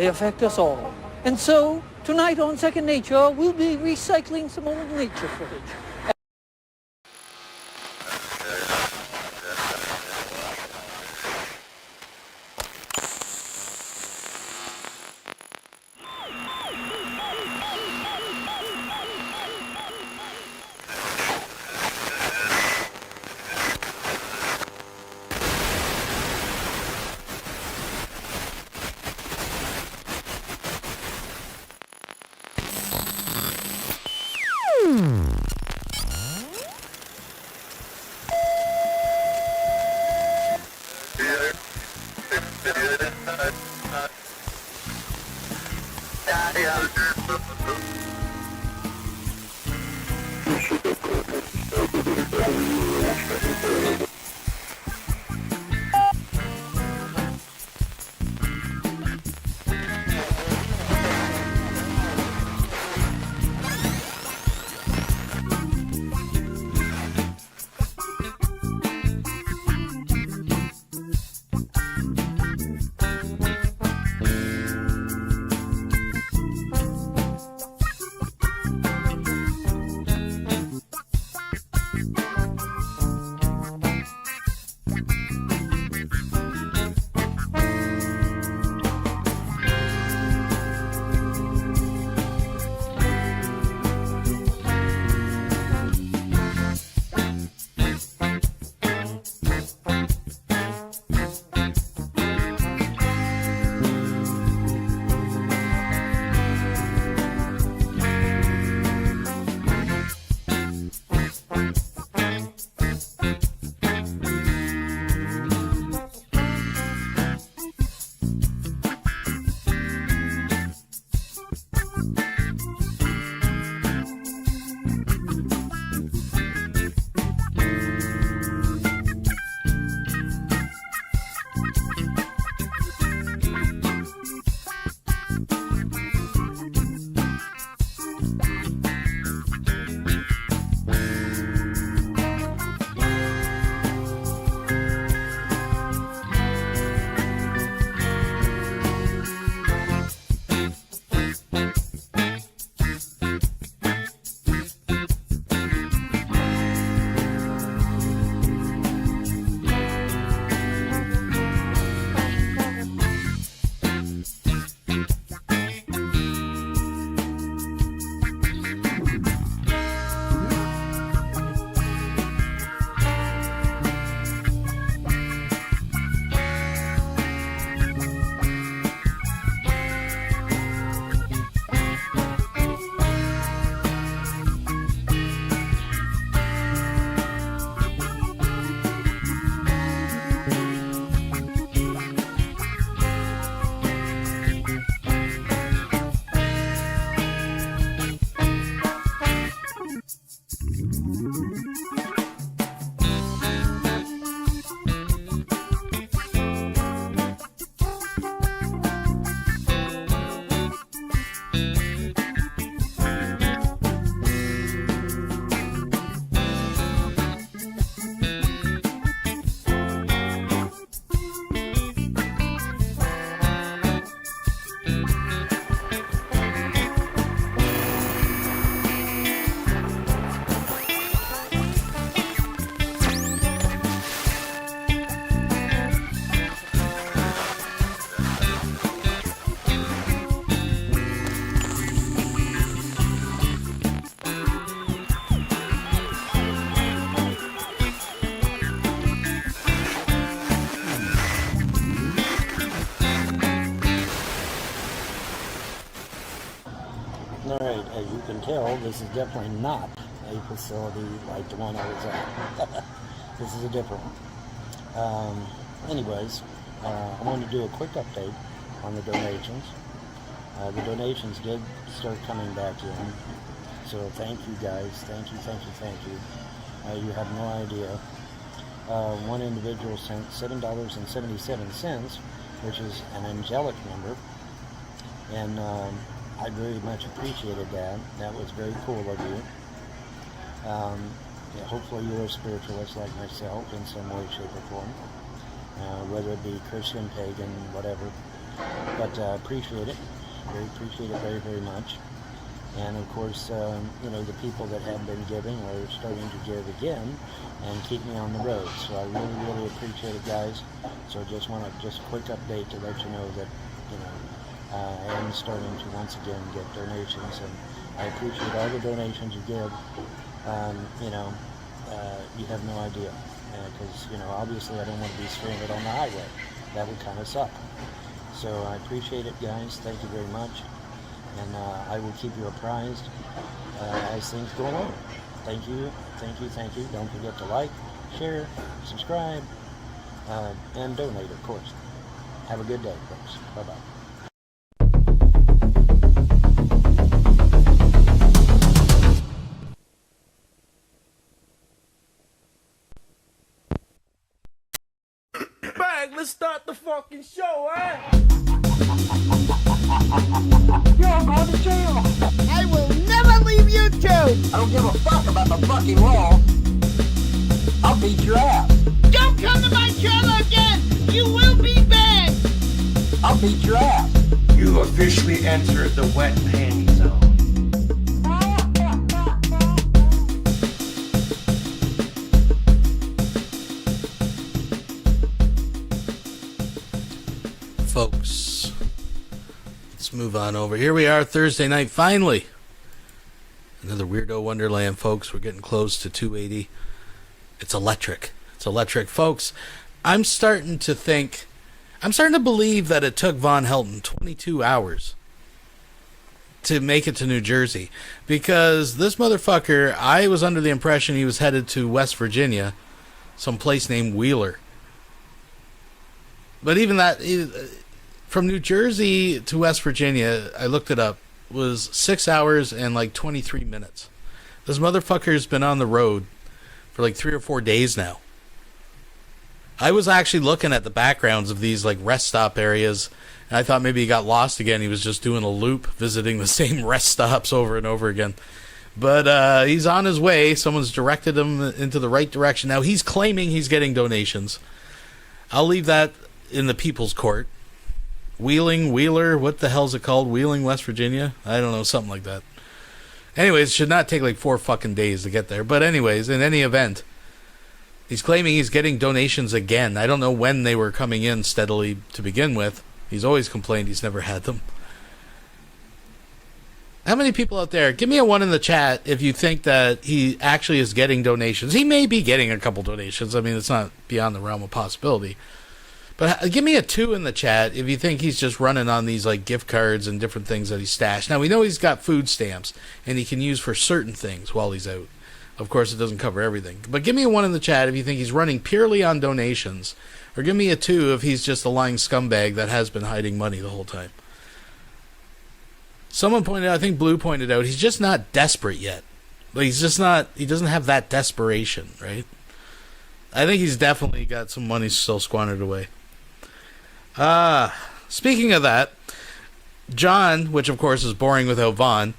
they affect us all. And so, tonight on Second Nature, we'll be recycling some old nature footage. Alright, as you can tell, this is definitely not a facility like the one I was at. This is a different one. Anyways, I wanted to do a quick update on the donations. The donations did start coming back in, so thank you guys. Thank you. You have no idea. One individual sent $7.77, which is an angelic number, and I very much appreciated that. That was very cool of you. Yeah, hopefully you're a spiritualist like myself in some way, shape, or form, whether it be Christian, pagan, whatever. But appreciate it. Appreciate it very, very much. And of course, the people that have been giving are starting to give again and keep me on the road. So I really, really appreciate it, guys. So just want to just quick update to let you know that, I am starting to once again get donations, and I appreciate all the donations you give. You have no idea, because obviously I don't want to be stranded on the highway. That would kind of suck. So I appreciate it, guys. Thank you very much. And I will keep you apprised as things go along. Thank you, thank you, thank you. Don't forget to like, share, subscribe, and donate, of course. Have a good day, folks. Bye-bye. Bang, let's start the fucking show, eh? You're going to jail. I will never leave you two. I don't give a fuck about the fucking law. I'll beat your ass. Don't come to my trailer again. You will be banned. I'll beat your ass. You officially entered the wet panty zone. Folks, let's move on over. Here we are, Thursday night, finally. Another Weirdo Wonderland, folks. We're getting close to 280. It's electric. It's electric. Folks, I'm starting to believe that it took Vaughn Hilton 22 hours to make it to New Jersey. Because this motherfucker, I was under the impression he was headed to West Virginia, some place named Wheeler. But even that, from New Jersey to West Virginia, I looked it up, was 6 hours and like 23 minutes. This motherfucker's been on the road for like 3 or 4 days now. I was actually looking at the backgrounds of these like rest stop areas, and I thought maybe he got lost again. He was just doing a loop, visiting the same rest stops over and over again. But he's on his way. Someone's directed him into the right direction. Now he's claiming he's getting donations. I'll leave that in the people's court. Wheeler, what the hell's it called? Wheeling, West Virginia? I don't know, something like that. Anyways, it should not take like 4 fucking days to get there. But anyways, in any event, he's claiming he's getting donations again. I don't know when they were coming in steadily to begin with. He's always complained he's never had them. How many people out there, give me a 1 in the chat if you think that he actually is getting donations. He may be getting a couple donations. I mean, it's not beyond the realm of possibility. But give me a 2 in the chat if you think he's just running on these like gift cards and different things that he stashed. Now, we know he's got food stamps, and he can use for certain things while he's out. Of course, it doesn't cover everything. But give me a 1 in the chat if you think he's running purely on donations. Or give me a 2 if he's just a lying scumbag that has been hiding money the whole time. Someone pointed out, I think Blue pointed out, he's just not desperate yet. Like, he's just not, he doesn't have that desperation, right? I think he's definitely got some money still squandered away. Speaking of that, John, which of course is boring without Vaughn,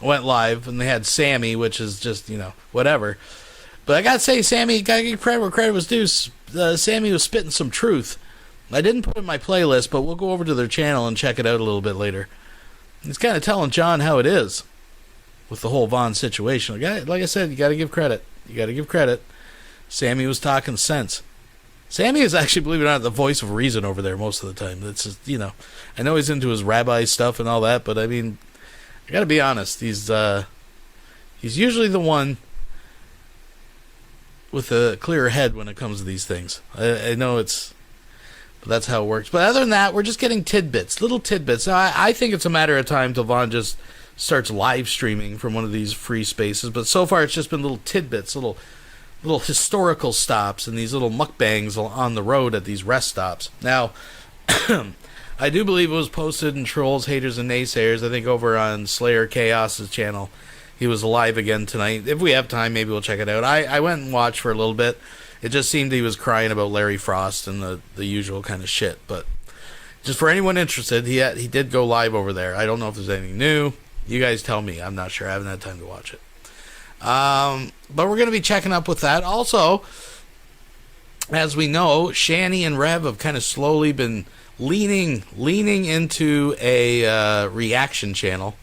went live, and they had Sammy, which is just, whatever. But I gotta say, Sammy, gotta give credit where credit was due. Sammy was spitting some truth. I didn't put it in my playlist, but we'll go over to their channel and check it out a little bit later. He's kind of telling John how it is with the whole Vaughn situation. Like I said, you gotta give credit. You gotta give credit. Sammy was talking sense. Sammy is actually, believe it or not, the voice of reason over there most of the time. That's just, I know he's into his rabbi stuff and all that, but I mean, I gotta be honest. He's usually the one with a clearer head when it comes to these things. I know but that's how it works. But other than that, we're just getting tidbits, little tidbits. Now, I think it's a matter of time till Vaughn just starts live streaming from one of these free spaces. But so far, it's just been little tidbits, little historical stops and these little mukbangs on the road at these rest stops. Now, I do believe it was posted in Trolls, Haters, and Naysayers, I think over on Slayer Chaos's channel. He was live again tonight. If we have time, maybe we'll check it out. I went and watched for a little bit. It just seemed he was crying about Larry Frost and the usual kind of shit. But just for anyone interested, he did go live over there. I don't know if there's anything new. You guys tell me. I'm not sure. I haven't had time to watch it. But we're going to be checking up with that. Also, as we know, Shani and Rev have kind of slowly been leaning into a reaction channel,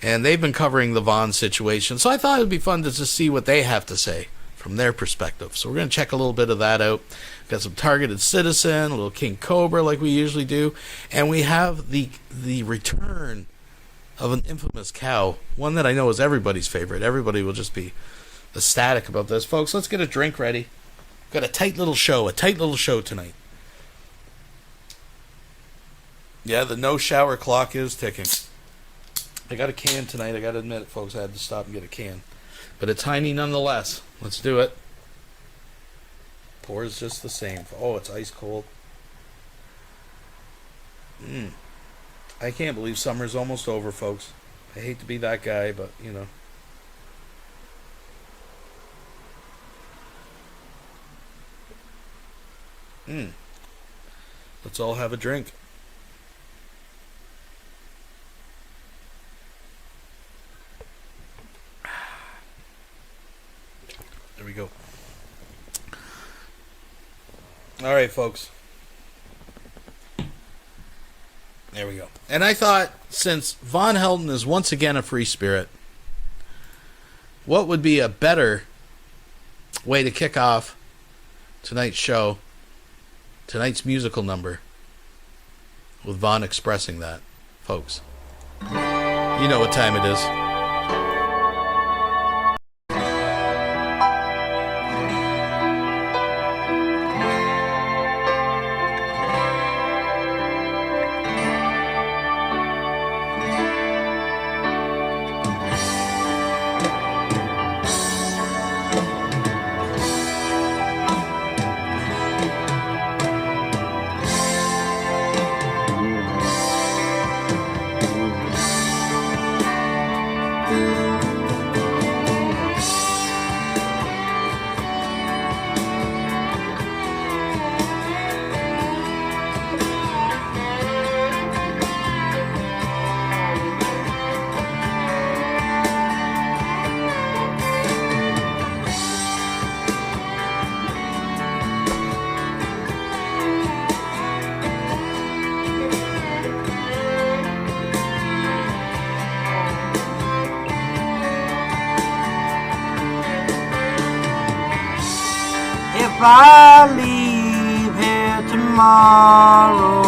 and they've been covering the Vaughn situation. So I thought it would be fun to just see what they have to say from their perspective. So we're going to check a little bit of that out. Got some Targeted Citizen, a little King Cobra like we usually do, and we have the return of an infamous cow, one that I know is everybody's favorite. Everybody will just be ecstatic about this. Folks, let's get a drink ready. Got a tight little show tonight. Yeah, the no shower clock is ticking. I got a can tonight. I got to admit it, folks. I had to stop and get a can. But a tiny nonetheless. Let's do it. Pours just the same. Oh, it's ice cold. I can't believe summer's almost over, folks. I hate to be that guy, but, you know. Let's all have a drink. There we go. All right, folks. There we go. And I thought, since Vaughn Hilton is once again a free spirit, what would be a better way to kick off tonight's show, tonight's musical number, with Vaughn expressing that, folks. You know what time it is. If I leave here tomorrow,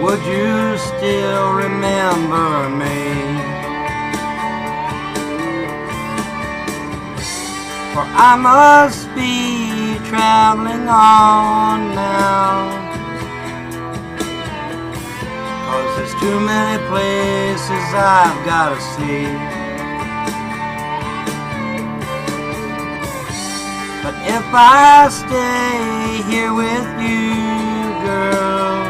would you still remember me? For I must be traveling on now, 'cause there's too many places I've gotta see. But if I stay here with you, girl,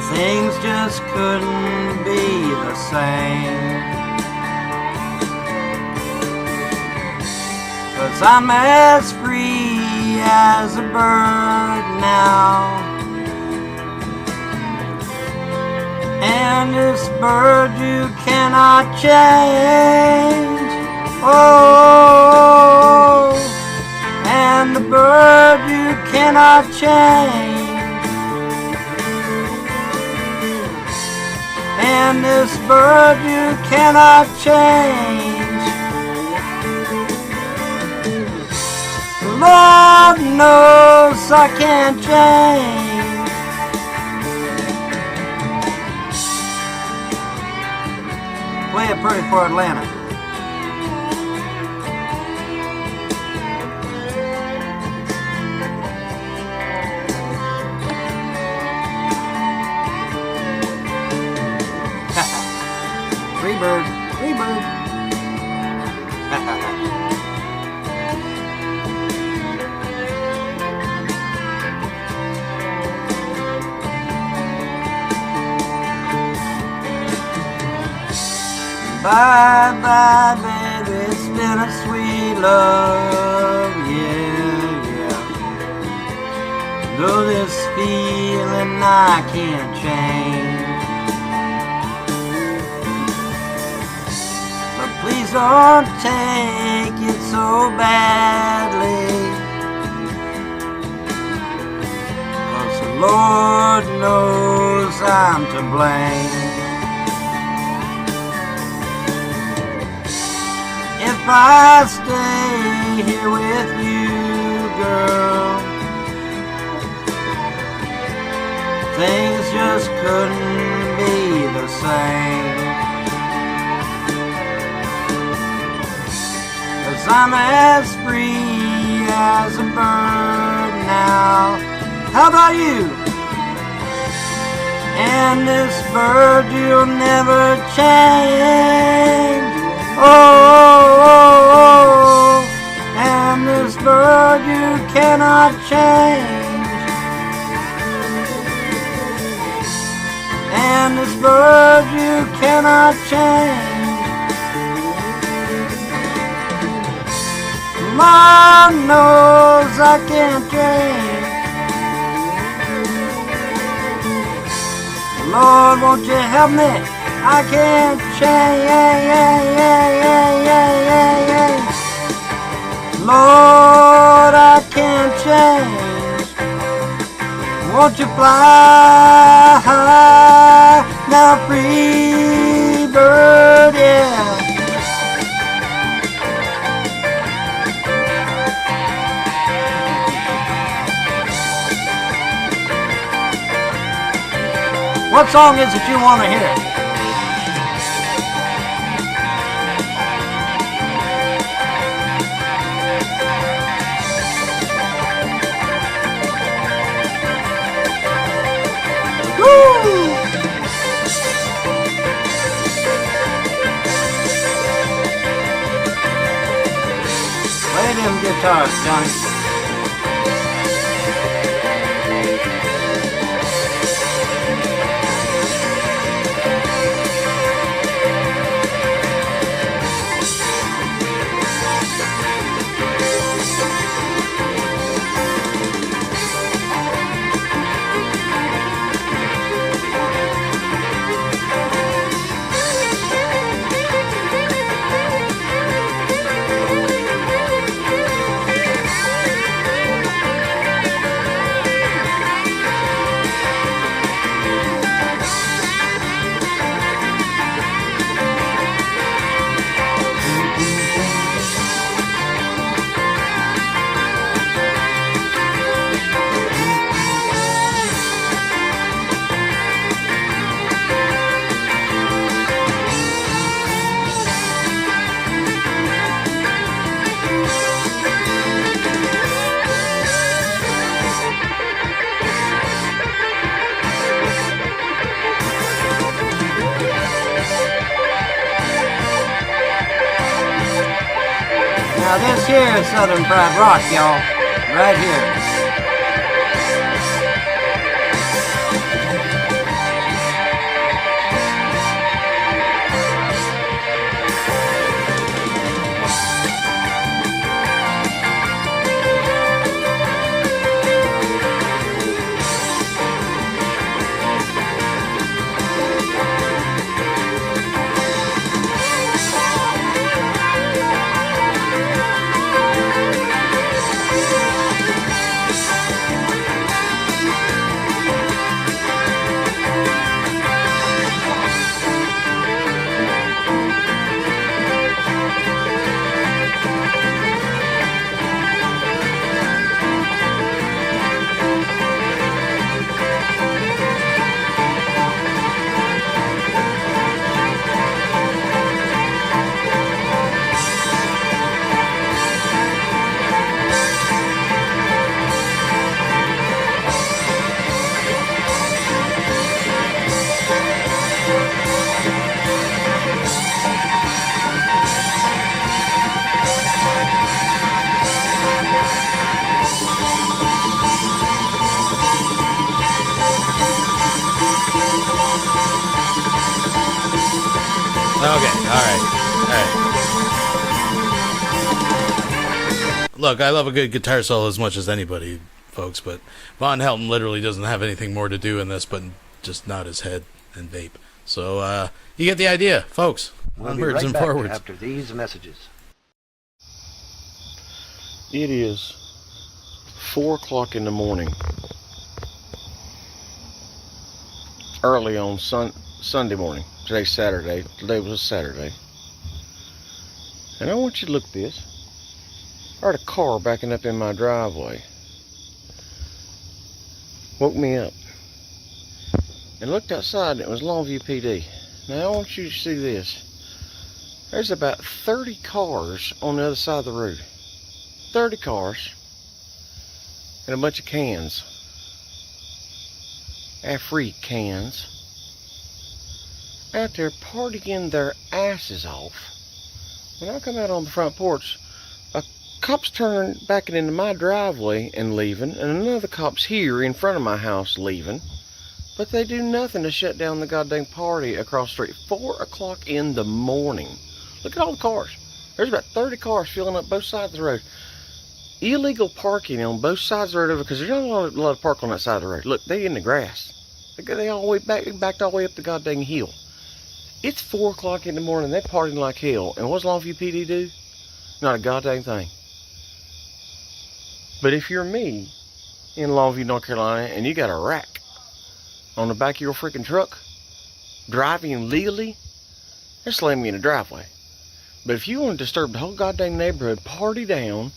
things just couldn't be the same. 'Cause I'm as free as a bird now, and this bird you cannot change. Oh, and the bird you cannot change, and this bird you cannot change. The Lord knows I can't change. Play it pretty for Atlanta. Free bird, free bird. Bye bye, baby, it's been a sweet love, yeah, yeah. Though this feeling I can't change, please don't take it so badly, 'cause the Lord knows I'm to blame. If I stay here with you, girl, things just couldn't be the same. 'Cause I'm as free as a bird now. How about you? And this bird you'll never change. Oh, oh, oh, oh. And this bird you cannot change. And this bird you cannot change. Mom knows I can't change. Lord, won't you help me? I can't change. Lord, I can't change. Won't you fly high now, free bird, yeah. What song is it you want to hear? Woo! Play them guitars, Johnny. Now this here is Southern Fried Rock, y'all. Right here. Look, I love a good guitar solo as much as anybody, folks, but Vaughn Hilton literally doesn't have anything more to do in this but just nod his head and vape. So, you get the idea, folks. We'll be Onwards right and back forwards. after these messages. It is 4 o'clock in the morning. Early on Sunday morning. Today's Saturday. Today was a Saturday. And I want you to look at this. I heard a car backing up in my driveway. Woke me up. And looked outside and it was Longview PD. Now I want you to see this. There's about 30 cars on the other side of the road. 30 cars. And a bunch of cans. Afri cans. Out there partying their asses off. When I come out on the front porch, a cop's turning back into my driveway and leaving, and another cop's here in front of my house leaving. But they do nothing to shut down the goddamn party across the street. 4 o'clock in the morning. Look at all the cars. There's about 30 cars filling up both sides of the road. Illegal parking on both sides of the road because there's not a lot of park on that side of the road. Look, they in the grass. They all the way backed all the way up the goddamn hill. It's 4 o'clock in the morning. They're partying like hell. And what's Longview PD do? Not a goddamn thing. But if you're me in Longview, North Carolina, and you got a rack on the back of your freaking truck, driving legally, they're slamming you in the driveway. But if you want to disturb the whole goddamn neighborhood, party down,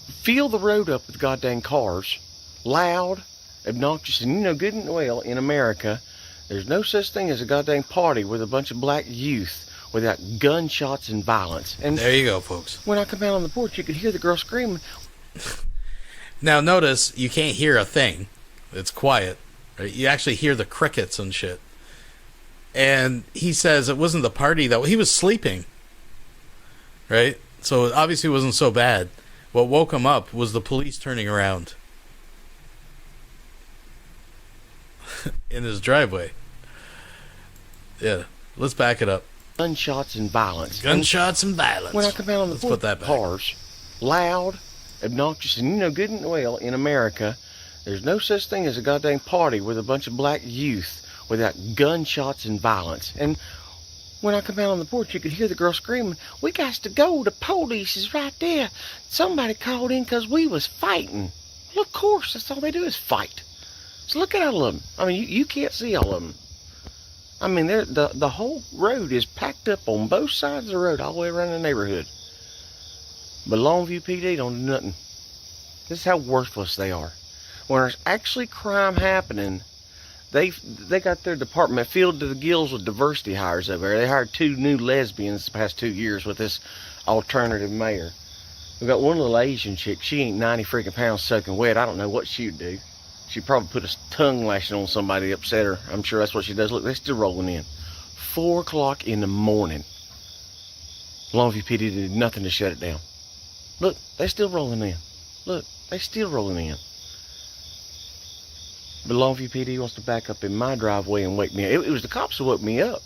fill the road up with goddamn cars, loud, obnoxious, and you know good and well in America, there's no such thing as a goddamn party with a bunch of black youth without gunshots and violence. And there you go, folks. when I come out on the porch, you could hear the girl screaming. Now notice, you can't hear a thing. It's quiet. Right? You actually hear the crickets and shit. And he says it wasn't the party that he was sleeping. Right? So it obviously wasn't so bad. What woke him up was the police turning around in his driveway. Yeah, let's back it up. Gunshots and violence. Gunshots and violence. When I come out on the Let's porch, put that back. cars, loud, obnoxious, and you know good and well in America, there's no such thing as a goddamn party with a bunch of black youth without gunshots and violence. And when I come out on the porch, you could hear the girl screaming, "We got to go. The police is right there. Somebody called in because we was fighting." Well, of course, that's all they do is fight. So look at all of them. I mean, you can't see all of them. I mean, the whole road is packed up on both sides of the road all the way around the neighborhood. But Longview PD don't do nothing. This is how worthless they are. When there's actually crime happening, they got their department filled to the gills with diversity hires over there. They hired 2 new lesbians the past 2 years with this alternative mayor. We got one little Asian chick. She ain't 90 freaking pounds soaking wet. I don't know what she'd do. She'd probably put a tongue lashing on somebody to upset her. I'm sure that's what she does. Look, they're still rolling in. 4 o'clock in the morning. Longview PD did nothing to shut it down. Look, they're still rolling in. Look, they're still rolling in. But Longview PD wants to back up in my driveway and wake me up. It was the cops who woke me up.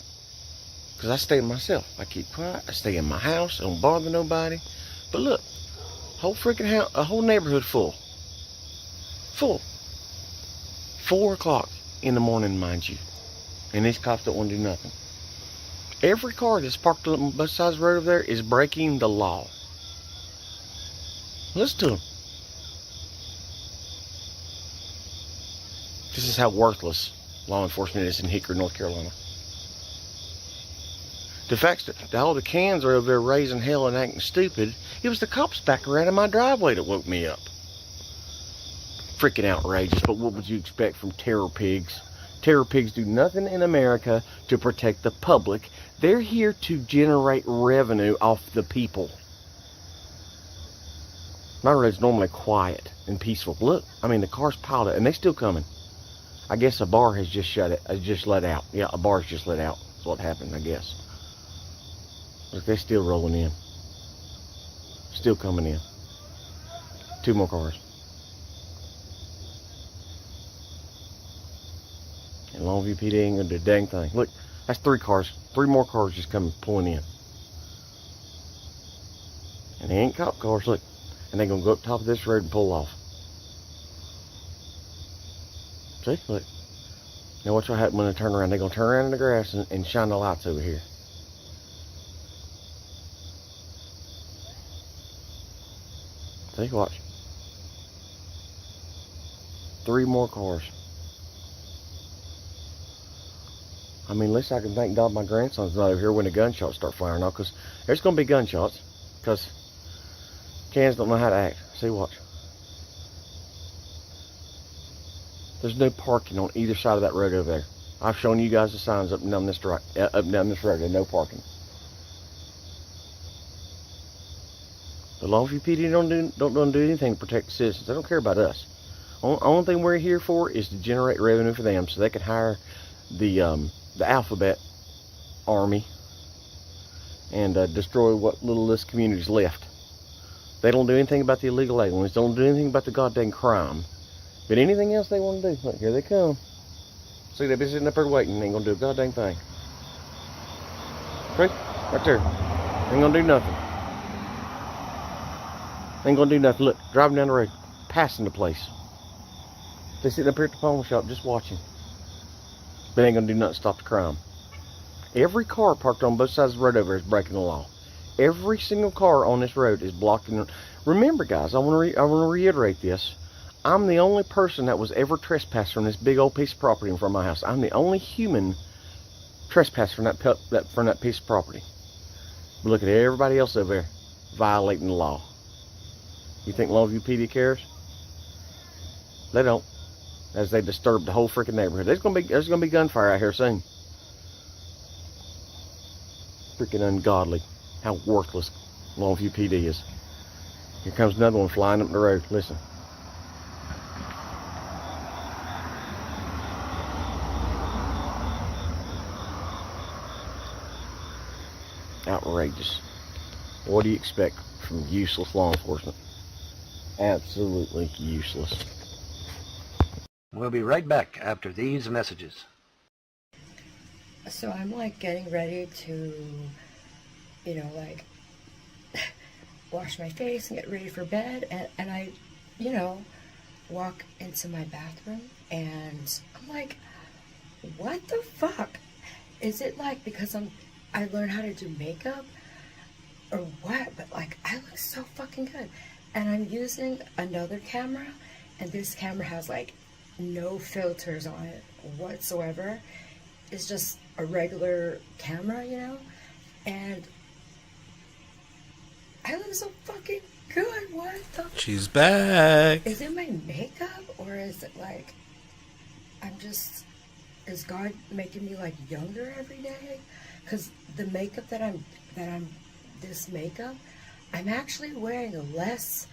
Because I stay to myself. I keep quiet. I stay in my house. I don't bother nobody. But look, whole freaking house, a whole neighborhood full. Full. 4 o'clock in the morning, mind you. And these cops don't want to do nothing. Every car that's parked on both sides of the road over there is breaking the law. Listen to them. This is how worthless law enforcement is in Hickory, North Carolina. The fact that all the cans are over there raising hell and acting stupid, it was the cops back around in my driveway that woke me up. Freaking outrageous, but what would you expect from terror pigs? Terror pigs do nothing in America to protect the public. They're here to generate revenue off the people. My road's normally quiet and peaceful. Look, I mean, the car's piled up, and they're still coming. I guess a bar has just just let out. Yeah, a bar's just let out. That's what happened, I guess. Look, they're still rolling in. Still coming in. 2 more cars. And Longview PD ain't gonna do a dang thing. Look, that's 3 cars. 3 more cars just coming, pulling in. And they ain't cop cars, look. And they're gonna go up top of this road and pull off. See, look. Now watch what happens when they turn around. They're gonna turn around in the grass and shine the lights over here. See, watch. 3 more cars. I mean, at least I can thank God my grandson's not over here when the gunshots start firing off, because there's going to be gunshots, because cans don't know how to act. See, watch. There's no parking on either side of that road over there. I've shown you guys the signs up and down this road. There's no parking. The Longview PD don't do anything to protect the citizens. They don't care about us. Only thing we're here for is to generate revenue for them, so they can hire the alphabet army and destroy what little this community's left. They don't do anything about the illegal aliens. Don't do anything about the goddamn crime. But anything else they want to do, look, here they come. See, they've been sitting up there waiting. They ain't gonna do a goddamn thing. See? Right there. Ain't gonna do nothing. Ain't gonna do nothing. Look, driving down the road, passing the place. They sitting up here at the pawn shop just watching. But they ain't gonna do nothing to stop the crime. Every car parked on both sides of the road over here is breaking the law. Every single car on this road is blocking. Remember, guys, I want to reiterate this. I'm the only person that was ever trespassed from this big old piece of property in front of my house. I'm the only human trespassed from that piece of property. But look at everybody else over there violating the law. You think Longview PD cares? They don't. As they disturb the whole freaking neighborhood. There's gonna be gunfire out here soon. Freaking ungodly. How worthless Longview PD is. Here comes another one flying up the road. Listen. Outrageous. What do you expect from useless law enforcement? Absolutely useless. We'll be right back after these messages. So I'm like getting ready to, you know, like wash my face and get ready for bed, and I, you know, walk into my bathroom and I'm like, what the fuck? Is it like because I learned how to do makeup or what? But like I look so fucking good. And I'm using another camera, and this camera has like no filters on it whatsoever. It's just a regular camera, you know, and I look so fucking good. What the fuck? She's back. Is it my makeup, or is it like is God making me like younger every day? Because the makeup this makeup, I'm actually wearing less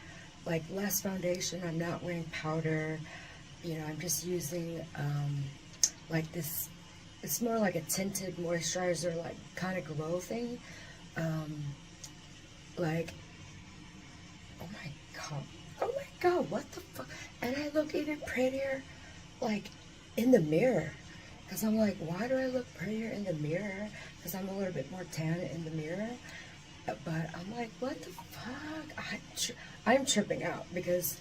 foundation. I'm not wearing powder. You know, I'm just using like this. It's more like a tinted moisturizer, like kind of glow thing. Like, oh my god, what the fuck? And I look even prettier, like in the mirror. Because I'm like, why do I look prettier in the mirror? Because I'm a little bit more tan in the mirror. But I'm like, what the fuck? I'm tripping out because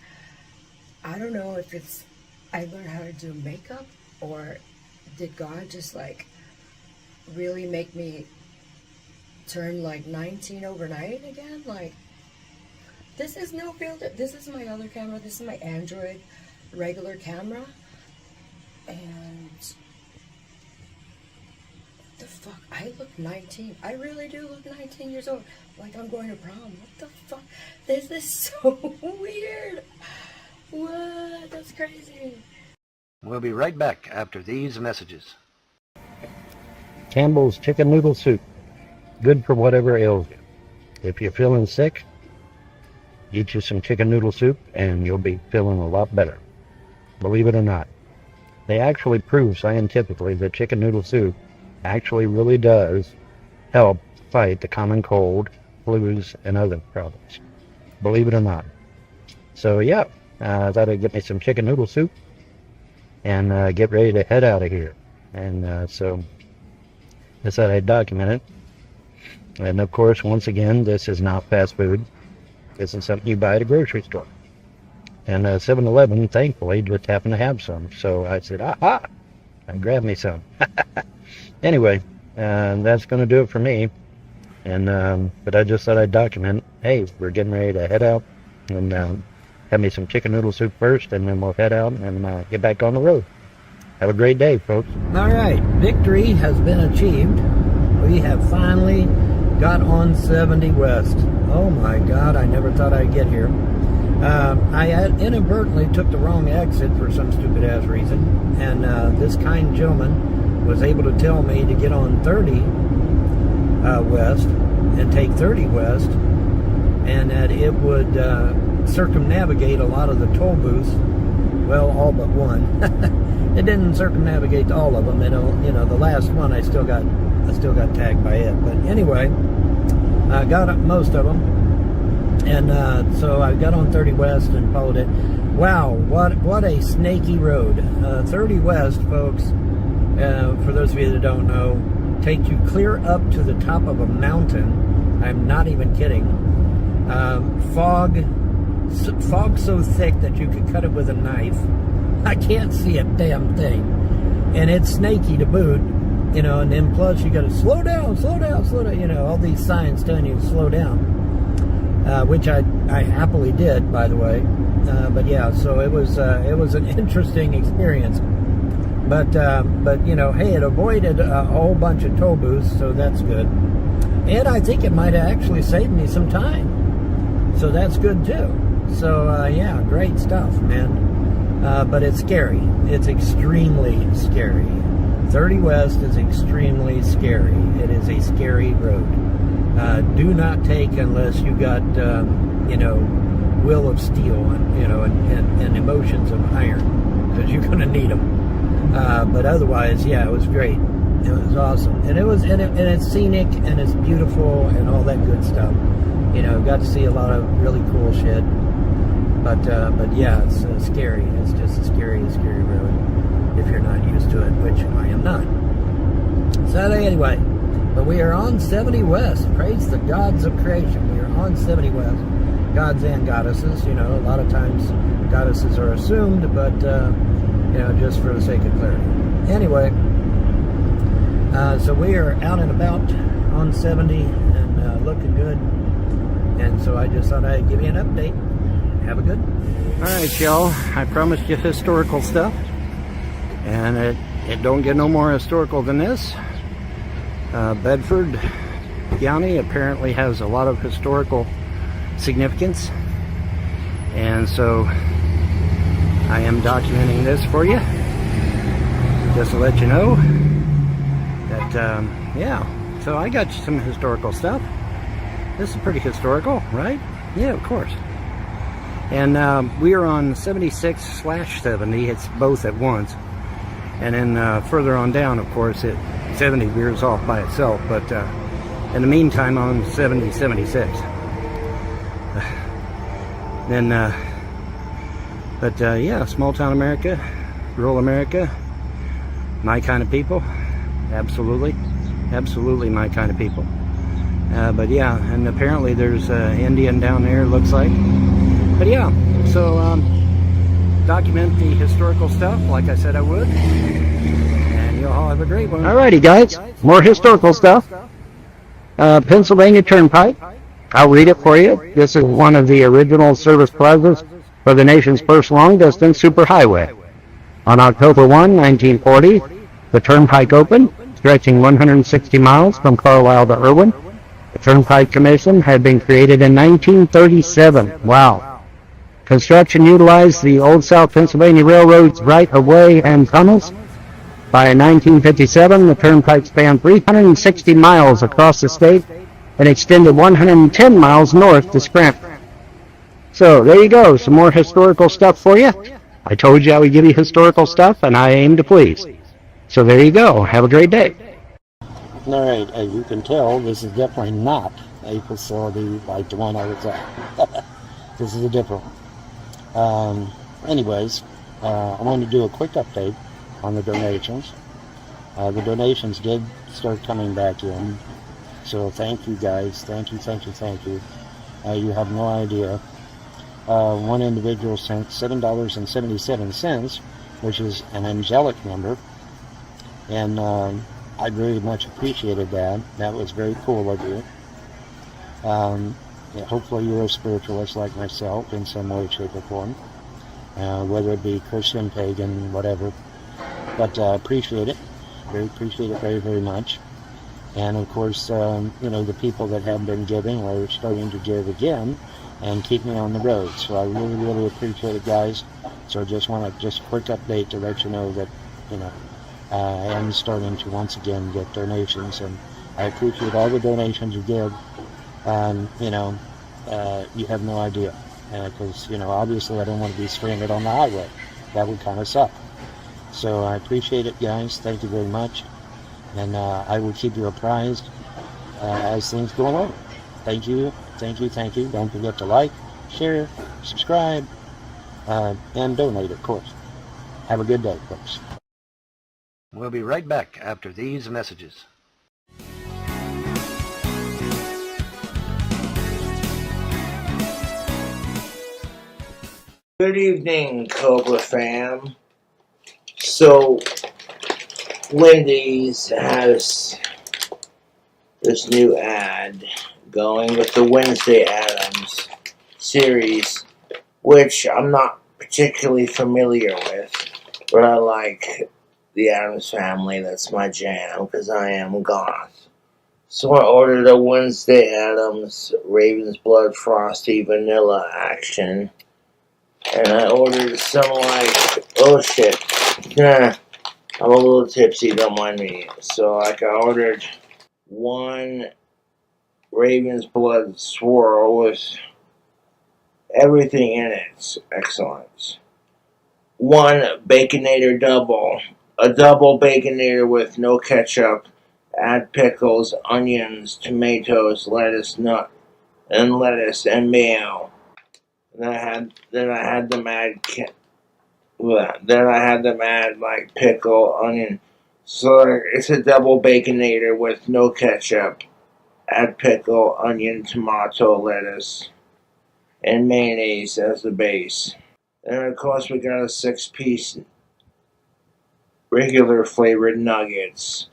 I don't know if it's I learned how to do makeup, or did God just like really make me turn like 19 overnight again? Like, this is no filter. This is my other camera. This is my Android regular camera. And the fuck, I look 19. I really do look 19 years old. Like I'm going to prom. What the fuck? This is so weird. What? That's crazy. We'll be right back after these messages. Campbell's chicken noodle soup. Good for whatever ails you. If you're feeling sick, eat you some chicken noodle soup and you'll be feeling a lot better. Believe it or not. They actually prove scientifically that chicken noodle soup actually really does help fight the common cold, flus, and other problems. Believe it or not. So yeah, I thought I'd get me some chicken noodle soup and get ready to head out of here. And so I said I'd document it. And of course, once again, this is not fast food. This is something you buy at a grocery store. And 7-Eleven, thankfully, just happened to have some. So I said, aha! I grabbed me some. Anyway, that's going to do it for me. And but I just thought I'd document, hey, we're getting ready to head out and have me some chicken noodle soup first, and then we'll head out and get back on the road. Have a great day, folks. All right, victory has been achieved. We have finally got on 70 West. Oh my God, I never thought I'd get here. I had inadvertently took the wrong exit for some stupid ass reason, and this kind gentleman was able to tell me to get on 30 West and take 30 West, and that it would circumnavigate a lot of the toll booths. Well, all but one. It didn't circumnavigate all of them. You know, the last one I still got tagged by it. But anyway, I got up most of them, and so I got on 30 West and followed it. Wow, what a snaky road! 30 West, folks. For those of you that don't know, takes you clear up to the top of a mountain. I'm not even kidding. Fog so thick that you could cut it with a knife. I can't see a damn thing, and it's snaky to boot, you know. And then plus you got to slow down, you know, all these signs telling you to slow down, which I happily did, by the way. But yeah, so it was an interesting experience, but you know, hey, it avoided a whole bunch of toll booths, so that's good, and I think it might have actually saved me some time, so that's good too. So yeah, great stuff, man. But it's scary. It's extremely scary. 30 West is extremely scary. It is a scary road. Do not take unless you got, you know, will of steel and, you know, and emotions of iron, because you're going to need them. But otherwise, yeah, it was great. It was awesome. And it's scenic and it's beautiful and all that good stuff. You know, got to see a lot of really cool shit. But yeah, it's scary. It's just a scary road if you're not used to it, which I am not. So anyway, but we are on 70 West. Praise the gods of creation. We are on 70 West. Gods and goddesses. You know, a lot of times goddesses are assumed, but you know, just for the sake of clarity. Anyway, so we are out and about on 70 and looking good. And so I just thought I'd give you an update. Have a good. All right, y'all. I promised you historical stuff, and it don't get no more historical than this. Bedford County apparently has a lot of historical significance, and so I am documenting this for you, just to let you know that yeah. So I got some historical stuff. This is pretty historical, right? Yeah, of course. And we are on 76/70. It's both at once. And then further on down, of course, 70 veers off by itself. But in the meantime, on 70/76. Then, but yeah, small town America, rural America, my kind of people. Absolutely. Absolutely my kind of people. But yeah, and apparently there's Indian down there, looks like. But yeah, so document the historical stuff like I said I would, and you'll all have a great one. Alrighty, guys, more historical stuff. Pennsylvania Turnpike. I'll read it for you. This is one of the original service plazas for the nation's first long-distance superhighway. On October 1, 1940, the Turnpike opened, stretching 160 miles from Carlisle to Irwin. The Turnpike Commission had been created in 1937. Wow. Construction utilized the Old South Pennsylvania Railroad's right-of-way and tunnels. By 1957, the Turnpike spanned 360 miles across the state and extended 110 miles north to Scranton. So there you go, some more historical stuff for you. I told you I would give you historical stuff, and I aim to please. So there you go. Have a great day. All right, as you can tell, this is definitely not a facility like the one I was at. This is a different one. Anyways, I wanted to do a quick update on the donations. The donations did start coming back in, so thank you guys. Thank you. You have no idea. One individual sent $7.77, which is an angelic number, and I very much appreciated that. That was very cool of you. hopefully you're a spiritualist like myself in some way, shape, or form, whether it be Christian, pagan, whatever. But appreciate it. Appreciate it very, very much. And of course, the people that have been giving are starting to give again and keep me on the road. So I really, really appreciate it, guys. So just want to just quick update to let you know that, I am starting to once again get donations, and I appreciate all the donations you give. You have no idea, because obviously I don't want to be stranded on the highway. That would kind of suck. So I appreciate it, guys. Thank you very much, and I will keep you apprised as things go along. Thank you, thank you, thank you. Don't forget to like, share, subscribe, and donate, of course. Have a good day, folks. We'll be right back after these messages. Good evening, Cobra fam. So, Wendy's has this new ad going with the Wednesday Addams series, which I'm not particularly familiar with, but I like the Addams Family. That's my jam, because I am goth. So I ordered a Wednesday Addams Raven's Blood Frosty Vanilla Action. And I ordered some oh shit, nah, I'm a little tipsy, don't mind me. So I ordered one Raven's Blood swirl with everything in it, excellent. One Baconator double, a double Baconator with no ketchup, add pickles, onions, tomatoes, lettuce, and mayo. Then I had them add pickle, onion. So it's a double Baconator with no ketchup. Add pickle, onion, tomato, lettuce, and mayonnaise as the base. And of course we got a 6-piece regular flavored nuggets.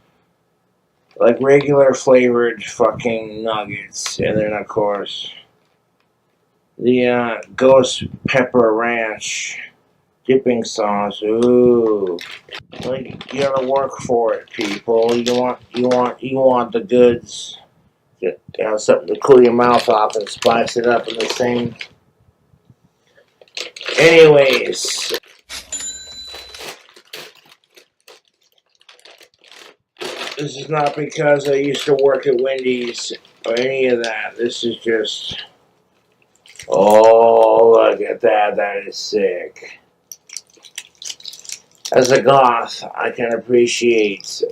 Like regular flavored fucking nuggets. And then of course the Ghost Pepper Ranch dipping sauce. Ooh, like, you gotta work for it, people. You want the goods. You have something to cool your mouth off and spice it up in the same. Anyways, this is not because I used to work at Wendy's or any of that. This is just. Oh, look at that. That is sick. As a goth, I can appreciate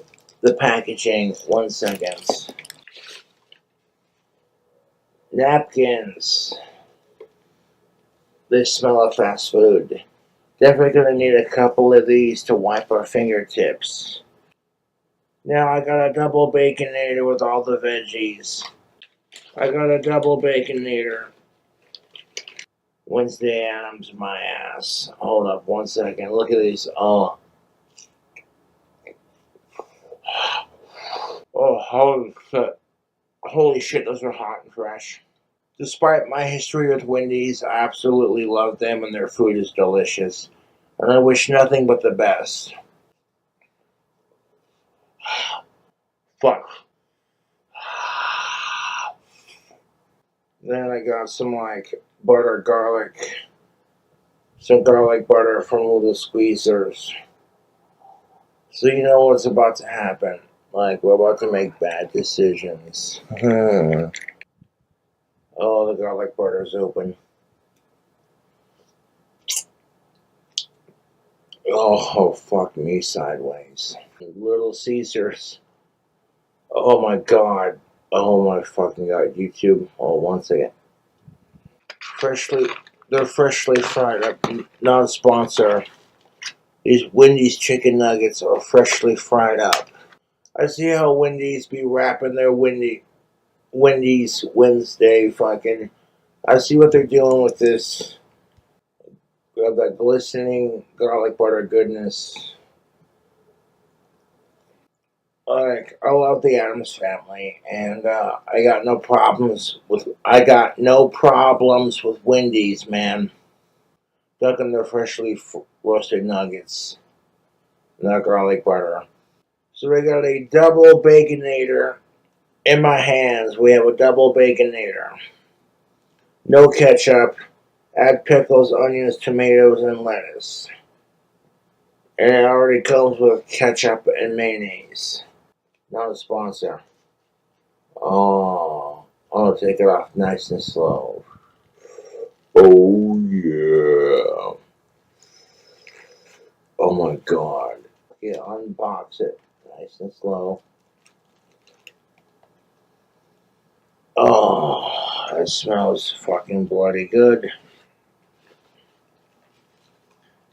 the packaging. 1 second. Napkins. They smell of fast food. Definitely gonna need a couple of these to wipe our fingertips. Now I got a double Baconator with all the veggies. I got a double Baconator. Wednesday Addams, my ass. Hold up 1 second. Look at these. Oh, holy shit. Holy shit, those are hot and fresh. Despite my history with Wendy's, I absolutely love them and their food is delicious. And I wish nothing but the best. Fuck. Then I got some butter garlic. Some garlic butter from Little Squeezers. So you know what's about to happen. We're about to make bad decisions. Oh, the garlic butter's open. Oh, fuck me sideways. Little Caesars. Oh my god. Oh my fucking god. YouTube. Oh, 1 second. They're freshly fried up. Not a sponsor. These Wendy's chicken nuggets are freshly fried up. I see how Wendy's be wrapping their Wendy's Wednesday fucking. I see what they're doing with this. Got that glistening garlic butter goodness. Like, I love the Addams Family, and I got no problems with Wendy's, man. Ducking their freshly roasted nuggets and their garlic butter. So we got a double baconator in my hands. We have a double baconator. No ketchup. Add pickles, onions, tomatoes, and lettuce. And it already comes with ketchup and mayonnaise. Not a sponsor. Oh, I'll take it off nice and slow. Oh, yeah. Oh, my God. Okay, unbox it nice and slow. Oh, that smells fucking bloody good.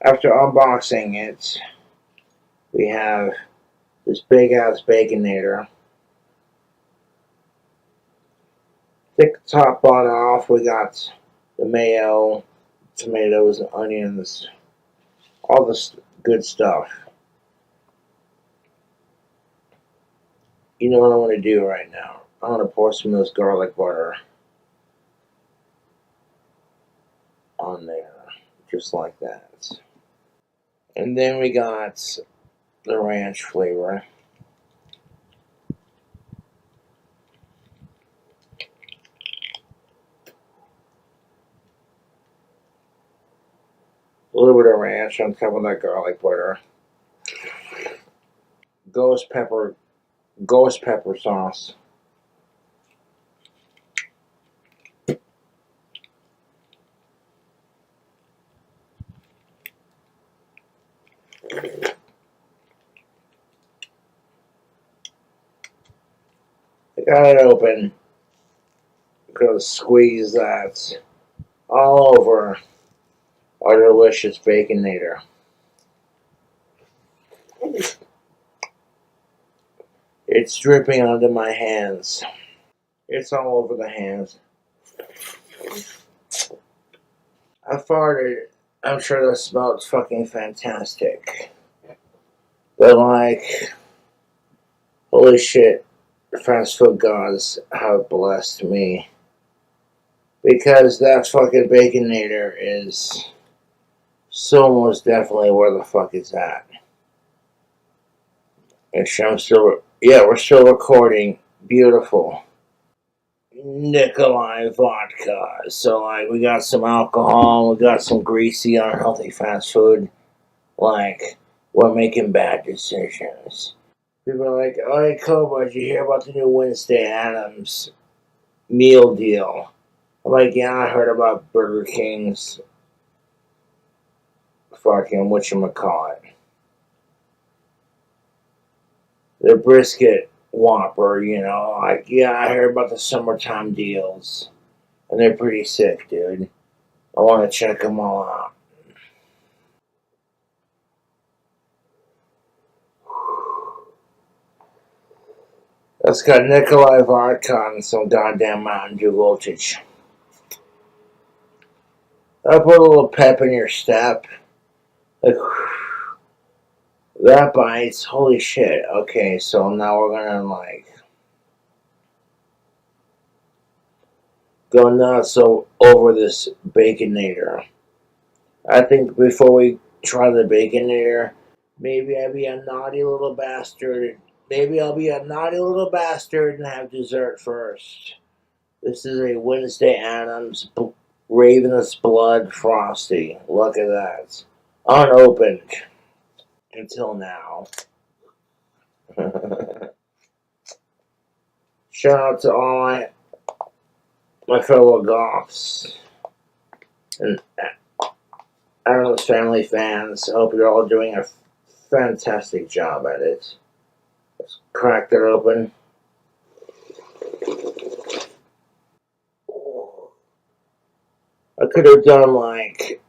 After unboxing it, we have this big-ass baconator. Take the top bun off. We got the mayo, tomatoes, and onions. All this good stuff. You know what I want to do right now? I want to pour some of this garlic butter on there. Just like that. And then we got the ranch flavor. A little bit of ranch on top of that garlic butter. Ghost pepper sauce. I got it open. Gonna squeeze that all over our delicious baconator. It's dripping onto my hands. It's all over the hands. I farted. I'm sure that smelled fucking fantastic. But like, holy shit, fast food gods have blessed me. Because that fucking baconator is so most definitely where the fuck it's at. We're still recording. Beautiful. Nikolai vodka. So, like, we got some alcohol, we got some greasy, unhealthy fast food. Like, we're making bad decisions. People are like, oh, hey, Cobra, did you hear about the new Wednesday Addams meal deal? I'm like, yeah, I heard about Burger King's fucking whatchamacallit. The brisket Whopper, you know, like, yeah, I heard about the summertime deals. And they're pretty sick, dude. I want to check them all out. That's got Nikolai vodka and some goddamn Mountain Dew voltage. I put a little pep in your step. Like, that bites. Holy shit. Okay, so now we're gonna, like, go nuts over this baconator. I think before we try the baconator, maybe I'll be a naughty little bastard. Maybe I'll be a naughty little bastard and have dessert first. This is a Wednesday Addams Ravenous Blood Frosty. Look at that. Unopened. Until now. Shout out to all my fellow goths and Addams Family fans. I hope you're all doing a fantastic job at it. Let's crack that open. I could have done like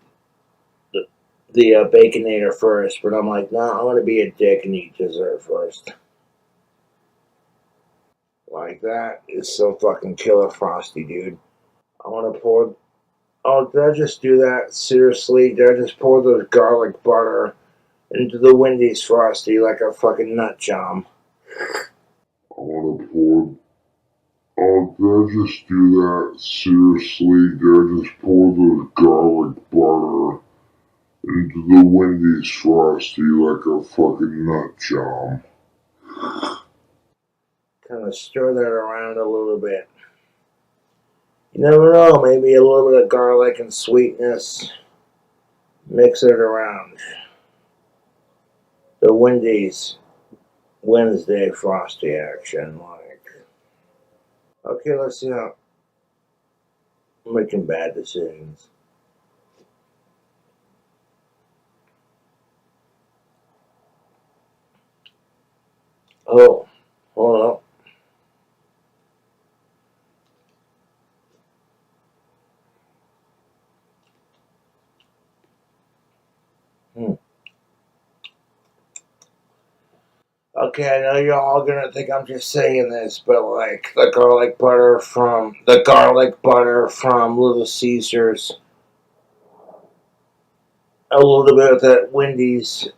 the baconator first, but I'm like, nah, I'm going to be a dick and eat dessert first. Like, that is so fucking killer frosty, dude. I want to pour... Oh, did I just do that? Seriously? Did I just pour the garlic butter into the Wendy's frosty like a fucking nut job? I want to pour. Oh, did I just do that? Seriously, did I just pour the garlic butter into the Wendy's Frosty like a fucking nut job? Kind of stir that around a little bit. You never know, maybe a little bit of garlic and sweetness. Mix it around. The Wendy's Wednesday Frosty action, like. Okay, let's see how I'm making bad decisions. Oh, hold up. Okay, I know you're all gonna think I'm just saying this, but like the garlic butter from Little Caesars, a little bit of that Wendy's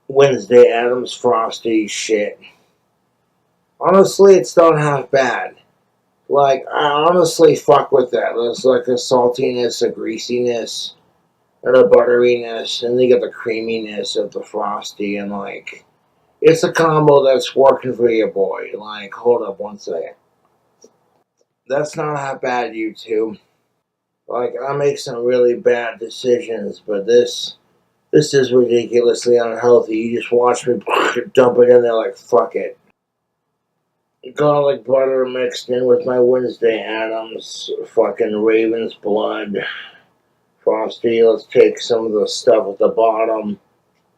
Wednesday Addams Frosty shit. Honestly, it's not half bad. Like, I honestly fuck with that. There's like a saltiness, a greasiness, and a butteriness, and you get the creaminess of the Frosty, and like, it's a combo that's working for you, boy. Like, hold up one second. That's not half bad, you two. Like, I make some really bad decisions, but this is ridiculously unhealthy. You just watch me dump it in there like, fuck it. Garlic butter mixed in with my Wednesday Addams fucking Raven's Blood Frosty. Let's take some of the stuff at the bottom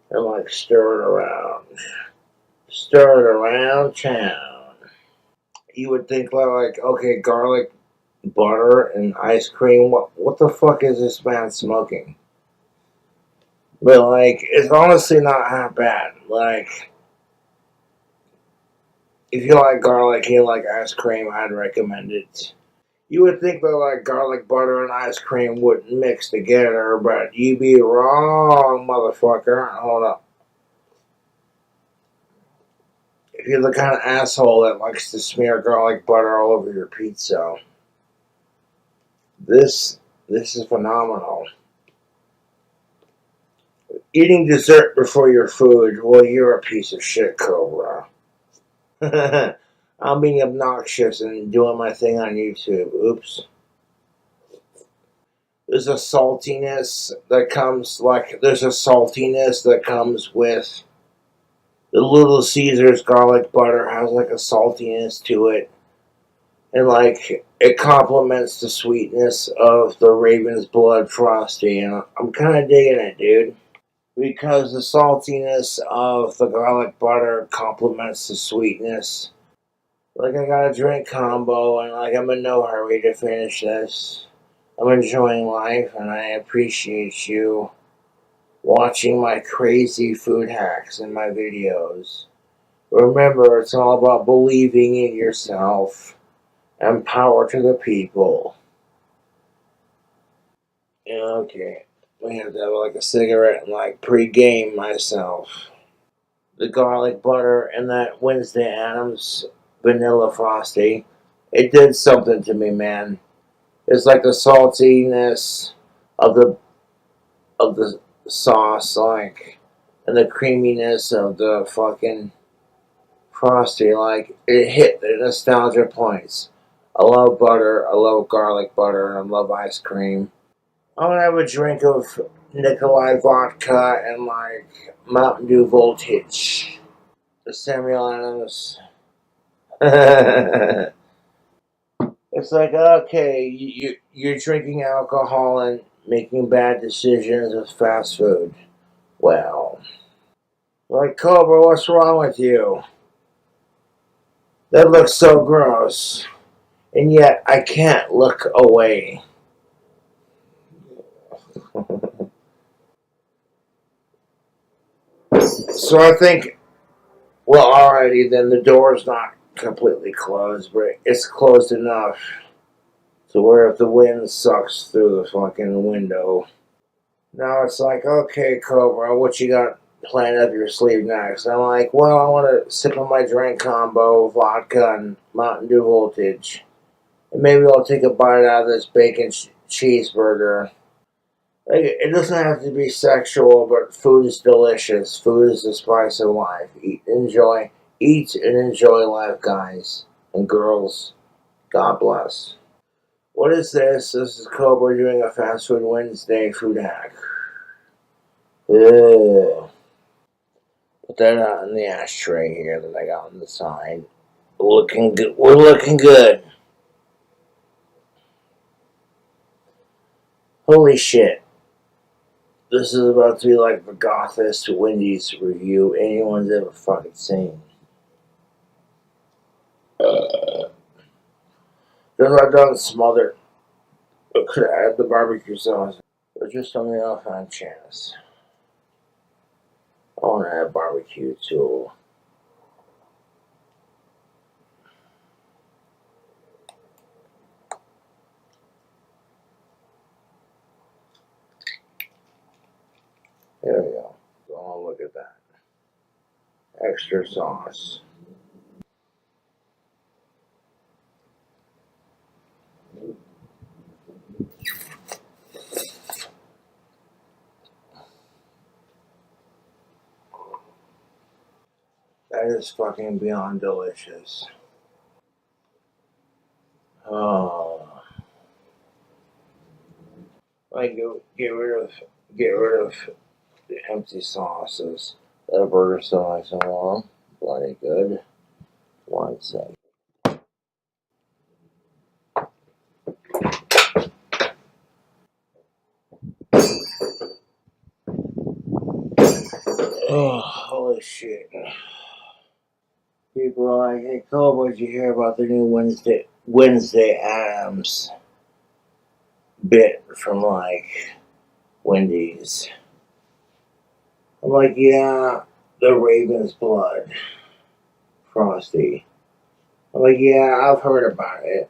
and like stir it around. Stir it around town. You would think like, okay, garlic butter and ice cream. What the fuck is this man smoking? But like, it's honestly not half bad. Like, if you like garlic and you like ice cream, I'd recommend it. You would think that like garlic butter and ice cream wouldn't mix together, but you be wrong, motherfucker. Hold up. If you're the kind of asshole that likes to smear garlic butter all over your pizza, this is phenomenal. Eating dessert before your food, well, you're a piece of shit, Cobra. I'm being obnoxious and doing my thing on YouTube. Oops. There's a saltiness that comes with the Little Caesars garlic butter has like a saltiness to it. And like it complements the sweetness of the Raven's Blood Frosty, and I'm kinda digging it, dude. Because the saltiness of the garlic butter complements the sweetness. Like, I got a drink combo, and like, I'm in no hurry to finish this. I'm enjoying life, and I appreciate you watching my crazy food hacks and my videos. Remember, it's all about believing in yourself, and power to the people. Okay, we have to have like a cigarette and like pre-game myself. The garlic butter and that Wednesday Addams Vanilla Frosty, it did something to me, man. It's like the saltiness of the sauce, like, and the creaminess of the fucking Frosty, like, it hit the nostalgia points. I love butter, I love garlic butter, and I love ice cream. I'm gonna have a drink of Nikolai vodka and like Mountain Dew Voltage. The Samuel Adams. It's like, okay, you're drinking alcohol and making bad decisions with fast food. Well, like, Cobra, what's wrong with you? That looks so gross. And yet, I can't look away. So I think, well, alrighty then, the door's not completely closed, but it's closed enough to where if the wind sucks through the fucking window. Now it's like, okay, Cobra, what you got plan up your sleep next. I'm like, well, I want to sip on my drink combo, vodka and Mountain Dew Voltage. And maybe I'll take a bite out of this bacon cheeseburger. Like, it doesn't have to be sexual, but food is delicious. Food is the spice of life. Eat and enjoy life, guys and girls. God bless. What is this? This is Cobra doing a Fast Food Wednesday food hack. Ew. Put that out in the ashtray here that I got on the side. Looking good. We're looking good. Holy shit. This is about to be like the gothest Wendy's review anyone's ever fucking seen. Because I've done smothered. I could add the barbecue sauce. But just on the off on chance. I want to add barbecue too. There we go. Oh, look at that. Extra sauce. That is fucking beyond delicious. Oh. Like, get rid of the empty sauces. That burger still nice and warm. Bloody good. 1 second. Oh, holy shit. People are like, hey Cobra, did you hear about the new Wednesday Addams bit from like Wendy's? I'm like, yeah, the Raven's blood. Frosty. I'm like, yeah, I've heard about it.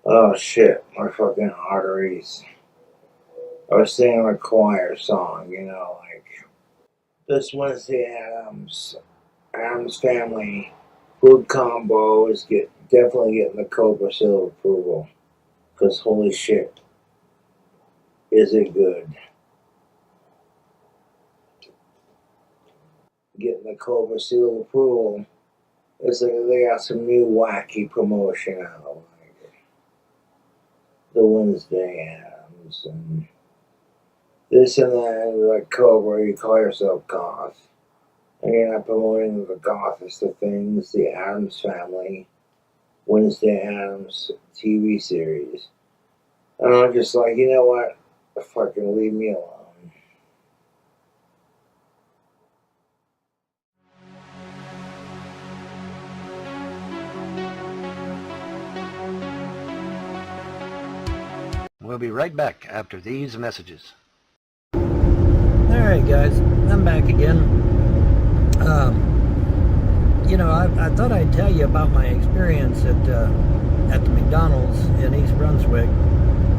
Oh shit, my fucking arteries. I was singing a choir song, you know, like, this Wednesday Addams family food combo is definitely getting the Cobra seal of approval. Because holy shit, is it good. Getting the Cobra seal of approval. It's like they got some new wacky promotion out. Like the Wednesday Addams and this and that, and like Cobra, you call yourself goth. And you're not promoting the gothest of things, the Addams Family, Wednesday Addams TV series. And I'm just like, you know what? Fucking leave me alone. We'll be right back after these messages. Alright guys, I'm back again. You know, I thought I'd tell you about my experience at the McDonald's in East Brunswick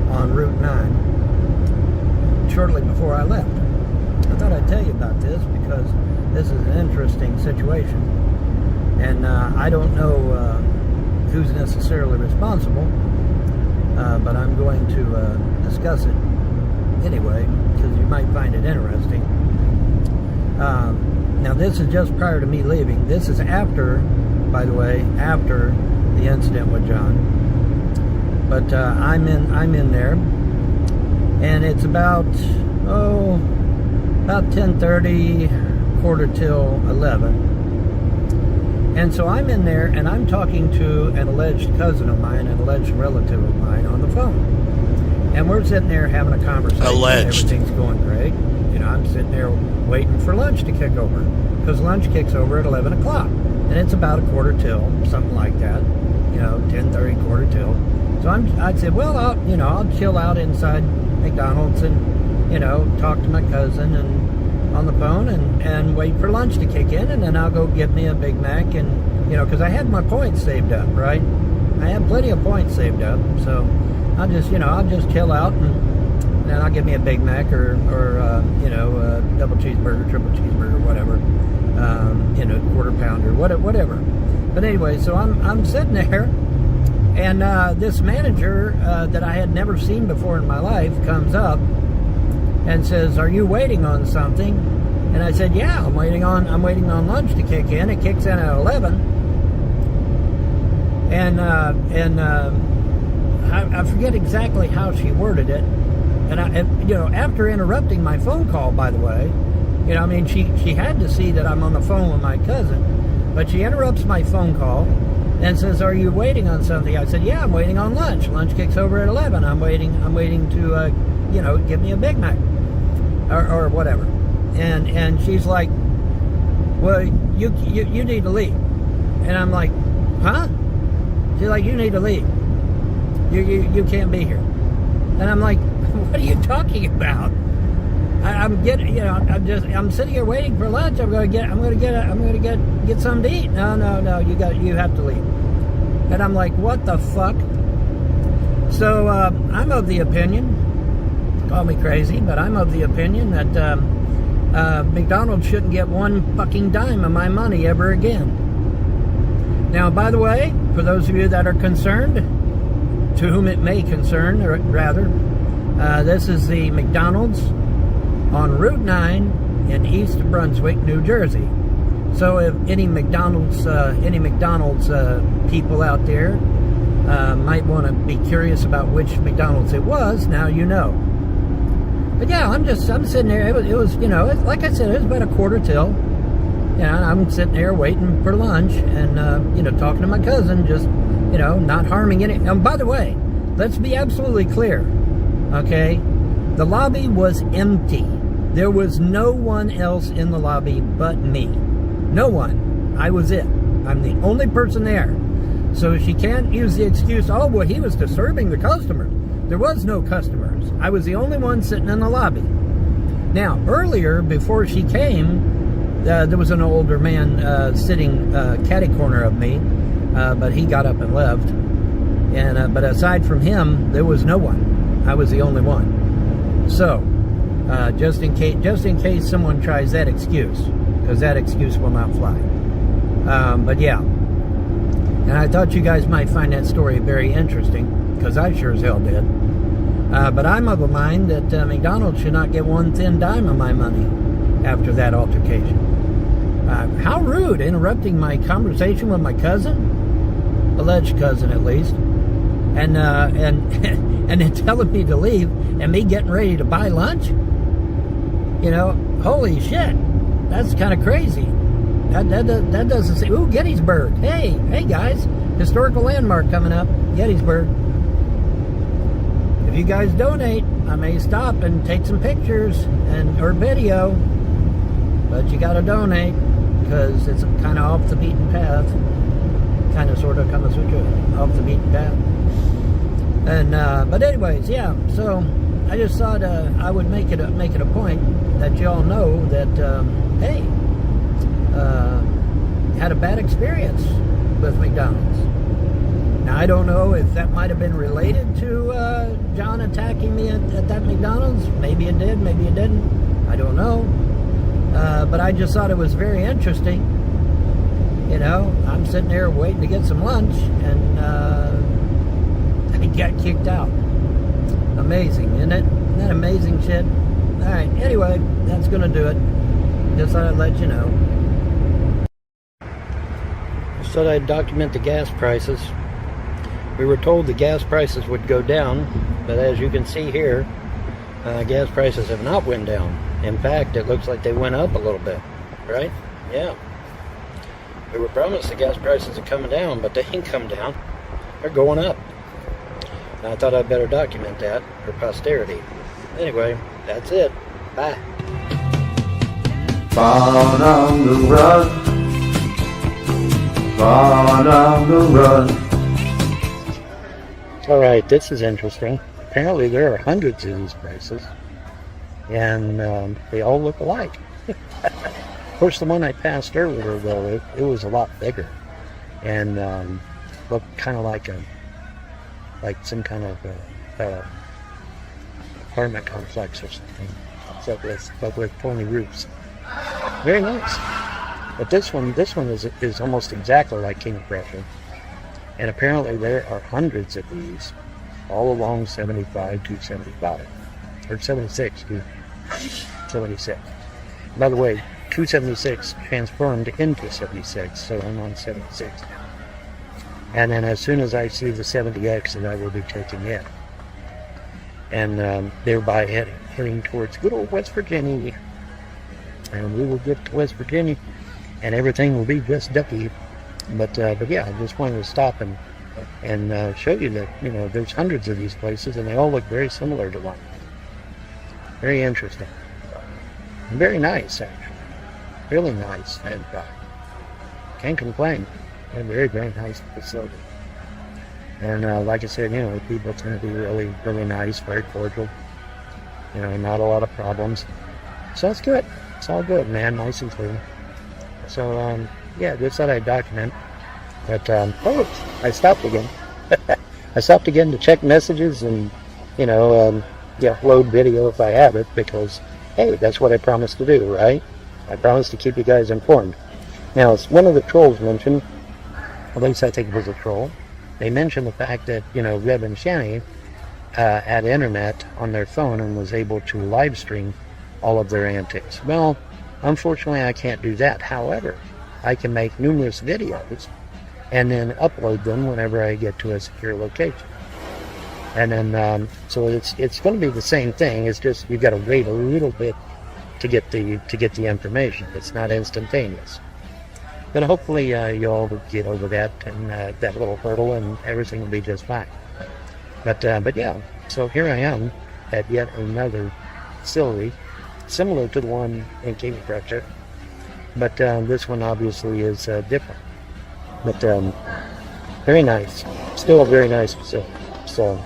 on Route 9 shortly before I left. I thought I'd tell you about this because this is an interesting situation. And I don't know who's necessarily responsible, but I'm going to discuss it anyway, because you might find it interesting. Now this is just prior to me leaving. This is after, by the way, after the incident with John. But I'm in there, and it's about 10:30, quarter till 11. And so I'm in there, and I'm talking to an alleged cousin of mine, an alleged relative of mine on the phone. And we're sitting there having a conversation. Alleged. Everything's going great. You know, I'm sitting there waiting for lunch to kick over. Because lunch kicks over at 11 o'clock. And it's about a quarter till, something like that. You know, 10:30, quarter till. So I'd say, well, I'll chill out inside McDonald's and, you know, talk to my cousin and on the phone and wait for lunch to kick in. And then I'll go get me a Big Mac and, you know, because I had my points saved up, right? I had plenty of points saved up. So I'll just chill out and and I'll give me a Big Mac or you know, a double cheeseburger, triple cheeseburger, whatever, you know, quarter pounder, whatever. But anyway, so I'm sitting there, and this manager that I had never seen before in my life comes up and says, "Are you waiting on something?" And I said, "Yeah, I'm waiting on lunch to kick in. It kicks in at 11." And I forget exactly how she worded it. And you know, after interrupting my phone call, by the way, you know, I mean, she had to see that I'm on the phone with my cousin, but she interrupts my phone call and says, "Are you waiting on something?" I said, "Yeah, I'm waiting on lunch. Lunch kicks over at 11. I'm waiting to, you know, give me a Big Mac or whatever." And she's like, "Well, you need to leave." And I'm like, "Huh?" She's like, "You need to leave. You can't be here." And I'm like, "What are you talking about? I'm getting, you know, I'm sitting here waiting for lunch. I'm gonna get something to eat." No, you have to leave." And I'm like, "What the fuck?" So I'm of the opinion, call me crazy, but I'm of the opinion that McDonald shouldn't get one fucking dime of my money ever again. Now, by the way, for those of you that are concerned, to whom it may concern, or rather, this is the McDonald's on Route 9 in East Brunswick, New Jersey. So if any McDonald's people out there might want to be curious about which McDonald's it was, now you know. But yeah, I'm sitting there. It was you know, like I said, it was about a quarter till. Yeah, I'm sitting there waiting for lunch and, you know, talking to my cousin, just, you know, not harming any. And by the way, let's be absolutely clear, okay? The lobby was empty. There was no one else in the lobby but me. No one. I was it. I'm the only person there. So she can't use the excuse, "Oh, well, he was disturbing the customers." There was no customers. I was the only one sitting in the lobby. Now, earlier, before she came, there was an older man sitting catty corner of me, but he got up and left. And but aside from him, there was no one. I was the only one. So, just in case someone tries that excuse, because that excuse will not fly. But yeah, and I thought you guys might find that story very interesting, because I sure as hell did. But I'm of a mind that McDonald's should not get one thin dime of my money after that altercation. How rude, interrupting my conversation with my cousin, alleged cousin at least, and then telling me to leave, and me getting ready to buy lunch. You know, holy shit, that's kind of crazy. That doesn't say. Ooh, Gettysburg. Hey guys, historical landmark coming up, Gettysburg. If you guys donate, I may stop and take some pictures or video, but you gotta donate, because it's kind of off the beaten path. Kind of, sort of, Kama Sutra, off the beaten path. And but anyways, yeah. So I just thought I would make it a point that y'all know that hey, had a bad experience with McDonald's. Now I don't know if that might have been related to John attacking me at that McDonald's. Maybe it did, maybe it didn't. I don't know. But I just thought it was very interesting. You know, I'm sitting there waiting to get some lunch, and I got kicked out. Amazing, isn't it? Isn't that amazing shit? Alright, anyway, that's going to do it. Just thought I'd let you know. Just thought I'd document the gas prices. We were told the gas prices would go down, but as you can see here, gas prices have not went down. In fact, it looks like they went up a little bit, right? Yeah. We were promised the gas prices are coming down, but they ain't come down. They're going up. And I thought I'd better document that for posterity. Anyway, that's it. Bye. Vaughn on the run. Vaughn on the run. Alright, this is interesting. Apparently there are hundreds of these places, and they all look alike. Of course, the one I passed earlier, though, it was a lot bigger, and looked kind of like some kind of apartment complex or something. But with pony roofs. Very nice. But this one is almost exactly like King of Prussia. And apparently there are hundreds of these all along 75 to 75. Or 76 to 76. By the way, 276 transformed into 76, so I'm on 76. And then as soon as I see the 70X, then I will be taking it. And thereby heading towards good old West Virginia. And we will get to West Virginia, and everything will be just ducky. But yeah, I just wanted to stop and show you that, you know, there's hundreds of these places, and they all look very similar to one. Very interesting. And very nice, actually. Really nice. And can't complain. A very, very nice facility. And like I said, you know, people tend to be really, really nice, very cordial. You know, not a lot of problems. So it's good. It's all good, man. Nice and clean. So, yeah, just thought I'd document. But, I stopped again. I stopped again to check messages and, you know, load video if I have it, because, hey, that's what I promised to do, right? I promised to keep you guys informed. Now, it's one of the trolls mentioned, at least I think it was a troll. They mentioned the fact that, you know, Reb and Shanny had internet on their phone and was able to live stream all of their antics. Well, unfortunately, I can't do that. However, I can make numerous videos and then upload them whenever I get to a secure location. And then, so it's going to be the same thing. It's just you've got to wait a little bit to get the information. It's not instantaneous. But hopefully you'll get over that and that little hurdle, and everything will be just fine. But yeah, so here I am at yet another distillery, similar to the one in King of Prussia, but this one obviously is different. But very nice, still a very nice facility. So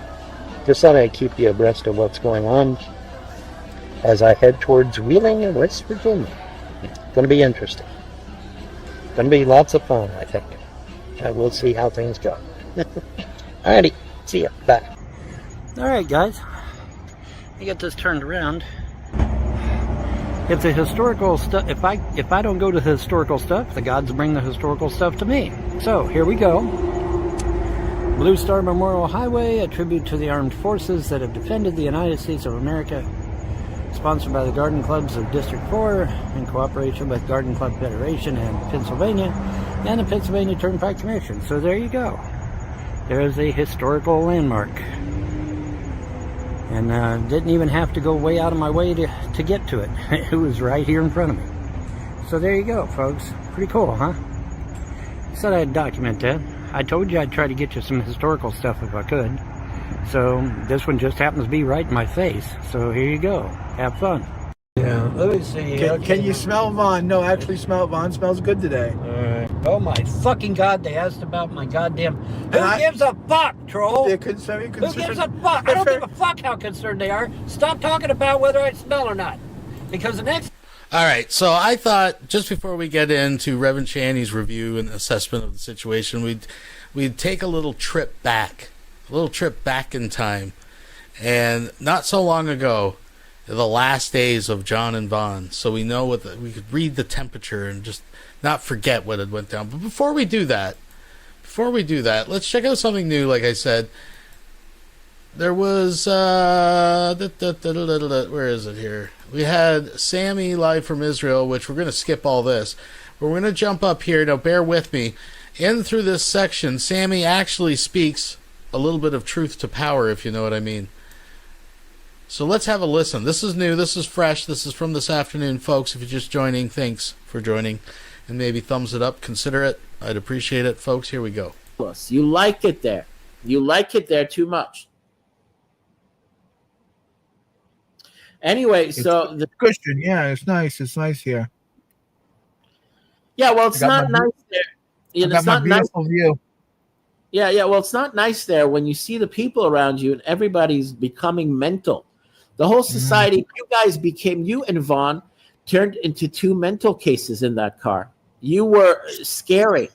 just thought I'd keep you abreast of what's going on as I head towards Wheeling in West Virginia. It's going to be interesting. Going to be lots of fun, I think. We'll see how things go. Alrighty, see ya. Bye. Alright, guys. I get this turned around. If the historical stuff, if I don't go to the historical stuff, the gods bring the historical stuff to me. So here we go. Blue Star Memorial Highway, a tribute to the armed forces that have defended the United States of America. Sponsored by the Garden Clubs of District 4 in cooperation with Garden Club Federation and Pennsylvania and the Pennsylvania Turnpike Commission. So there you go. There's a historical landmark. And didn't even have to go way out of my way to get to it. It was right here in front of me. So there you go, folks. Pretty cool, huh? Said I'd document that. I told you I'd try to get you some historical stuff if I could. So this one just happens to be right in my face. So here you go. Have fun. Yeah, let me see. Can you smell Vaughn? No, actually smell Vaughn. Smells good today. Alright. Oh my fucking god, they asked about my goddamn... Who gives a fuck, troll? Who gives a fuck? I don't give a fuck how concerned they are. Stop talking about whether I smell or not. Because the next... Alright, so I thought, just before we get into Reverend Channy's review and assessment of the situation, we'd take a little trip back. A little trip back in time. And not so long ago, the last days of John and Vaughn, so we know we could read the temperature and just not forget what had went down. But before we do that, let's check out something new. Like I said, there was where is it here? We had Sammy live from Israel, which we're going to skip all this, but we're going to jump up here. Now bear with me. In through this section, Sammy actually speaks a little bit of truth to power, if you know what I mean. So let's have a listen. This is new. This is fresh. This is from this afternoon, folks. If you're just joining, thanks for joining. And maybe thumbs it up. Consider it. I'd appreciate it. Folks, here we go. You like it there. You like it there too much. Anyway, so... the Christian, yeah, it's nice. It's nice here. Yeah, well, it's not nice there. It's not nice. View. Yeah, well, it's not nice there when you see the people around you and everybody's becoming mental. The whole society, you and Vaughn turned into two mental cases in that car. You were scary.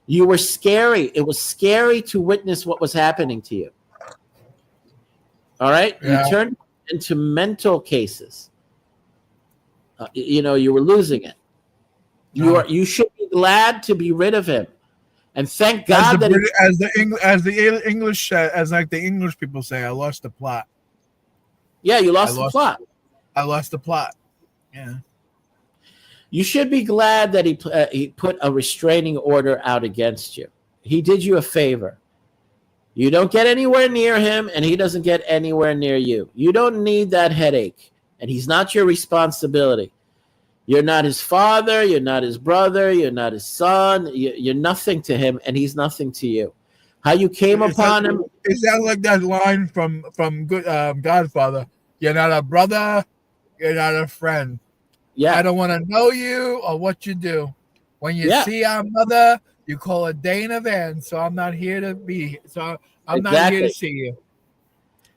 You were scary. It was scary to witness what was happening to you. All right? Yeah. into mental cases. You were losing it. You should be glad to be rid of him, and thank God that the English people say, I lost the plot. Yeah, you lost the plot. I lost the plot. Yeah. You should be glad that he put a restraining order out against you. He did you a favor. You don't get anywhere near him, and he doesn't get anywhere near you. You don't need that headache, and he's not your responsibility. You're not his father. You're not his brother. You're not his son. You're nothing to him, and he's nothing to you. How you came upon him? It sounds like that line from Godfather. You're not a brother. You're not a friend. Yeah. I don't want to know you or what you do. When you see our mother, you call a day in advance. So I'm not here to be. So I'm not here to see you.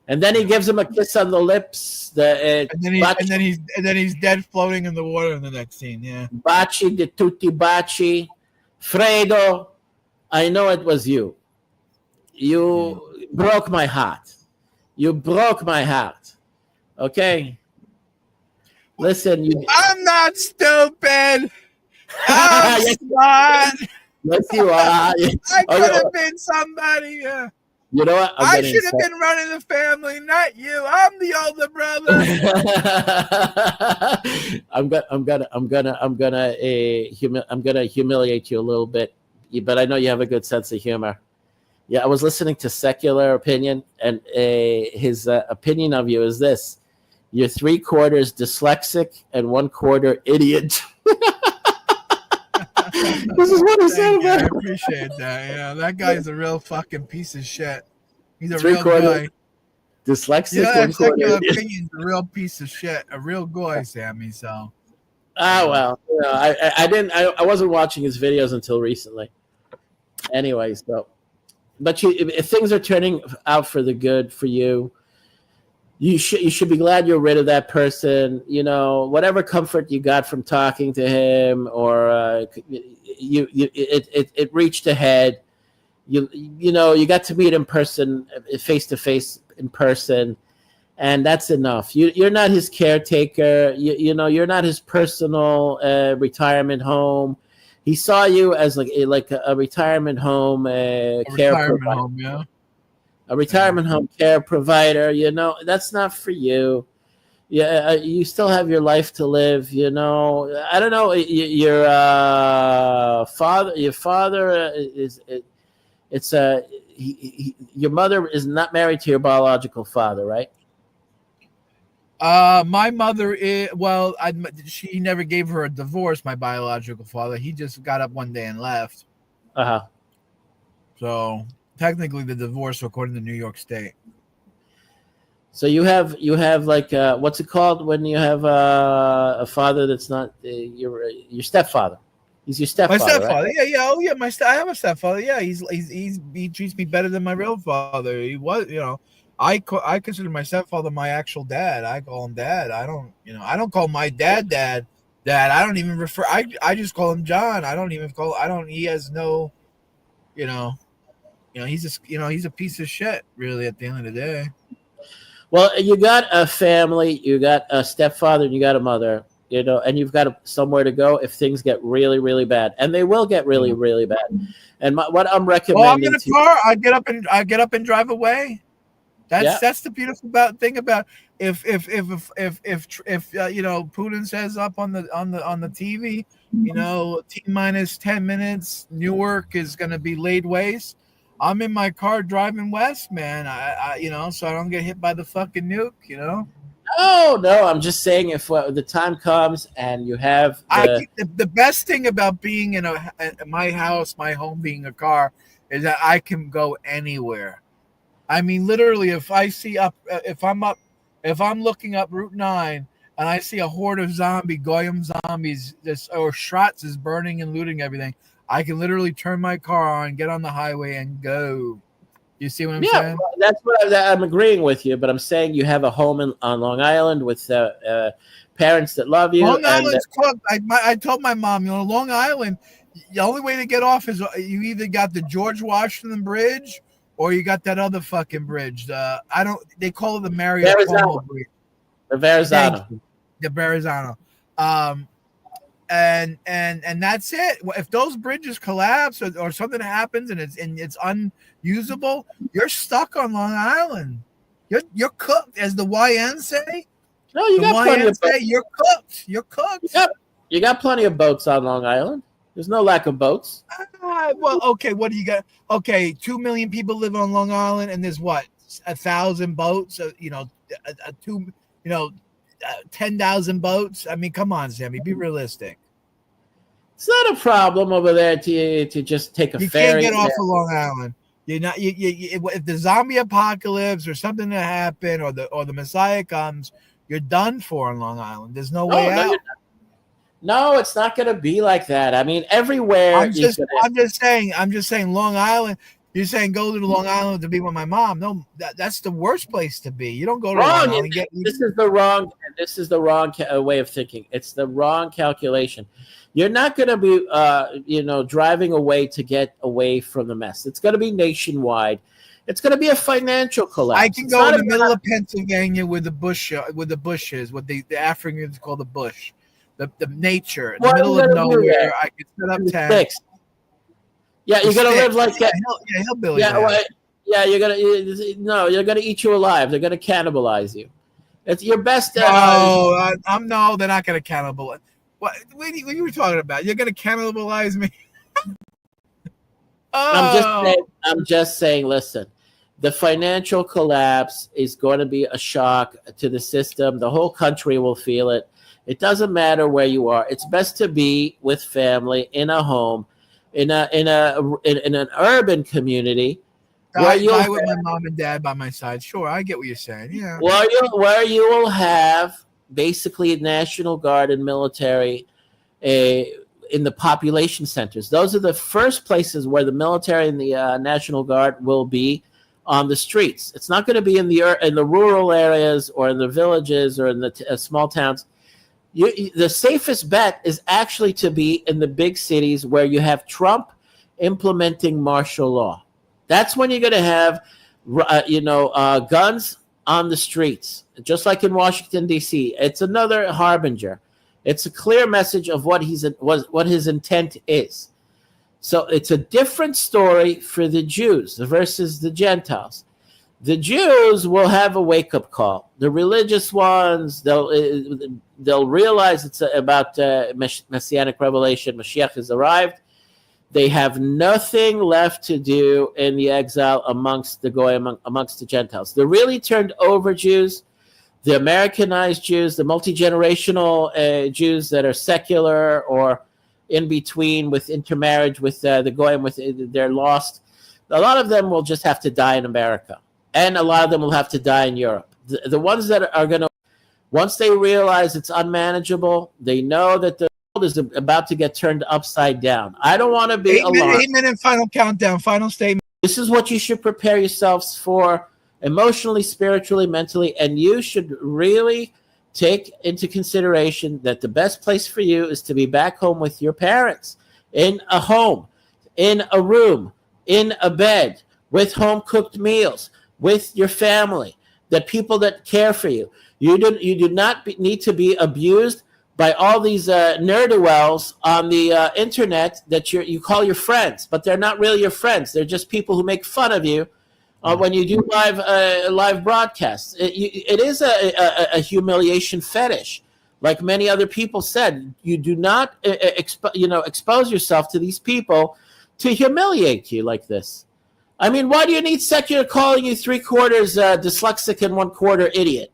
And then he gives him a kiss on the lips. And then he's dead, floating in the water in the next scene. Yeah. Baci di tutti baci, Fredo. I know it was you. You broke my heart. You broke my heart. Okay. Listen, I'm not stupid. I'm smart. Yes, you are. I could have been somebody. You know what? I should have been running the family, not you. I'm the older brother. I'm gonna humiliate you a little bit, but I know you have a good sense of humor. Yeah, I was listening to Secular Opinion, and his opinion of you is this: you're 3/4 dyslexic and 1/4 idiot. This is what he said about I appreciate that. Yeah, that guy's a real fucking piece of shit. He's a real guy. Dyslexic. Yeah, Secular Opinion's a real piece of shit. A real guy, Sammy. So. Well, I wasn't watching his videos until recently. Anyway, so, but if things are turning out for the good for you, you should be glad you're rid of that person. Whatever comfort you got from talking to him, or it reached ahead. You got to meet in person, face to face in person, and that's enough. You're not his caretaker. You're not his personal retirement home. He saw you as like a retirement home care provider. A retirement home care provider, that's not for you. Yeah, you still have your life to live. I don't know. Your father is. Your mother is not married to your biological father, right? My mother is. Well, she never gave her a divorce. My biological father. He just got up one day and left. So. Technically, the divorce, according to New York State. So you have like what's it called when you have a father that's not your stepfather? He's your stepfather. My stepfather, right? yeah. Oh, yeah. I have a stepfather. Yeah, he treats me better than my real father. He was, I consider my stepfather my actual dad. I call him dad. I don't call my dad. I don't even refer. I just call him John. He has no, he's just, he's a piece of shit, really, at the end of the day. Well, you got a family, you got a stepfather, and you got a mother, and you've got somewhere to go if things get really, really bad, and they will get really, really bad. And what I'm recommending, I'm in a car. I get up and drive away. That's the beautiful thing about if Putin says up on the TV, T-minus 10 minutes, Newark is going to be laid waste. I'm in my car driving west, man. I so I don't get hit by the fucking nuke, No, I'm just saying if the time comes and you have the best thing about being in my house, my home being a car, is that I can go anywhere. I mean, literally, if I'm looking up Route 9 and I see a horde of Goyim zombies, or Shrats is burning and looting everything, I can literally turn my car on, get on the highway, and go. You see what I'm saying? Well, that's what I'm agreeing with you, but I'm saying you have a home on Long Island with parents that love you. Long Island's cooked. I told my mom, Long Island, the only way to get off is you either got the George Washington Bridge or you got that other fucking bridge. They call it the Mario Cuomo Bridge. The Verrazano. The Verrazano. And that's it. If those bridges collapse or something happens and it's unusable, you're stuck on Long Island. You're cooked, as the YN say. No, you got plenty of boats. You're cooked. You're cooked. Yep. You got plenty of boats on Long Island. There's no lack of boats. Well, okay. What do you got? Okay, 2 million people live on Long Island, and there's what 1,000 boats. 10,000 boats. I mean, come on, Sammy, be realistic. It's not a problem over there to just take a ferry. You can't get off of Long Island. You're not. If the zombie apocalypse or something to happen, or the Messiah comes, you're done for on Long Island. There's no way out. No, it's not going to be like that. I mean, everywhere. I'm just saying. Long Island. You're saying go to Long Island to be with my mom. No, that's the worst place to be. You don't go to Long Island. This is the wrong way of thinking. It's the wrong calculation. You're not going to be, driving away to get away from the mess. It's going to be nationwide. It's going to be a financial collapse. I can go in the middle of Pennsylvania with the bushes, what the Africans call the bush, the nature, in the middle of nowhere. I can set up tents. Yeah, you're gonna live like that. Hillbilly. You're gonna eat you alive. They're gonna cannibalize you. It's your best. No, they're not gonna cannibalize. What you were talking about? You're gonna cannibalize me? I'm just saying. Listen, the financial collapse is going to be a shock to the system. The whole country will feel it. It doesn't matter where you are. It's best to be with family in a home. In an urban community, die with my mom and dad by my side. Sure, I get what you're saying. Yeah, where you will have basically a National Guard and military in the population centers. Those are the first places where the military and the National Guard will be on the streets. It's not going to be in the rural areas or in the villages or in the small towns. The safest bet is actually to be in the big cities where you have Trump implementing martial law. That's when you're going to have, guns on the streets, just like in Washington, D.C. It's another harbinger. It's a clear message of what his intent is. So it's a different story for the Jews versus the Gentiles. The Jews will have a wake-up call. The religious ones, they'll realize it's about messianic revelation. Mashiach has arrived. They have nothing left to do in the exile amongst the Goyim, amongst the Gentiles. The really turned over Jews, the Americanized Jews, the multi-generational Jews that are secular or in between with intermarriage with the Goyim, they're lost. A lot of them will just have to die in America. And a lot of them will have to die in Europe. The ones that are going to, once they realize it's unmanageable, they know that the world is about to get turned upside down. I don't want to be alarmed. 8 minute final countdown, final statement. This is what you should prepare yourselves for emotionally, spiritually, mentally, and you should really take into consideration that the best place for you is to be back home with your parents, in a home, in a room, in a bed, with home-cooked meals, with your family, the people that care for you. You do not need to be abused by all these ne'er-do-wells on the internet that you call your friends, but they're not really your friends. They're just people who make fun of you when you do live broadcasts. It is a humiliation fetish. Like many other people said, you do not expose yourself to these people to humiliate you like this. I mean, why do you need Secular calling you 3/4 dyslexic and 1/4 idiot?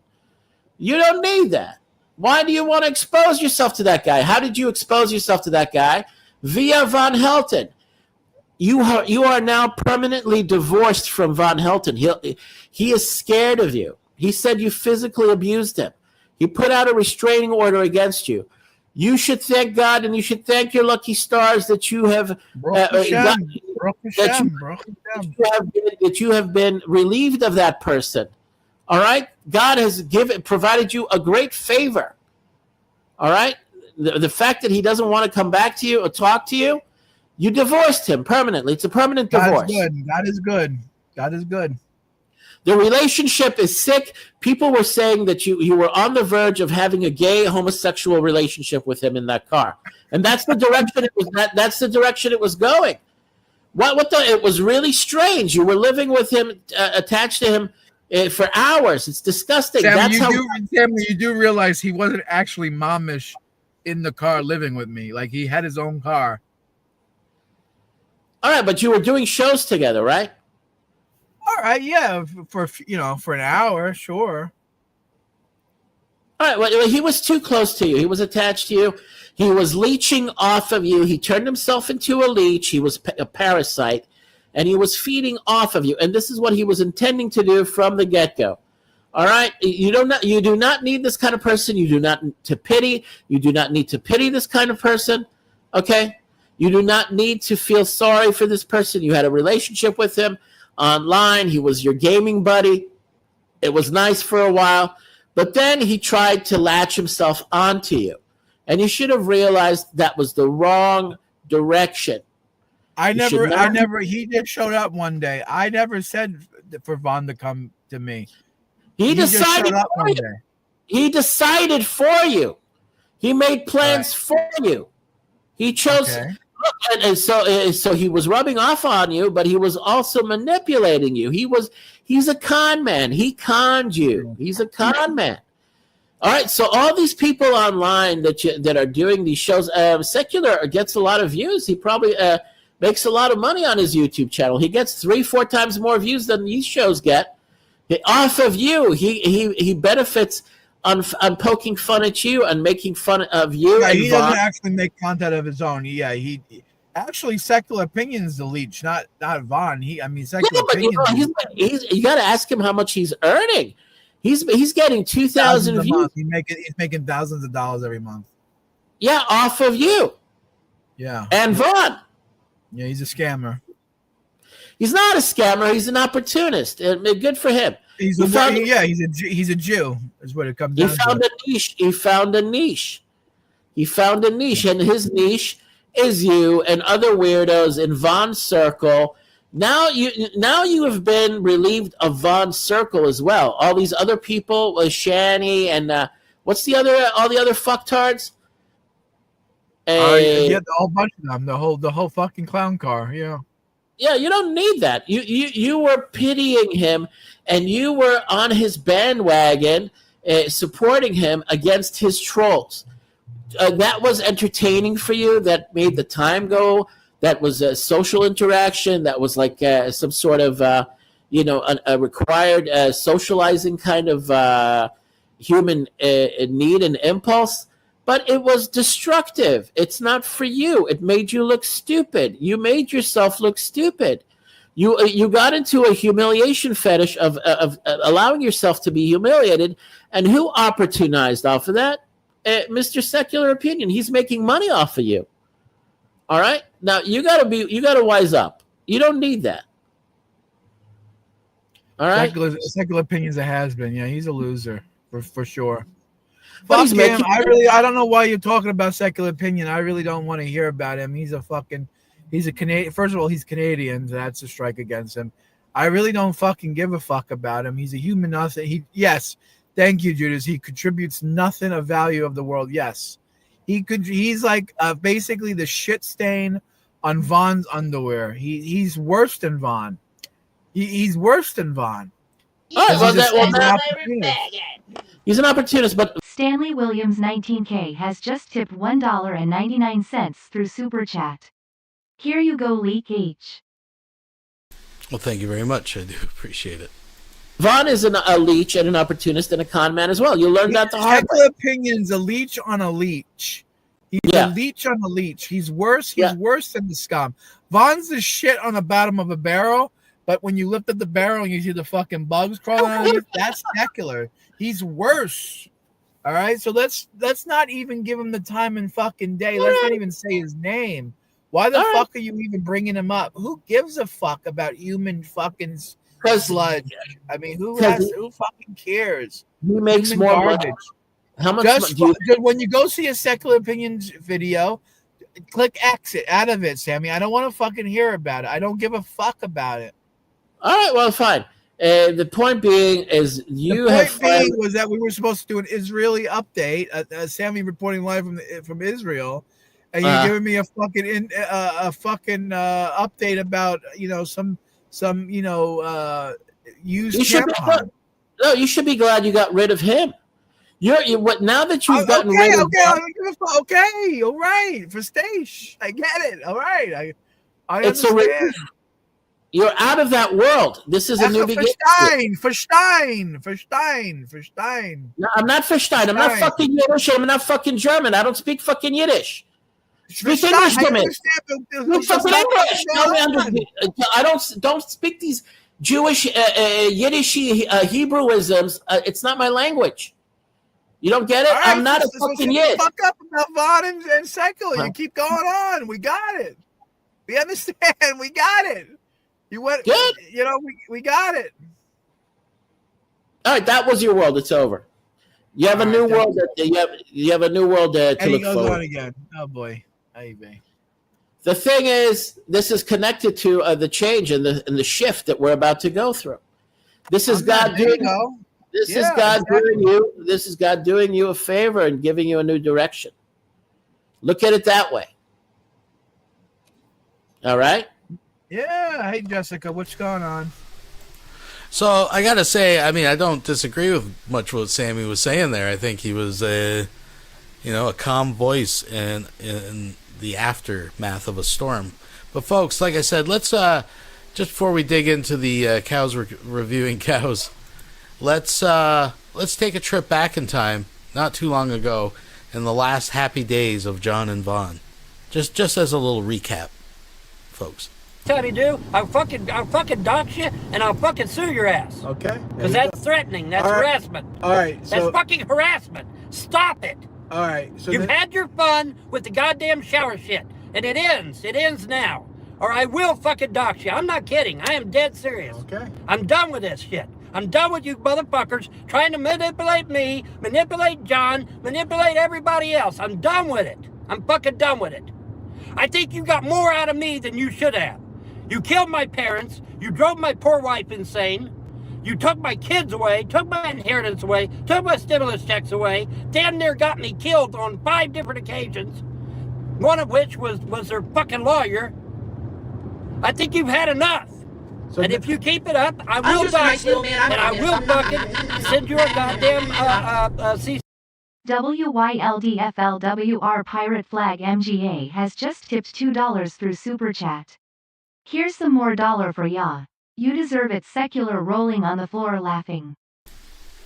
You don't need that. Why do you want to expose yourself to that guy? How did you expose yourself to that guy? Via Vaughn Hilton. You are now permanently divorced from Vaughn Hilton. He is scared of you. He said you physically abused him. He put out a restraining order against you. You should thank God and you should thank your lucky stars that you have that you have been relieved of that person. All right? God has provided you a great favor. All right? The fact that he doesn't want to come back to you or talk to you, you divorced him permanently. It's a permanent divorce. God is good. God is good. The relationship is sick. People were saying that you were on the verge of having a gay homosexual relationship with him in that car, and that's the direction it was. That's the direction it was going. It was really strange. You were living with him, attached to him for hours. It's disgusting. Sammy, you do realize he wasn't actually momish in the car living with me. Like, he had his own car. All right, but you were doing shows together, right? All right, yeah, for an hour, sure. All right, well, he was too close to you. He was attached to you. He was leeching off of you. He turned himself into a leech. He was a parasite, and he was feeding off of you. And this is what he was intending to do from the get-go. All right, you do not need this kind of person. You do not to pity. You do not need to pity this kind of person. Okay, you do not need to feel sorry for this person. You had a relationship with him online. He was your gaming buddy. It was nice for a while, but then he tried to latch himself onto you. And you should have realized that was the wrong direction. He just showed up one day. I never said for Vaughn to come to me. He decided for you. He decided for you. He made plans for you. He chose, and so he was rubbing off on you, but he was also manipulating you. He's a con man. He conned you. He's a con man. All right, so all these people online that are doing these shows, Secular gets a lot of views. He probably makes a lot of money on his YouTube channel. He gets 3-4 times more views than these shows get. Off of you, he benefits on poking fun at you and making fun of you. Yeah, and he doesn't actually make content of his own. Yeah, actually Secular Opinion's the leech, not Vaughn. Secular Opinion. You got to ask him how much he's earning. He's getting 2,000 views. He's making thousands of dollars every month. Yeah, off of you. Yeah. And Vaughn. Yeah, he's a scammer. He's not a scammer. He's an opportunist. Good for him. He's a Jew. Is what it comes down to. He found a niche. And his niche is you and other weirdos in Vaughn's circle. Now you have been relieved of Vaughn's circle as well. All these other people, Shani and what's all the other fucktards? Yeah, the whole bunch of them. The whole fucking clown car. Yeah. Yeah, you don't need that. You were pitying him, and you were on his bandwagon, supporting him against his trolls. That was entertaining for you. That made the time go. That was a social interaction. That was like some sort of, a required socializing kind of human need and impulse. But it was destructive. It's not for you. It made you look stupid. You made yourself look stupid. You got into a humiliation fetish of allowing yourself to be humiliated. And who opportunized off of that? Mr. Secular Opinion. He's making money off of you. All right. Now you gotta wise up. You don't need that. All right. Secular Opinion's a has-been. Yeah, he's a loser for sure. But Fuck him. I don't know why you're talking about Secular Opinion. I really don't want to hear about him. He's a Canadian. First of all, he's Canadian. So that's a strike against him. I really don't fucking give a fuck about him. He's a human nothing. Yes. Thank you, Judas. He contributes nothing of value of the world. Yes. He's like basically the shit stain on Vaughn's underwear. He's worse than Vaughn. He's worse than Vaughn. He's an opportunist, but Stanley Williams 19K has just tipped $1.99 through Super Chat. Here you go, Leak H. Well, thank you very much. I do appreciate it. Vaughn is a leech and an opportunist and a con man as well. You learned that the hard way. Secular Opinion's a leech on a leech. He's a leech on a leech. He's worse. He's worse than the scum. Vaughn's the shit on the bottom of a barrel, but when you lift up the barrel and you see the fucking bugs crawling out of it, that's Secular. He's worse. All right, so let's not even give him the time and fucking day. Let's not even say his name. Why the fuck are you even bringing him up? Who gives a fuck about human fucking sludge? I mean, who fucking cares? He makes more garbage. How much? When you go see a Secular Opinions video, click exit out of it, Sammy. I don't want to fucking hear about it. I don't give a fuck about it. All right, well, fine. The point being is you the have point being finally, was that we were supposed to do an Israeli update. Sammy reporting live from Israel, and you're giving me a fucking update about some used you should be tampon. no, you should be glad you got rid of him. You what now that you've gotten rid of Okay, all right, for Stash, I get it. All right, I it's understand. You're out of that world. This is a new beginning. For Stein. No, I'm not for Stein. I'm not fucking Yiddish. I'm not fucking German. I don't speak fucking Yiddish. Speak English to me. Speak fucking English. I don't speak these Jewish Yiddish Hebrewisms. It's not my language. You don't get it? Right, I'm not a fucking Yid. Fuck up about Vaughn and Secular. Huh? You keep going on. We got it. We understand. We got it. You went good. We got it. All right, that was your world. It's over. You have a new world. You have a new world to And he look goes forward. on again. Oh boy. Hey. The thing is, this is connected to the change and the shift that we're about to go through. This is God doing. This is God doing you. This is God doing you a favor and giving you a new direction. Look at it that way. All right. Yeah. Hey, Jessica, what's going on? So I gotta say, I mean, I don't disagree with much what Sammy was saying there. I think he was a calm voice in the aftermath of a storm. But folks, like I said, let's just before we dig into the cows reviewing cows, let's take a trip back in time, not too long ago, in the last happy days of John and Vaughn. Just as a little recap, folks. Sammy, do I'll fucking dox you and I'll fucking sue your ass. Okay. Because that's threatening. That's harassment. All right. That's fucking harassment. Stop it. All right. So you've had your fun with the goddamn shower shit, and it ends. It ends now, or I will fucking dox you. I'm not kidding. I am dead serious. Okay. I'm done with this shit. I'm done with you motherfuckers trying to manipulate me, manipulate John, manipulate everybody else. I'm done with it. I'm fucking done with it. I think you got more out of me than you should have. You killed my parents. You drove my poor wife insane. You took my kids away, took my inheritance away, took my stimulus checks away, damn near got me killed on 5 different occasions, one of which was their fucking lawyer. I think you've had enough. And if you keep it up, I will dox you, and I will fucking send you a goddamn cease. WYLDFLWR Pirate Flag MGA has just tipped $2 through Super Chat. Here's some more dollar for ya. You deserve it. Secular rolling on the floor laughing.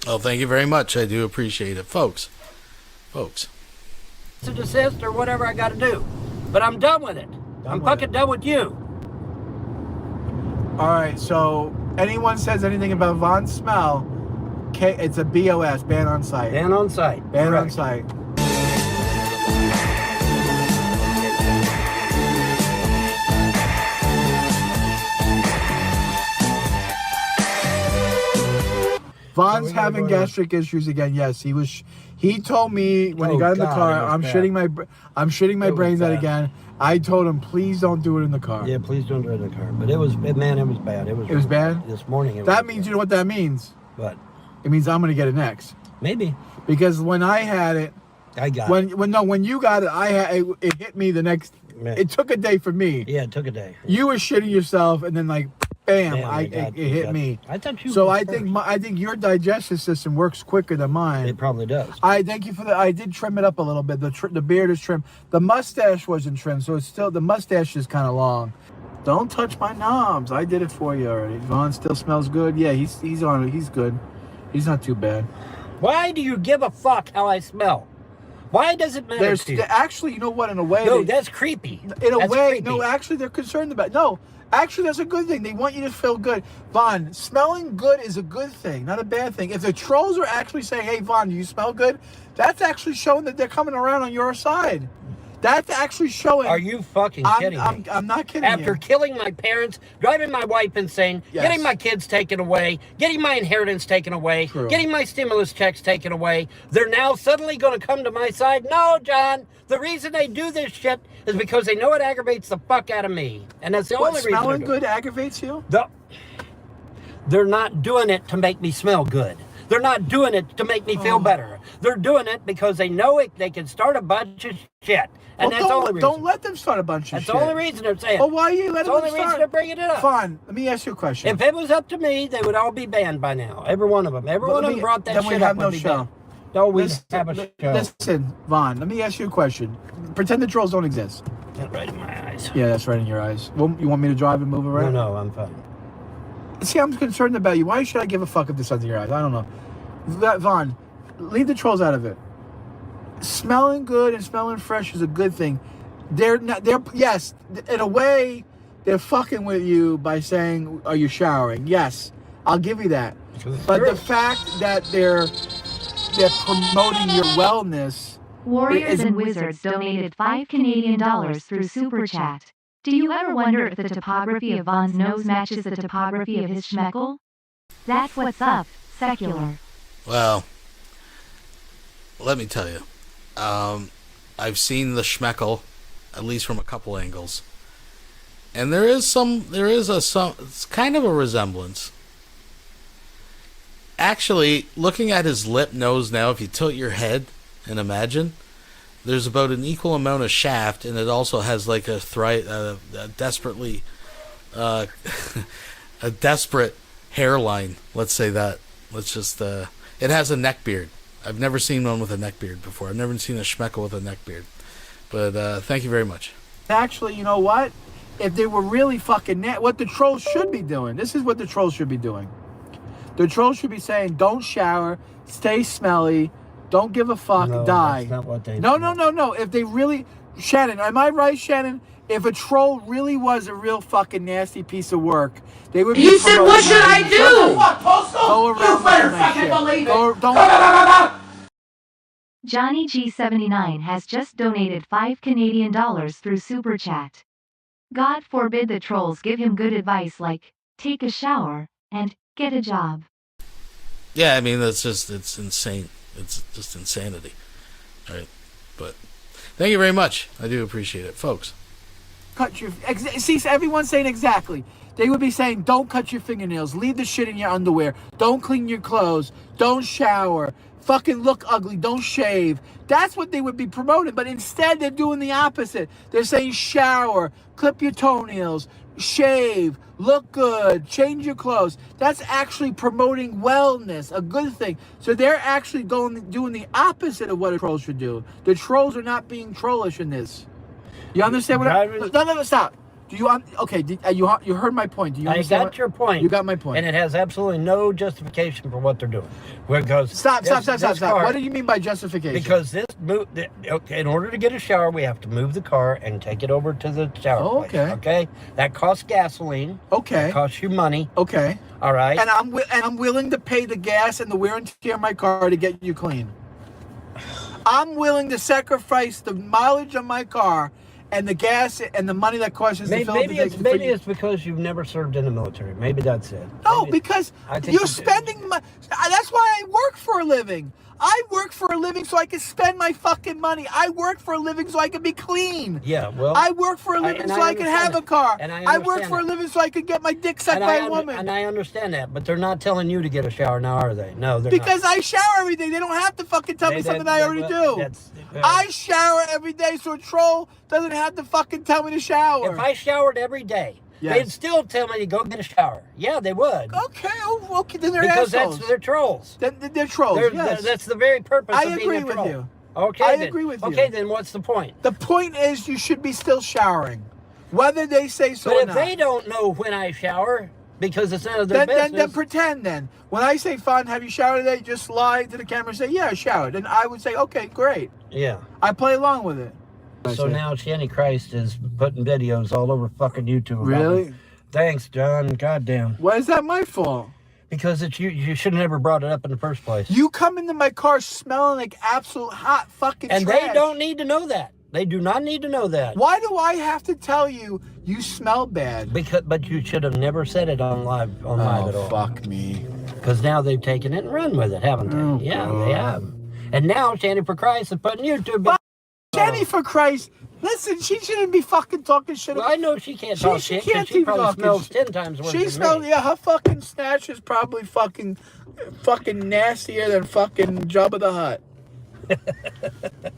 Well, thank you very much. I do appreciate it, folks. To desist or whatever I got to do. But I'm done with it. I'm fucking done with you. All right. So anyone says anything about Von Smell, it's a BOS, ban on site. Ban on site. Ban on site. Vaughn's having gastric issues again. Yes, he was. He told me when he got in the car, I'm shitting my brains out again. I told him, please don't do it in the car. Yeah, please don't do it in the car. But it was bad. It was bad? This morning. That means, you know what that means? What? It means I'm going to get it next. Maybe. Because when I had it, I got it. When you got it, it hit me the next. Man. It took a day for me. Yeah, it took a day. You were shitting yourself, and then bam, it hit me. I thought you. So I think your digestive system works quicker than mine. It probably does. I thank you for that. I did trim it up a little bit. The beard is trimmed. The mustache wasn't trimmed, so it's still the mustache is kind of long. Don't touch my knobs. I did it for you already. Vaughn still smells good. Yeah, he's on it. He's good. He's not too bad. Why do you give a fuck how I smell? Why does it matter to you? Actually, you know what? In a way, no, that's creepy. No, actually, they're concerned about. No, actually, that's a good thing. They want you to feel good. Vaughn, smelling good is a good thing, not a bad thing. If the trolls are actually saying, "Hey, Vaughn, do you smell good?" That's actually showing that they're coming around on your side. That's actually showing. Are you fucking kidding me? I'm not kidding. After killing my parents, driving my wife insane, getting my kids taken away, getting my inheritance taken away, getting my stimulus checks taken away, they're now suddenly going to come to my side? No, John. The reason they do this shit is because they know it aggravates the fuck out of me. And that's the only reason. Smelling good aggravates you? They're not doing it to make me smell good. They're not doing it to make me feel better. They're doing it because they know they can start a bunch of shit. And that's the only reason. Don't let them start a bunch of shit. That's the only reason they're saying it. Well, why are you letting them start? That's the only reason they're bringing it up. Fine. Let me ask you a question. If it was up to me, they would all be banned by now. Every one of them. Every one of them brought that shit up. Then we have no would be show. banned. No, we have a show. Listen, Vaughn, let me ask you a question. Pretend the trolls don't exist. That's right in my eyes. Yeah, that's right in your eyes. Well, you want me to drive and move around? No, I'm fine. See, I'm concerned about you. Why should I give a fuck if this under your eyes? I don't know. Vaughn, leave the trolls out of it. Smelling good and smelling fresh is a good thing. Yes, in a way, they're fucking with you by saying, are you showering? Yes, I'll give you that. But the fact that they're promoting your wellness. Warriors and Wizards donated $5 Canadian through Super Chat. Do you ever wonder if the topography of Vaughn's nose matches the topography of his schmeckle? That's what's up, Secular. Well, let me tell you. I've seen the schmeckle, at least from a couple angles. And it's kind of a resemblance. Actually, looking at his lip nose now, if you tilt your head and imagine, there's about an equal amount of shaft, and it also has like a desperately a desperate hairline. Let's say that. It has a neck beard. I've never seen one with a neck beard before. I've never seen a schmeckle with a neck beard. But thank you very much. Actually, you know what? If they were really fucking what the trolls should be doing. This is what the trolls should be doing. The trolls should be saying, don't shower, stay smelly, don't give a fuck, die. That's not what they No. If they really... Shannon, am I right, Shannon? If a troll really was a real fucking nasty piece of work, they would be... He said, what should I do? What, Go around you better with my fucking shit. believe it. Don't... Johnny G79 has just donated $5 Canadian through Super Chat. God forbid the trolls give him good advice like, take a shower, and get a job. Yeah, I mean, it's insane. It's just insanity. Right? But thank you very much. I do appreciate it, folks. Cut your... See, everyone's saying exactly. They would be saying, don't cut your fingernails, leave the shit in your underwear, don't clean your clothes, don't shower, fucking look ugly, don't shave. That's what they would be promoting, but instead they're doing the opposite. They're saying shower, clip your toenails, shave, look good, change your clothes. That's actually promoting wellness, a good thing. So they're actually doing the opposite of what a troll should do. The trolls are not being trollish in this. You understand what No, stop. Do you okay? You heard my point? Do you understand? I got your point. You got my point, and it has absolutely no justification for what they're doing. Because stop. What do you mean by justification? Because in order to get a shower, we have to move the car and take it over to the shower place. Okay. That costs gasoline. Okay. It costs you money. Okay. All right. And I'm willing to pay the gas and the wear and tear of my car to get you clean. I'm willing to sacrifice the mileage of my car and the gas and the money that costs us to fill maybe it's because you've never served in the military. Maybe that's it. No, because you're spending money. That's why I work for a living. I work for a living so I can spend my fucking money. I work for a living so I can be clean. Yeah, well... I work for a living so I can have a car. And I work for a living so I can get my dick sucked by a woman. And I understand that, but they're not telling you to get a shower now, are they? No, they're because not. I shower every day. They don't have to fucking tell me something I already do. I shower every day, so a troll doesn't have to fucking tell me to shower. If I showered every day, they'd still tell me to go get a shower. Yeah, they would. Okay, then they're because assholes. They're trolls. They're trolls, yes. That's the very purpose of being a troll. I agree with you. Okay, I agree with you. Okay, then what's the point? The point is you should be still showering, whether they say so or not. But if they don't know when I shower, because it's none of their business... Then pretend then. When I say, fun, have you showered today? Just lie to the camera and say, yeah, I showered. And I would say, okay, great. Yeah. I play along with it. So now Shanny Christ is putting videos all over fucking YouTube. Really? Thanks, John. Goddamn. Why is that my fault? Because it's you should have never brought it up in the first place. You come into my car smelling like absolute hot fucking trash. And they don't need to know that. They do not need to know that. Why do I have to tell you you smell bad? But you should have never said it on live at all. Oh, fuck me. Because now they've taken it and run with it, haven't they? Yeah, they have. And now Shanny for Christ is putting YouTube... Shanny for Christ, Listen, she shouldn't be fucking talking shit. Well, I know she can't talk shit. Can't she be probably talking smells shit. 10 times worse She than smells. me. Yeah, her fucking snatch is probably fucking nastier than fucking Jabba the Hutt.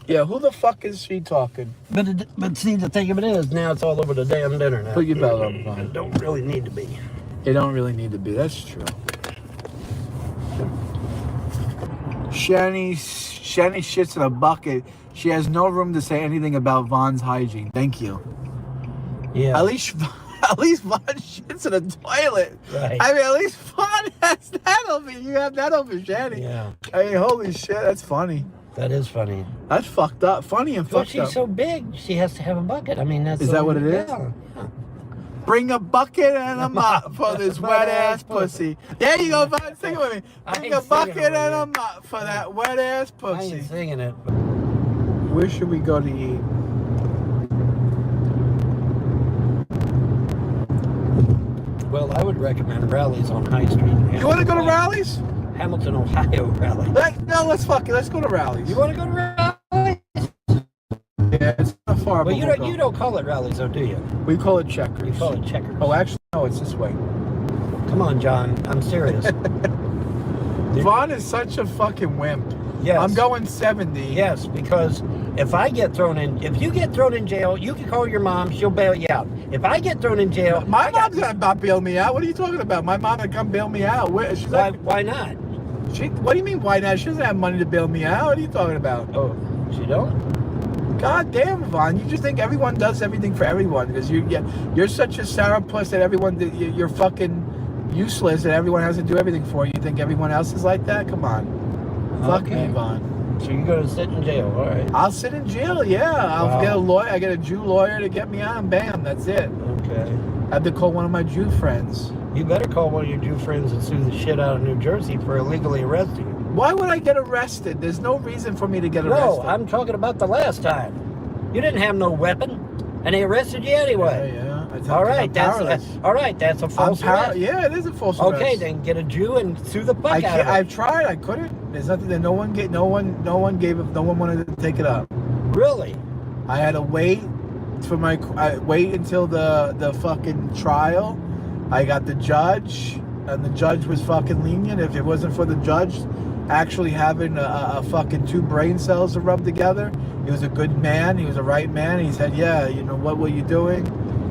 Yeah, who the fuck is she talking? But see, the thing of it is, now it's all over the damn internet. Put your belt on, Vaughn. It don't really need to be. It don't really need to be. That's true. Shani shits in a bucket. She has no room to say anything about Vaughn's hygiene. Thank you. Yeah. At least Vaughn shits in a toilet. Right. I mean, at least Vaughn has that over. You have that over Shani. Yeah. I mean, holy shit, that's funny. That is funny. That's fucked up. Funny and Well, fucked she's up. so big, she has to have a bucket. I mean, that's... Is that what it is? Yeah. Bring a bucket and a mop for this wet ass pussy. There you go, Vaughn. Sing it with me. Bring a bucket and a mop for that wet ass I pussy. ain't singing it. But... Where should we go to eat? Well, I would recommend Rally's on High Street. You want to go to Rally's? Hamilton, Ohio Rally. Let's fuck it. Let's go to Rally's. You want to go to Rally's? Yeah, it's not far. Well, but you don't call it Rally's, though, do you? We call it Checkers. We call it Checkers. Oh, actually, no, it's this way. Come on, John. I'm serious. Vaughn is such a fucking wimp. Yes. I'm going 70. Yes, because if you get thrown in jail, you can call your mom. She'll bail you out. If I get thrown in jail, my mom's gonna bail me out. What are you talking about? My mom gonna come bail me out. Why not? What do you mean? Why not? She doesn't have money to bail me out. What are you talking about? Oh, she don't? God damn, Vaughn! You just think everyone does everything for everyone because you're such a sourpuss that you're fucking useless and everyone has to do everything for you. You think everyone else is like that? Come on. Fuck me, Vaughn. So you're going to sit in jail, all right. I'll sit in jail, yeah. I'll get a lawyer. I get a Jew lawyer to get me out, and bam, that's it. Okay. I have to call one of my Jew friends. You better call one of your Jew friends and sue the shit out of New Jersey for illegally arresting you. Why would I get arrested? There's no reason for me to get arrested. No, I'm talking about the last time. You didn't have no weapon, and they arrested you anyway. Yeah. All right, that's a false arrest. Yeah, it is a false arrest. Okay, then get a Jew and sue the fuck out of it. I've tried. I couldn't. There's nothing that no one wanted to take it up. Really? I had to wait wait until the fucking trial. I got the judge, and the judge was fucking lenient. If it wasn't for the judge actually having a fucking 2 brain cells to rub together, he was a good man. He was a right man. He said, "Yeah, you know what were you doing?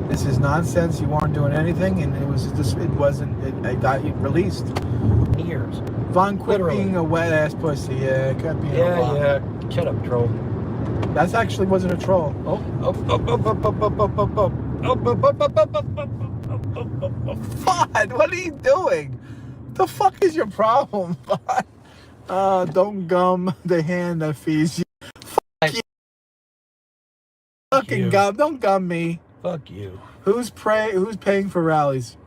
This is nonsense. You weren't doing anything," and it got released. Years. Vaughn, quit being a wet ass pussy. Yeah, quit being Yeah. Shut up, troll. That actually wasn't a troll. Vaughn, what are you doing? The fuck is your problem, Vaughn? Don't gum the hand that feeds you. Fuck you. Fucking gum. Don't gum me. Fuck you. Who's paying for rallies?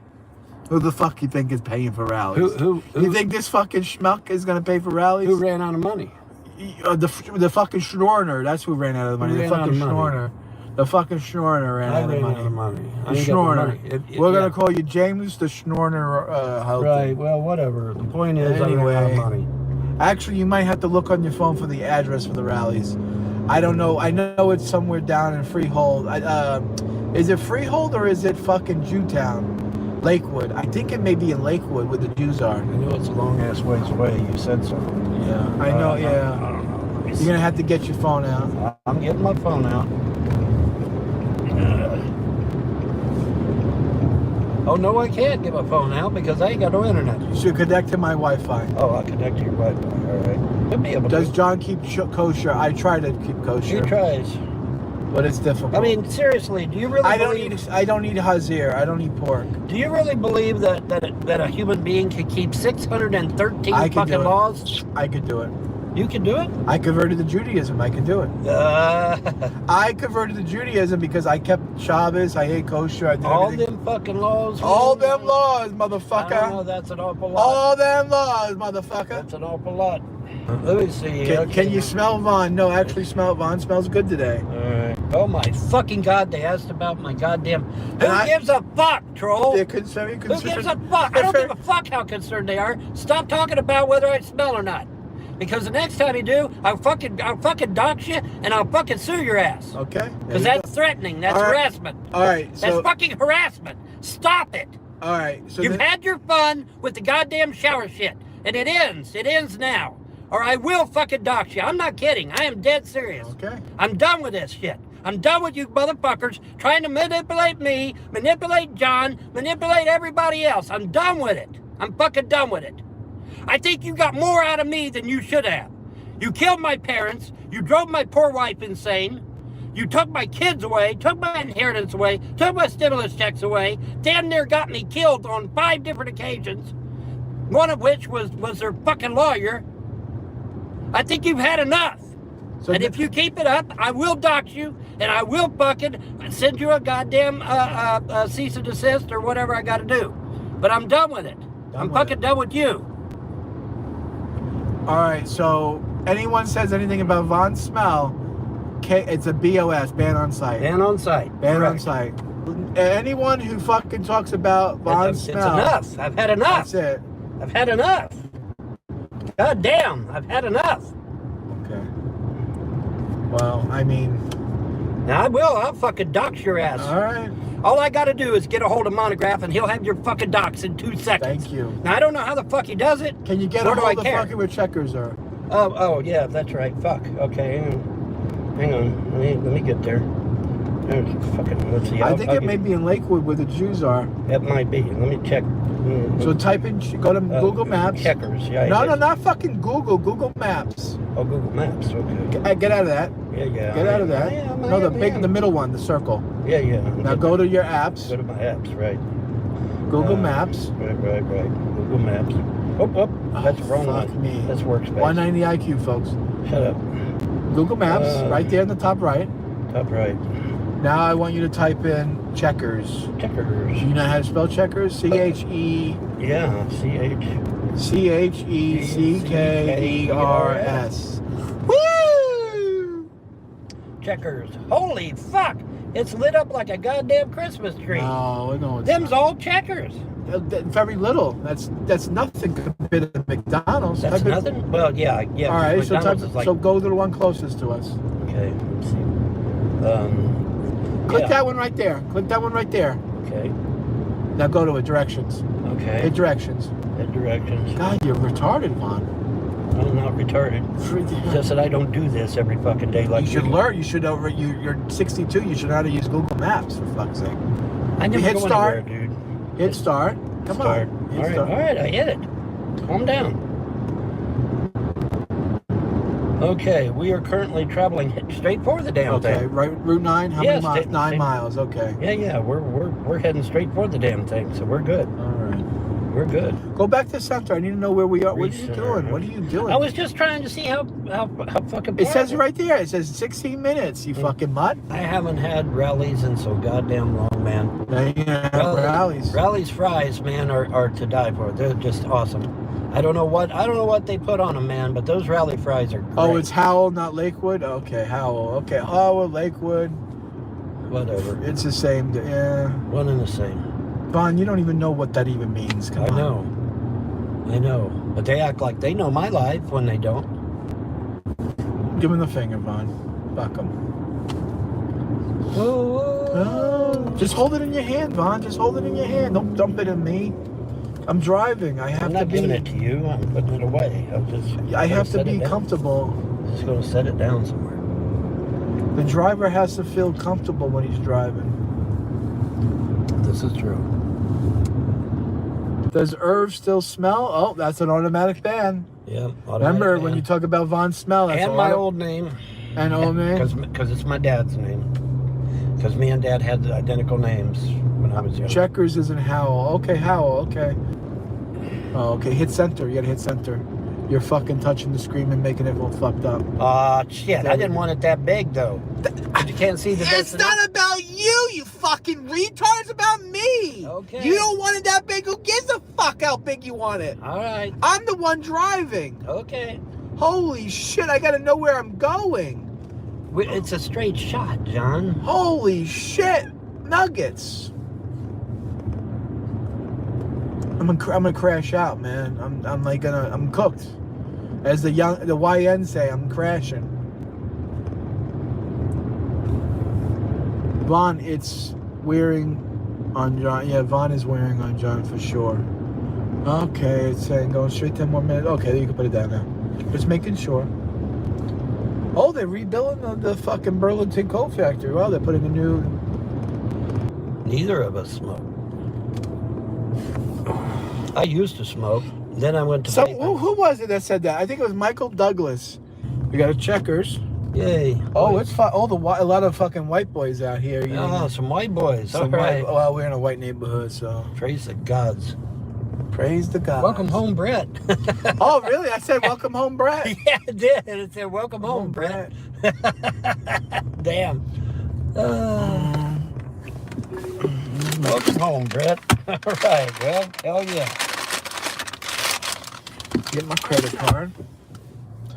Who the fuck you think is paying for rallies? Who you think this fucking schmuck is gonna pay for rallies? Who ran out of money? The fucking Schnorner. That's who ran out of the money. The fucking Schnorner. The fucking Schnorner ran out of the money. The Schnorner. We're gonna call you James the Schnorner. Right. Well, whatever. The point is, anyway, I ran out of money. Actually, you might have to look on your phone for the address for the rallies. I don't know. I know it's somewhere down in Freehold. Is it Freehold or is it fucking Jewtown? Lakewood. I think it may be in Lakewood where the Jews are. I know it's a long ass ways away. You said so. Yeah, I know. Yeah. I don't know. You're gonna have to get your phone out. I'm getting my phone out. Oh no, I can't get my phone out because I ain't got no internet. You should connect to my Wi-Fi. Oh, I'll connect to your Wi-Fi. All right. You'll be able to. Does John keep kosher? I try to keep kosher. He tries. But it's difficult. I mean, seriously, do you really I don't eat hazir. I don't eat pork. Do you really believe that a human being can keep 613 fucking laws? I could do it. You can do it? I converted to Judaism. I can do it. I converted to Judaism because I kept Shabbos. I ate kosher. I did all everything. them fucking laws. All them laws, motherfucker. I don't know, that's an awful lot. All them laws, motherfucker. That's an awful lot. Let me see. Can you smell Vaughn? No, actually smell Vaughn. Smells good today. All right. Oh my fucking God! They asked about my goddamn. Who gives a fuck, troll? They're very concerned. Who gives a fuck? I don't give a fuck how concerned they are. Stop talking about whether I smell or not. Because the next time you do, I'll fucking dox you and I'll fucking sue your ass. Okay. Because that's threatening. That's harassment. All right. That's fucking harassment. Stop it. All right. So You've had your fun with the goddamn shower shit. And it ends. It ends now. Or I will fucking dox you. I'm not kidding. I am dead serious. Okay. I'm done with this shit. I'm done with you motherfuckers trying to manipulate me, manipulate John, manipulate everybody else. I'm done with it. I'm fucking done with it. I think you got more out of me than you should have. You killed my parents. You drove my poor wife insane. You took my kids away, took my inheritance away, took my stimulus checks away, damn near got me killed on 5 different occasions, one of which was their fucking lawyer. I think you've had enough. So and if you keep it up, I will dox you, and I will fucking send you a goddamn cease and desist or whatever I got to do. But I'm done with it. I'm fucking done with you. All right, so anyone says anything about Vaughn Smell, it's a BOS, ban on site. Ban on site. Ban on site. Anyone who fucking talks about Vaughn Smell. It's enough. I've had enough. That's it. I've had enough. God damn, I've had enough. Okay. Well, I mean... Now I'll fucking dox your ass. All right. All I got to do is get a hold of Monograph and he'll have your fucking dox in 2 seconds. Thank you. Now I don't know how the fuck he does it. Can you get a hold of fucking where checkers are? Oh yeah, that's right. Fuck. Okay, hang on. Let me get there. Let's see. I think it may be in Lakewood where the Jews are. That might be. Let me check. So type in, go to Google Maps. Checkers, yeah. No, not fucking Google. Google Maps. Oh, Google Maps. Okay. Get out of that. Yeah. Get out of that. No, the middle one, the circle. Yeah. Now go to your apps. Go to my apps, right. Google Maps. Right. Google Maps. Oh, that's wrong one. Me. That's workspace. 190 IQ, folks. Shut up. Google Maps, right there in the top right. Top right. Now I want you to type in checkers. Checkers. Do you know how to spell checkers? C-H-E... Yeah, C-H-E-C-K-E-R-S. Woo! Checkers. Holy fuck! It's lit up like a goddamn Christmas tree. No, it's Them's all checkers. Very little. That's nothing compared to McDonald's. That's nothing? Well, yeah. All right, so go to the one closest to us. Okay, let's see. Click that one right there. Click that one right there. Okay. Now go to it. Directions. Okay. Hit directions. Hit directions. God, you're retarded, Vaughn. I'm not retarded. It's just that I don't do this every fucking day like you should learn. You should you're 62. You should know how to use Google Maps, for fuck's sake. I never hit go start, anywhere, dude. Hit start. Come on. All right, I hit it. Calm down. Okay, we are currently traveling straight for the damn thing. Okay, right, Route 9. How many miles? 9 miles. Okay. Yeah. We're heading straight for the damn thing, so we're good. All right. We're good. Go back to the center. I need to know where we are. What are you doing? What are you doing? I was just trying to see how fucking. It says right there. It says 16 minutes. You fucking mutt. I haven't had rallies in so goddamn long, man. Rallies. Rallies fries, man, are to die for. They're just awesome. I don't know what they put on them, man, but those rally fries are great. Oh, it's Howell, not Lakewood? Okay, Howell. Okay, Howell, Lakewood. Whatever. It's the same. Yeah. One and the same. Vaughn, you don't even know what that even means. Come on. I know. But they act like they know my life when they don't. Give them the finger, Vaughn. Fuck them. Oh. Just hold it in your hand, Vaughn. Just hold it in your hand. Don't dump it in me. I'm driving. I'm not giving it to you. I'm putting it away. I have to be comfortable. I'm just going to set it down somewhere. The driver has to feel comfortable when he's driving. This is true. Does Irv still smell? Oh, that's an automatic ban. Yeah. Remember when you talk about Vaughn Smell? That's and my old name. And old name? Because it's my dad's name. Because me and Dad had the identical names when I was young. Checkers isn't Howell. Okay, Howell. Okay. Oh, okay. Hit center. You gotta hit center. You're fucking touching the screen and making it all fucked up. Shit. I didn't want it that big, though. But you can't see the It's not about you fucking retard. It's about me. Okay. You don't want it that big. Who gives a fuck how big you want it? All right. I'm the one driving. Okay. Holy shit. I gotta know where I'm going. It's a straight shot, John. Holy shit. Nuggets. I'm gonna crash out, man. I'm cooked. As the YN say, I'm crashing. Vaughn, it's wearing on John. Yeah, Vaughn is wearing on John for sure. Okay, it's saying going straight 10 more minutes. Okay, you can put it down now. Just making sure. Oh, they're rebuilding the fucking Burlington coal factory. Wow, they're putting a new... Neither of us smoke. I used to smoke. Then I went to So, vaping. who was it that said that? I think it was Michael Douglas. We got a Checkers. Yay. Oh, it's fun. Oh, a lot of fucking white boys out here. You know? Oh, some white boys. Some All right. well, we're in a white neighborhood, so... Praise the gods. Praise the gods. Welcome home, Brett. Oh, really? I said welcome home, Brett. Yeah, I did. It said welcome home, Brett. Damn. Welcome home, Brett. All right, well, hell yeah. Get my credit card.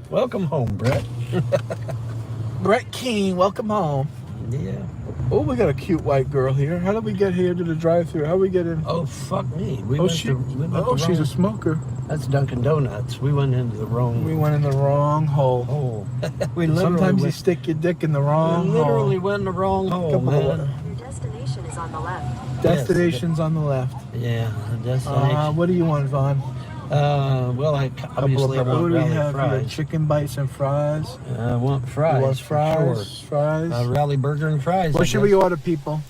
Welcome home, Brett. Brett King, welcome home. Yeah. Oh, we got a cute white girl here. How did we get here to the drive-thru? How we get in? Oh, fuck me. She's a smoker. That's Dunkin' Donuts. We went into the wrong... We went in the wrong hole. hole. Sometimes you stick your dick in the wrong hole. literally went in the wrong hole, man. Your destination is on the left. Destination's on the left. Yeah, destination. What do you want, Vaughn? Well, obviously I What want do we rally have here? fries. Chicken bites and fries. I want fries. You want for fries? sure. Fries. Rally burger and fries. What should we order, people?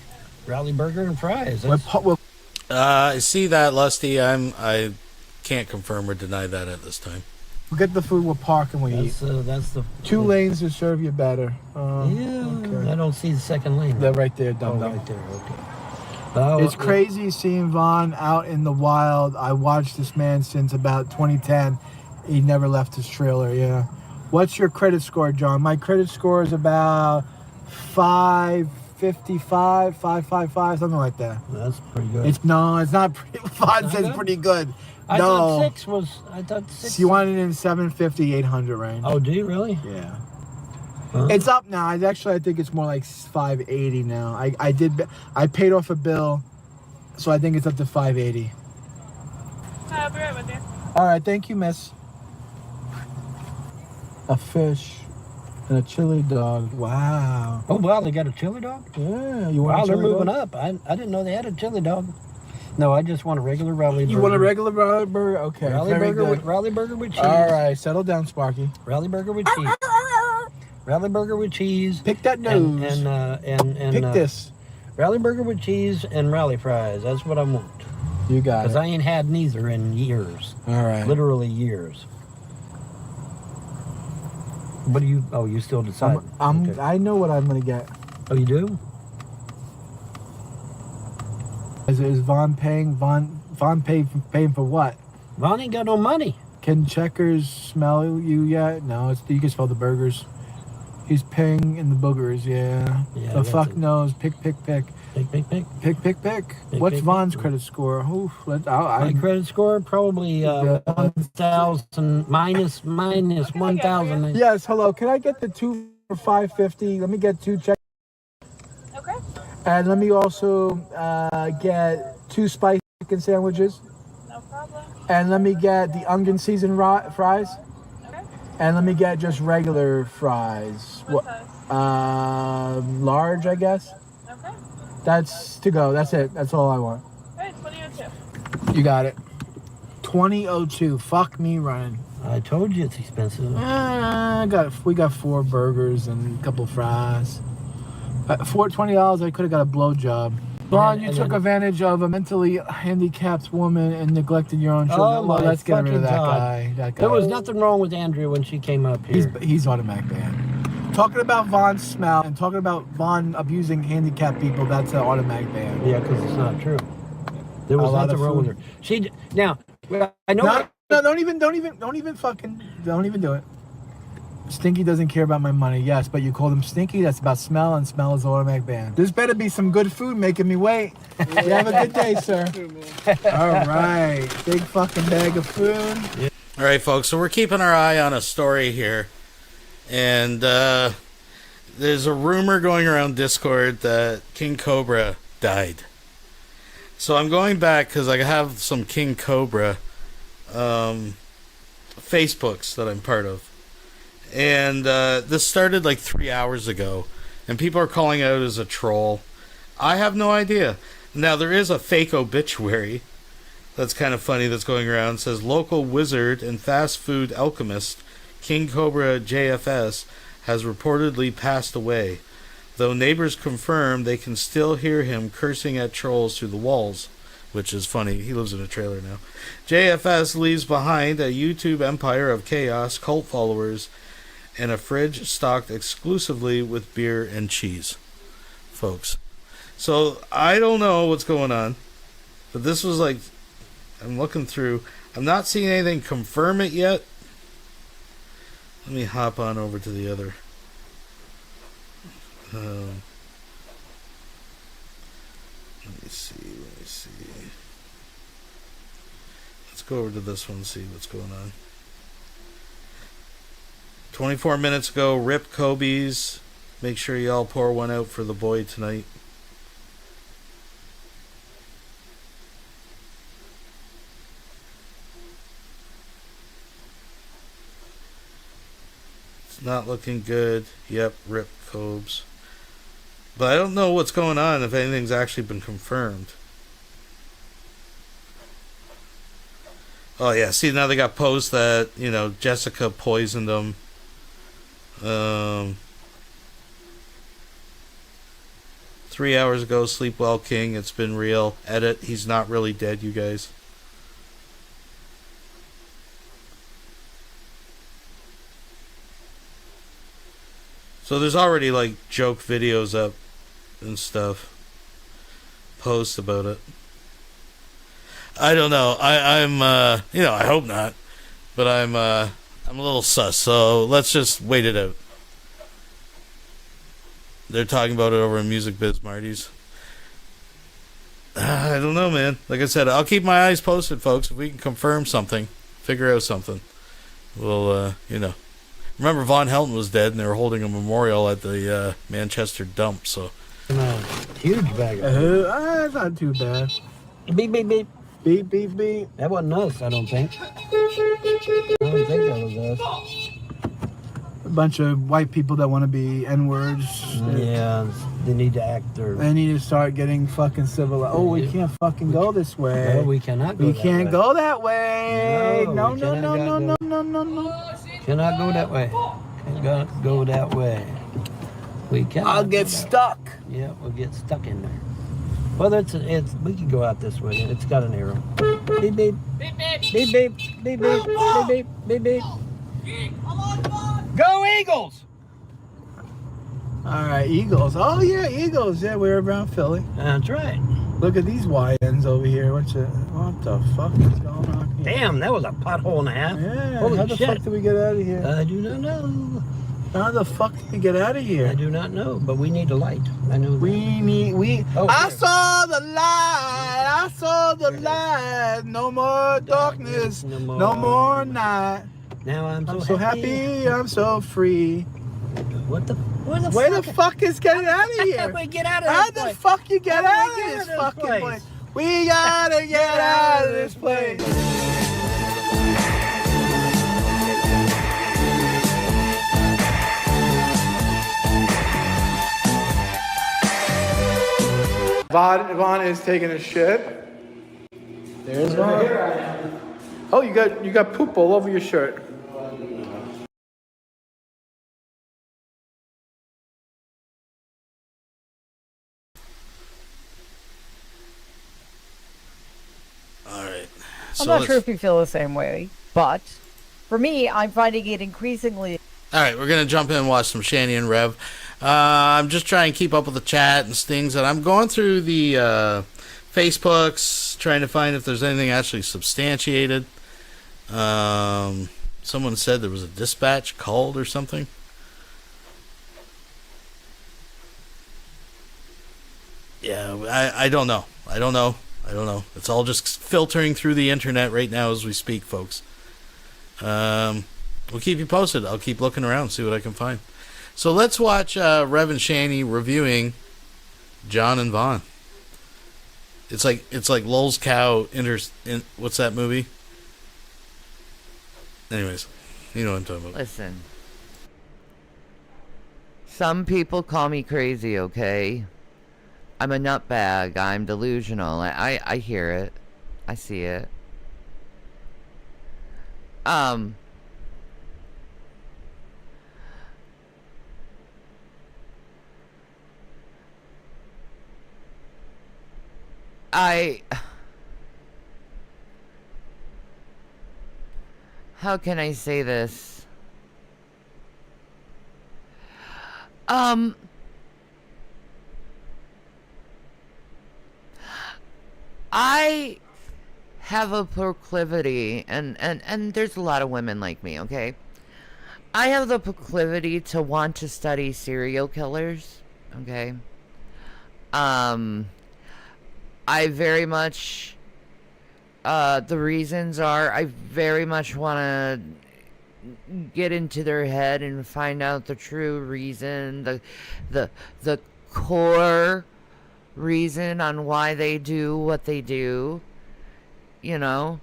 Rally burger and fries. I see that, Lusty. I can't confirm or deny that at this time. We'll get the food. We'll park and we eat. That's the 2 lanes to serve you better. Yeah. I don't see the second lane. They're right there, dumb. Right there. Okay. It's crazy seeing Vaughn out in the wild. I watched this man since about 2010. He never left his trailer, yeah. What's your credit score, John? My credit score is about 555, 555, something like that. That's pretty good. It's not pretty. Vaughn says good? pretty good. I thought 6 was. So you want it in 750, 800 range. Oh, do you really? Yeah. Huh? It's up now. I think it's more like 580 now. I paid off a bill, so I think it's up to 580. I'll be right with you. All right, thank you, miss. A fish and a chili dog. Wow. Oh, wow, they got a chili dog? Yeah. You want they're a chili moving dog? up. I didn't know they had a chili dog. No, I just want a regular rally burger. You want a regular rally burger? Okay. Rally burger with cheese. All right, settle down, Sparky. Rally burger with cheese. Rally burger with cheese. Pick that nose. And pick this. Rally burger with cheese and rally fries. That's what I want. You got it. Because I ain't had neither in years. All right. Literally years. What do you? Oh, you still decide? Okay. I know what I'm gonna get. Oh, you do? Is Vaughn paying? Vaughn paying for what? Vaughn ain't got no money. Can Checkers smell you yet? No, you can smell the burgers. He's paying in the boogers, yeah. The fuck knows. Pick. Pick. What's Vaughn's credit score? Oof, My credit score probably 1,000 minus 1,000. Yes, hello. Can I get the 2 for 550? Let me get 2 check. Okay. And let me also get 2 spicy chicken sandwiches. No problem. And let me get the onion seasoned fries. Okay. And let me get just regular fries. What size? Large, I guess. Okay. That's to go. That's it. That's all I want. Hey, 2002. You got it. 2002. Fuck me running. I told you it's expensive. We got 4 burgers and a couple fries. For $20, I could have got a blowjob. Vaughn, you took advantage of a mentally handicapped woman and neglected your own children. Oh, my let's get rid of fucking that God. guy. There was nothing wrong with Andrea when she came up here. He's automatic ban. Talking about Vaughn's smell and talking about Vaughn abusing handicapped people, that's an automatic ban. Yeah, because it's not true. There was nothing wrong with her. Now, I know. No, don't even do it. Stinky doesn't care about my money, yes, but you called him Stinky, that's about smell, and smell is automatic ban. There's better be some good food making me wait. You have a good day, sir. All right, big fucking bag of food. Yeah. All right, folks, so we're keeping our eye on a story here, and there's a rumor going around Discord that King Cobra died. So I'm going back because I have some King Cobra Facebooks that I'm part of. And this started like 3 hours ago. And people are calling out as a troll. I have no idea. Now, there is a fake obituary that's kind of funny that's going around. It says, local wizard and fast food alchemist King Cobra JFS has reportedly passed away, though neighbors confirm they can still hear him cursing at trolls through the walls, which is funny. He lives in a trailer now. JFS leaves behind a YouTube empire of chaos, cult followers, and a fridge stocked exclusively with beer and cheese, folks. So I don't know what's going on, but this was like, I'm looking through. I'm not seeing anything confirm it yet. Let me hop on over to the other. Let me see. Let's go over to this one and see what's going on. 24 minutes ago, rip Cobes. Make sure y'all pour one out for the boy tonight. It's not looking good. Yep, rip Cobes. But I don't know what's going on, if anything's actually been confirmed. Oh yeah, see, now they got posts that, Jessica poisoned them. 3 hours ago, sleep well, King. It's been real. Edit. He's not really dead, you guys. So there's already like joke videos up and stuff. Posts about it. I don't know. I'm I hope not. But I'm a little sus, so let's just wait it out. They're talking about it over in Music Biz Marty's. I don't know, man. Like I said, I'll keep my eyes posted, folks. If we can confirm something, figure out something, we'll, Remember, Vaughn Hilton was dead, and they were holding a memorial at the Manchester dump, so. Huge bag of That's not too bad. Beep, beep, beep. Beep, beep, beep. That wasn't us, I don't think. I don't think that was us. A bunch of white people that want to be N-words. Yeah, they need to act their... They need to start getting fucking civilized. Oh, we can't fucking go this way. No, we cannot go We that can't way. go that way. No, we no, cannot no, no, go- no, no, no, no. Cannot go that way. Can't go that way. We cannot. I'll get go that stuck. way. Yeah, we'll get stuck in there. Well, it's we can go out this way. It's got an arrow. Beep beep. Beep beep. Beep beep. Beep beep. Beep beep. Beep beep. Go Eagles! All right, Eagles. Oh yeah, Eagles. Yeah, we're around Philly. That's right. Look at these YNs over here. What the fuck is going on here? Damn, that was a pothole and a half. Yeah. Holy how the shit. fuck did we get out of here? I do not know. How the fuck did we get out of here? I do not know, but we need a light. I know. Oh, I here. saw the light. I saw the light. No more darkness. No more night. Now I'm so happy. I'm so free. What the? Where the fuck is getting out of here? We get out of How this the place. fuck you get How out do of we get this out of fucking this place? We gotta get out of this place. Vaughn is taking a shit. There's Vaughn. Oh, you got poop all over your shirt. I'm not sure if you feel the same way, but for me, I'm finding it increasingly. All right, we're going to jump in and watch some Shani and Rev. I'm just trying to keep up with the chat and things, and I'm going through the Facebooks, trying to find if there's anything actually substantiated. Someone said there was a dispatch called or something. Yeah, I don't know. I don't know. It's all just filtering through the internet right now as we speak, folks. We'll keep you posted. I'll keep looking around, see what I can find. So let's watch Rev and Shani reviewing John and Vaughn. It's like Lowell's Cow. What's that movie? Anyways, you know what I'm talking about. Listen. Some people call me crazy, okay? I'm a nutbag. I'm delusional. I hear it. I see it. How can I say this? I have a proclivity, and there's a lot of women like me, okay? I have the proclivity to want to study serial killers, okay? I very much, the reasons are, I very much want to get into their head and find out the true reason, the core reason on why they do what they do, you know.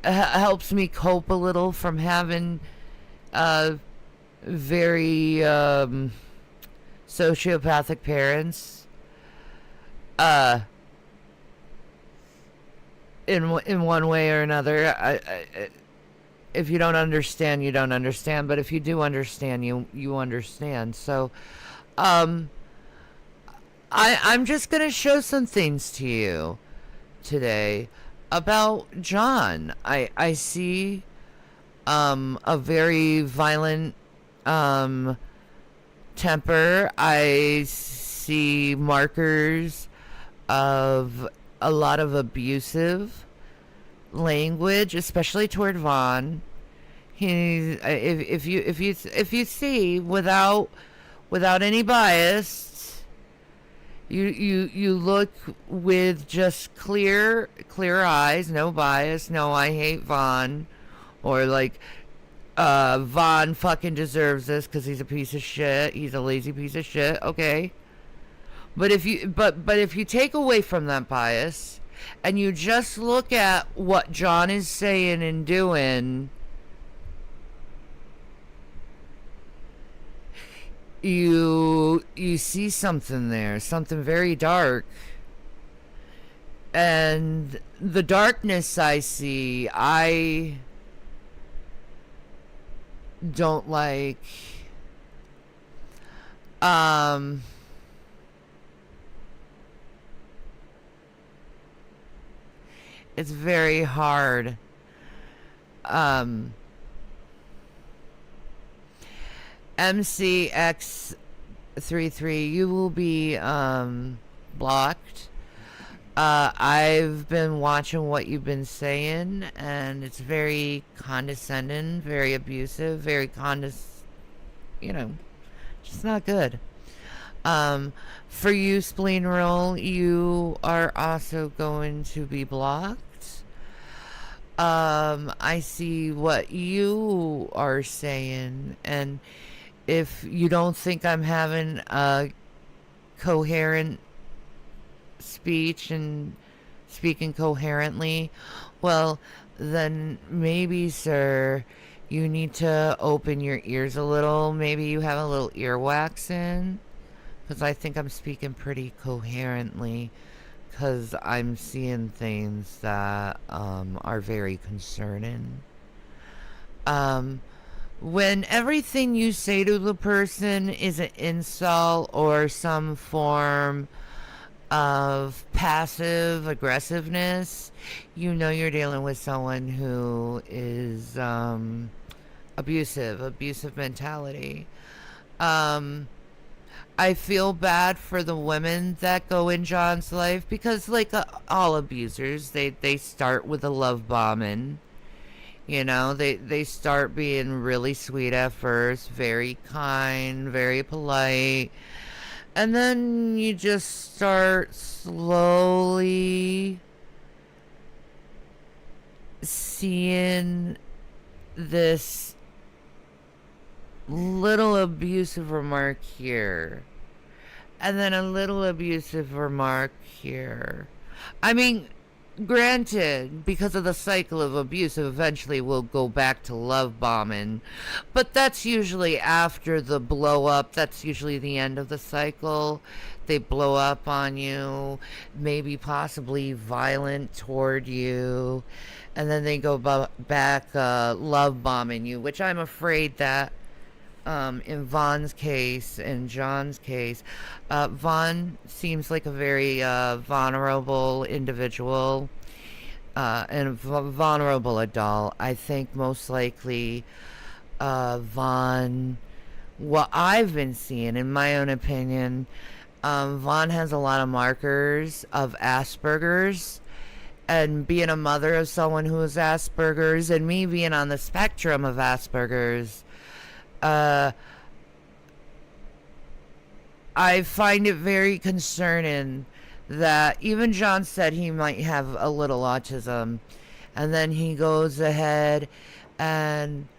Helps me cope a little from having very sociopathic parents. In one way or another. If you don't understand, you don't understand, but if you do understand, you understand. So I'm just gonna show some things to you today about John. I see a very violent temper. I see markers of a lot of abusive language, especially toward Vaughn. If you see, without any bias, you look with just clear eyes, no bias, no I hate Vaughn, or like Vaughn fucking deserves this because he's a piece of shit, he's a lazy piece of shit, okay? But if you take away from that bias and you just look at what John is saying and doing, you see something there, something very dark. And the darkness I see, I don't like. It's very hard. MCX33, you will be blocked. I've been watching what you've been saying, and it's very condescending, very abusive, very just not good. For you, Spleen Roll, you are also going to be blocked. I see what you are saying, and if you don't think I'm having a coherent speech and speaking coherently, well, then maybe, sir, you need to open your ears a little. Maybe you have a little earwax in, because I think I'm speaking pretty coherently, because I'm seeing things that are very concerning. When everything you say to the person is an insult or some form of passive aggressiveness, you know you're dealing with someone who is abusive mentality. I feel bad for the women that go in John's life, because like all abusers, they start with a love bombing. You know, they start being really sweet at first, very kind, very polite, and then you just start slowly seeing this little abusive remark here, and then a little abusive remark here. I mean, granted, because of the cycle of abuse, eventually we'll go back to love bombing. But that's usually after the blow up. That's usually the end of the cycle. They blow up on you, maybe possibly violent toward you, and then they go back love bombing you, which I'm afraid that in Vaughn's case and John's case, Vaughn seems like a very vulnerable individual and vulnerable adult. I think most likely Vaughn, what I've been seeing, in my own opinion, Vaughn has a lot of markers of Asperger's, and being a mother of someone who has Asperger's, and me being on the spectrum of Asperger's, I find it very concerning that even John said he might have a little autism, and then he goes ahead and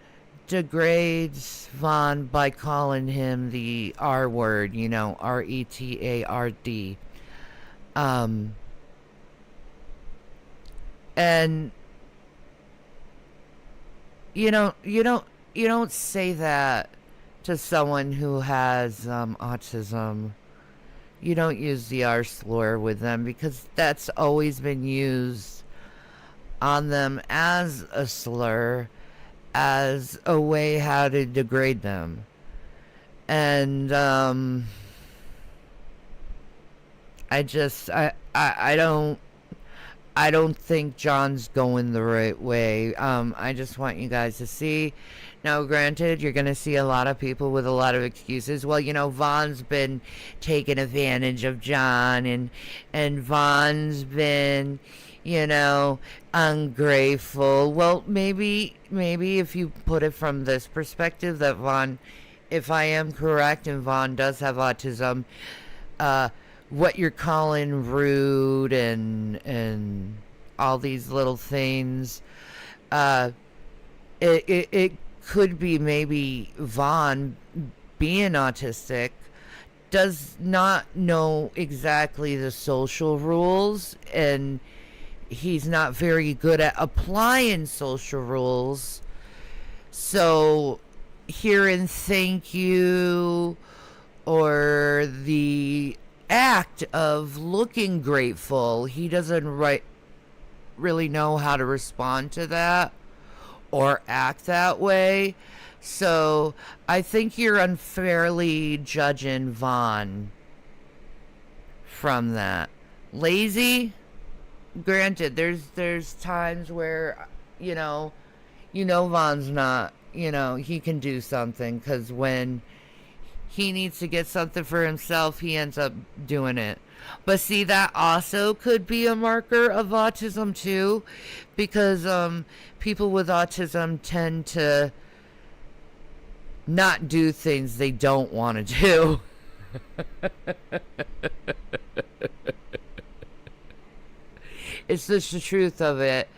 degrades Vaughn by calling him the R word, you know, RETARD. And you don't say that to someone who has autism. You don't use the R slur with them, because that's always been used on them as a slur, as a way how to degrade them. And I don't think John's going the right way. I just want you guys to see. Now, granted, you're going to see a lot of people with a lot of excuses. Well, you know, Vaughn's been taking advantage of John, and Vaughn's been, you know, ungrateful. Well, maybe if you put it from this perspective, that Vaughn, if I am correct, and Vaughn does have autism, what you're calling rude and all these little things, it could be maybe Vaughn, being autistic, does not know exactly the social rules, and he's not very good at applying social rules. So hearing thank you, or the act of looking grateful, he doesn't really know how to respond to that or act that way. So I think you're unfairly judging Vaughn from that. Lazy, granted, there's times where you know Vaughn's not, he can do something, because when he needs to get something for himself, he ends up doing it. But see, that also could be a marker of autism too, because people with autism tend to not do things they don't want to do. It's just the truth of it.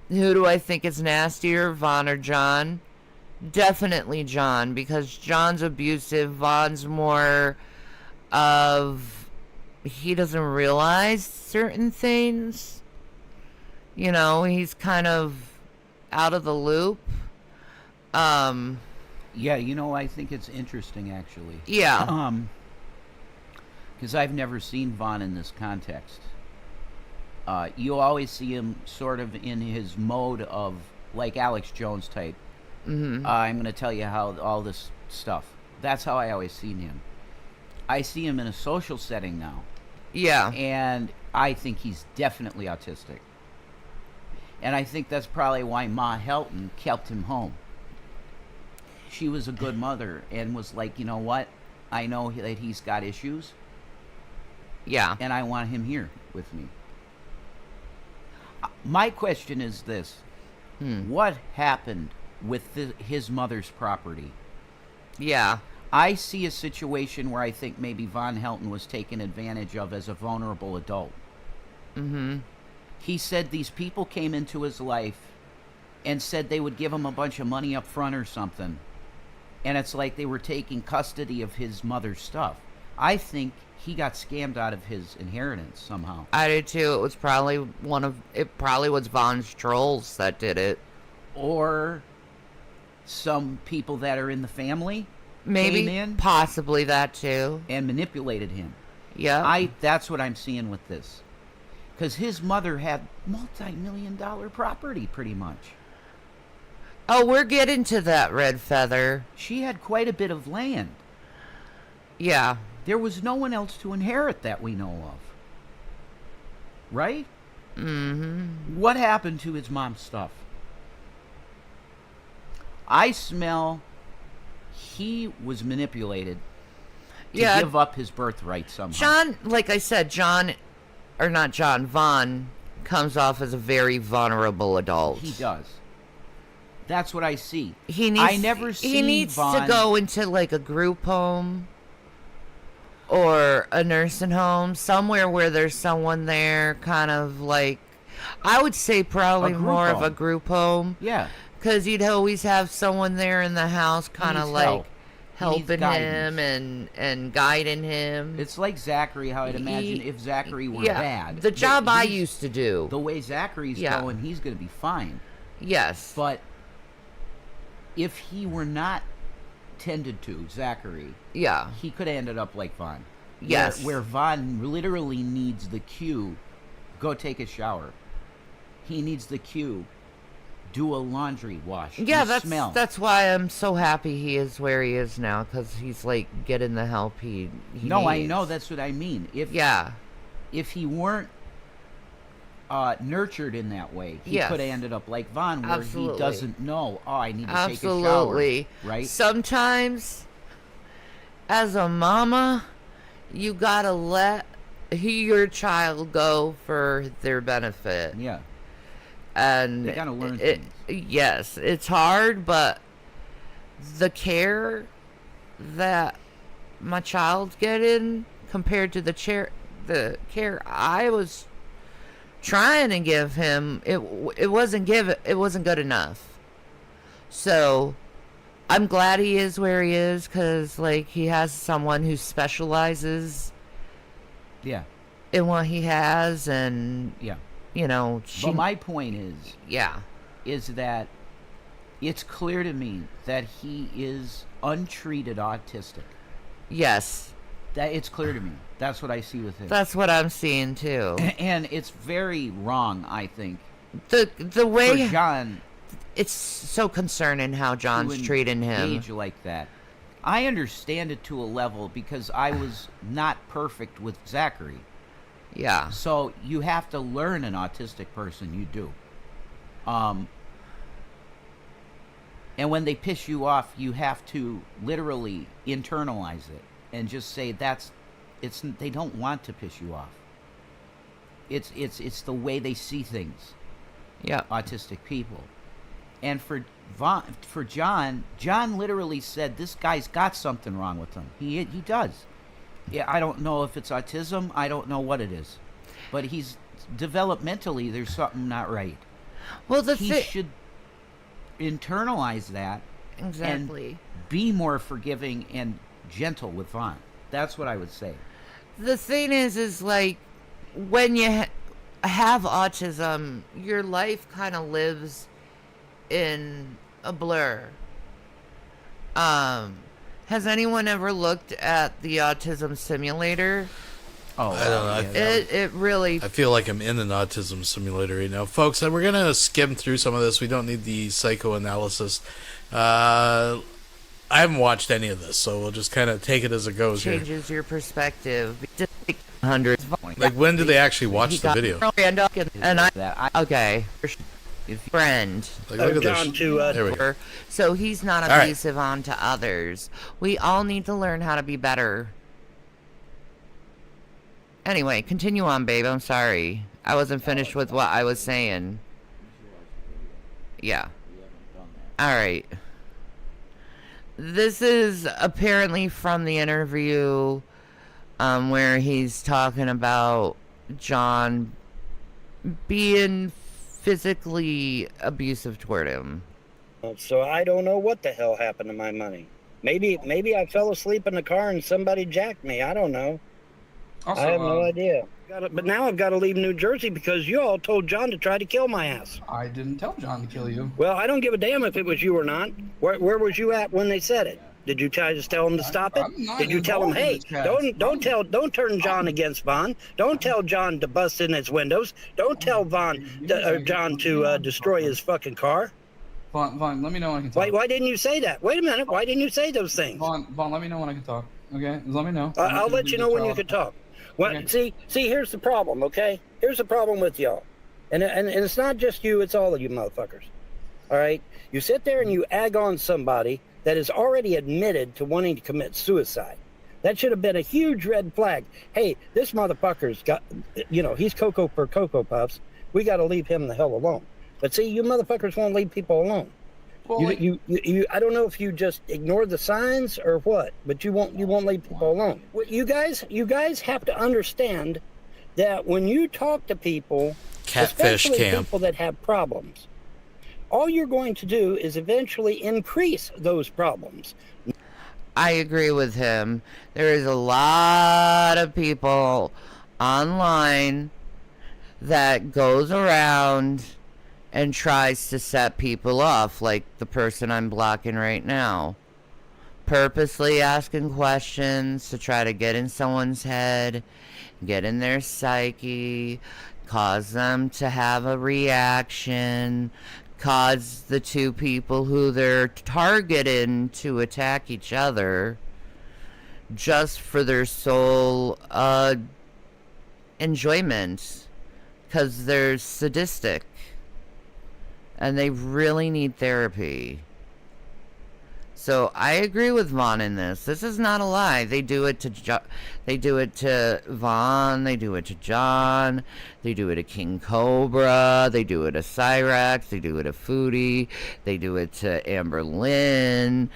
Who do I think is nastier, Vaughn or John? Definitely John, because John's abusive. Vaughn's more of, he doesn't realize certain things. He's kind of out of the loop. Yeah, I think it's interesting, actually. Yeah. Because I've never seen Vaughn in this context. You always see him sort of in his mode of, like, Alex Jones type. Mm-hmm. I'm going to tell you how all this stuff. That's how I always seen him. I see him in a social setting now. Yeah. And I think he's definitely autistic. And I think that's probably why Ma Hilton kept him home. She was a good mother and was like, you know what? I know that he's got issues. Yeah. And I want him here with me. My question is this. What happened with his mother's property? Yeah. I see a situation where I think maybe Vaughn Hilton was taken advantage of as a vulnerable adult. Mm-hmm. He said these people came into his life and said they would give him a bunch of money up front or something. And it's like they were taking custody of his mother's stuff. I think he got scammed out of his inheritance somehow. I did too. It was probably was Vaughn's trolls that did it. Or some people that are in the family Maybe, came in possibly that too. and manipulated him. Yeah. That's what I'm seeing with this. Because his mother had multi-million-dollar property, pretty much. Oh, we're getting to that, Red Feather. She had quite a bit of land. Yeah. There was no one else to inherit that we know of. Right? Mm-hmm. What happened to his mom's stuff? I smell he was manipulated to give up his birthright somehow. John, like I said, Vaughn comes off as a very vulnerable adult. He does. That's what I see. He needs to go into like a group home or a nursing home, somewhere where there's someone there, kind of like, I would say probably more of a group home. Yeah. Because you'd always have someone there in the house kind of like helping him and guiding him. It's like Zachary, how I'd imagine if Zachary were bad. The job I used to do. The way Zachary's going, he's going to be fine. Yes. But if he were not tended to, Zachary, he could have ended up like Vaughn. Yes. Where Vaughn literally needs the cue, go take a shower. He needs the cue, do a laundry wash. Yeah, smell. that's why I'm so happy he is where he is now, because he's like getting the help he needs. I know, that's what I mean. If he weren't nurtured in that way, he could have ended up like Vaughn, where he doesn't know, I need to take a shower. Right? Sometimes, as a mama, you gotta let your child go for their benefit. Yeah. And they gotta learn things. Yes, it's hard, but the care that my child's getting compared to the care I was trying to give him, it wasn't good enough. So I'm glad he is where he is, because like he has someone who specializes in what he has, and you know, but my point is that it's clear to me that he is untreated autistic. Yes. That it's clear to me. That's what I see with him. That's what I'm seeing too. And it's very wrong, I think. The way for John, it's so concerning how John's treating him. Age like that. I understand it to a level because I was not perfect with Zachary. Yeah. So you have to learn an autistic person. You do. And when they piss you off, you have to literally internalize it and just say they don't want to piss you off. It's the way they see things. Yeah. Autistic people. And for John literally said this guy's got something wrong with him. He does. Yeah, I don't know if it's autism. I don't know what it is, but he's developmentally there's something not right. Well, he should internalize that exactly and be more forgiving and gentle with Vaughn. That's what I would say. The thing is like when you have autism, your life kind of lives in a blur. Has anyone ever looked at the autism simulator? Oh, I don't know. It really... I feel like I'm in an autism simulator right now. Folks, we're going to skim through some of this. We don't need the psychoanalysis. I haven't watched any of this, so we'll just kind of take it as it goes. Changes your perspective. Hundreds. Like, when do they actually watch the video? Okay. Friend. Like, look at this. There we go. So he's not abusive onto others. We all need to learn how to be better. Anyway, continue on, babe. I'm sorry. I wasn't finished with what I was saying. Yeah. Alright. This is apparently from the interview where he's talking about John being physically abusive toward him. So I don't know what the hell happened to my money. Maybe I fell asleep in the car and somebody jacked me. I don't know. Also, I have no idea. But now I've got to leave New Jersey because you all told John to try to kill my ass. I didn't tell John to kill you. Well, I don't give a damn if it was you or not. Where was you at when they said it? Did you try to tell him to stop it? Did you tell him, hey, don't turn John against Vaughn. Don't tell John to bust in his windows. Don't tell John to destroy his fucking car. Vaughn, let me know when I can talk. Why didn't you say that? Wait a minute. Why didn't you say those things? Vaughn, let me know when I can talk. Okay, just let me know. I'll let you know when you can talk. Well, Okay. see, here's the problem, okay? Here's the problem with y'all. And it's not just you, it's all of you motherfuckers. All right? You sit there and you egg on somebody that has already admitted to wanting to commit suicide. That should have been a huge red flag. Hey, this motherfucker's got, he's Cocoa for Cocoa Puffs. We got to leave him the hell alone. But see, you motherfuckers won't leave people alone. Well, I don't know if you just ignore the signs or what, but you won't leave people alone. You guys have to understand that when you talk to people, Catfish especially cam. people that have problems, all you're going to do is eventually increase those problems. I agree with him. There is a lot of people online that goes around and tries to set people off, like the person I'm blocking right now. Purposely asking questions to try to get in someone's head, get in their psyche, cause them to have a reaction, cause the two people who they're targeting to attack each other just for their sole enjoyment, because they're sadistic and they really need therapy. So I agree with Vaughn in this. This is not a lie. They do it to Vaughn. They do it to John. They do it to King Cobra. They do it to Cyrax. They do it to Foodie. They do it to Amber Lynn.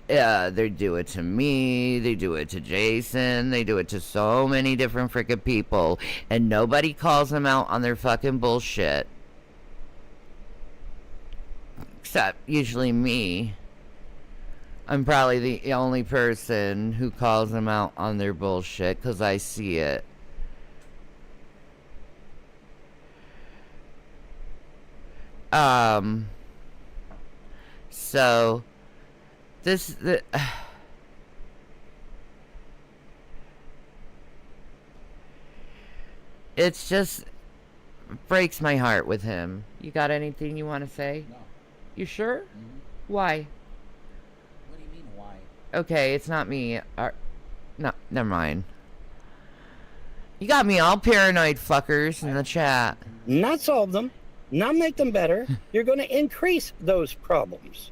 They do it to me. They do it to Jason. They do it to so many different freaking people, and nobody calls them out on their fucking bullshit. Except usually me. I'm probably the only person who calls them out on their bullshit because I see it. So it's just breaks my heart with him. You got anything you want to say? No. You sure? Mm-hmm. Why? What do you mean, why? Okay, it's not me. No, never mind. You got me all paranoid, fuckers, in the chat. Not solve them, not make them better. You're going to increase those problems.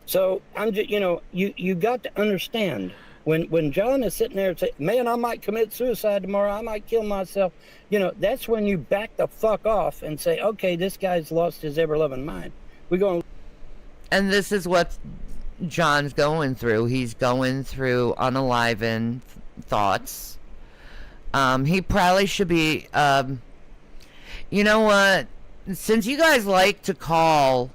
So I'm just, you got to understand when John is sitting there and saying, "Man, I might commit suicide tomorrow. I might kill myself." That's when you back the fuck off and say, "Okay, this guy's lost his ever-loving mind. We're going." And this is what John's going through. He's going through unenlivened thoughts. He probably should be, you know what? Since you guys like to call,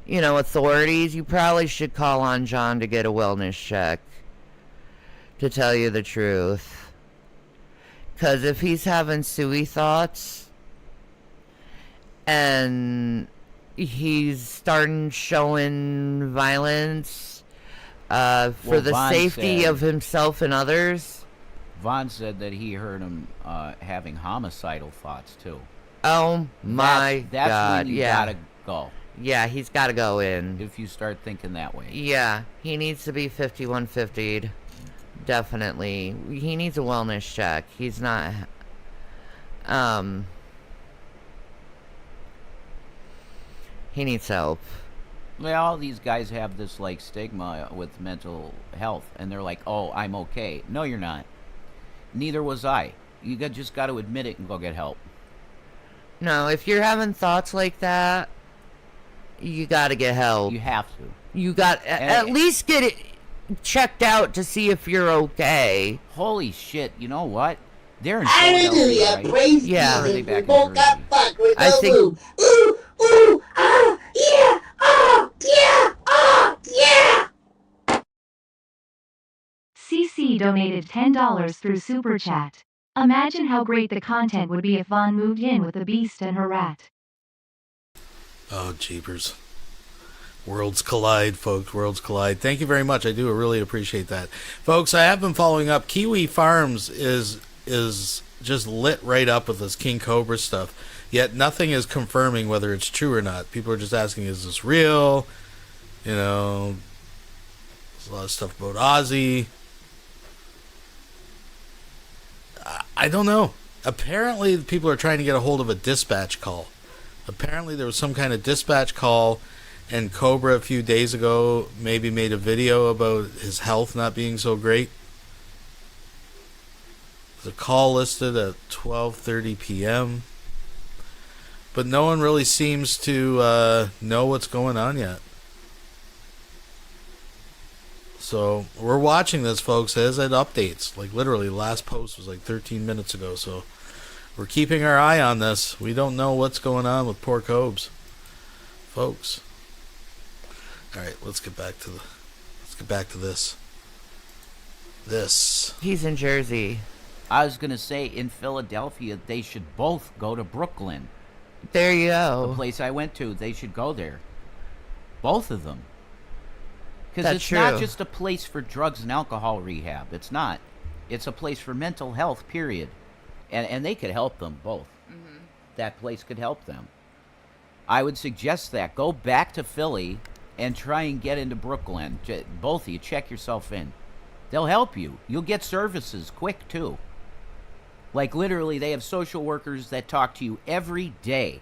authorities, you probably should call on John to get a wellness check, to tell you the truth. Because if he's having suey thoughts and he's starting showing violence for the Vaughn safety said- of himself and others. Vaughn said that he heard him having homicidal thoughts too. Oh my That's God! when you Yeah, gotta go. yeah, he's got to go in. If you start thinking that way. Yeah, he needs to be 5150'd. Definitely, he needs a wellness check. He's not. He needs help. Well, all these guys have this stigma with mental health, and they're like, "Oh, I'm okay." No, you're not. Neither was I. You just got to admit it and go get help. No, if you're having thoughts like that, you got to get help. You have to. You got at least get it checked out to see if you're okay. Holy shit! You know what? They're in Hallelujah, Philadelphia, right? praise Yeah. Or are they Jesus. back We in woke up, Jersey? fuck with I the think- woo. Ooh, ooh, ah, yeah, ah, yeah, ah, yeah. donated $10 through Super Chat. Imagine how great the content would be if Vaughn moved in with the beast and her rat. Oh, jeepers. Worlds collide, folks. Worlds collide. Thank you very much. I do really appreciate that. Folks, I have been following up. Kiwi Farms is just lit right up with this King Cobra stuff. Yet nothing is confirming whether it's true or not. People are just asking, is this real? You know, there's a lot of stuff about Ozzy. I don't know. Apparently, people are trying to get a hold of a dispatch call. Apparently, there was some kind of dispatch call, and Cobra a few days ago maybe made a video about his health not being so great. There's a call listed at 12:30 p.m., but no one really seems to know what's going on yet. So we're watching this, folks, as it updates. Like literally, last post was like 13 minutes ago. So we're keeping our eye on this. We don't know what's going on with poor Cobes, folks. All right, let's get back to this. He's in Jersey. I was gonna say in Philadelphia they should both go to Brooklyn. There you go. The place I went to, they should go there. Both of them. Because That's it's true. not just a place for drugs and alcohol rehab. It's not. It's a place for mental health, period. And they could help them both. Mm-hmm. That place could help them. I would suggest that. Go back to Philly and try and get into Brooklyn. Both of you, check yourself in. They'll help you. You'll get services quick, too. Like, literally, they have social workers that talk to you every day.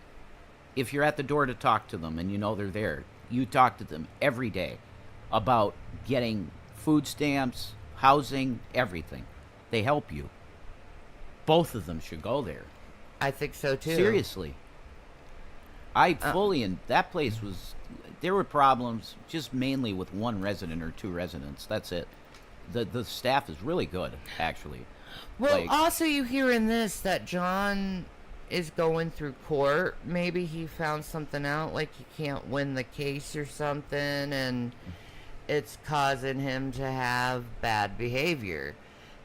If you're at the door to talk to them and you know they're there, you talk to them every day about getting food stamps, housing, everything. They help you. Both of them should go there. I think so, too. Seriously. I fully, and that place was, there were problems just mainly with one resident or two residents. That's it. The staff is really good, actually. Well, also you hear in this that John is going through court. Maybe he found something out, like he can't win the case or something, and it's causing him to have bad behavior.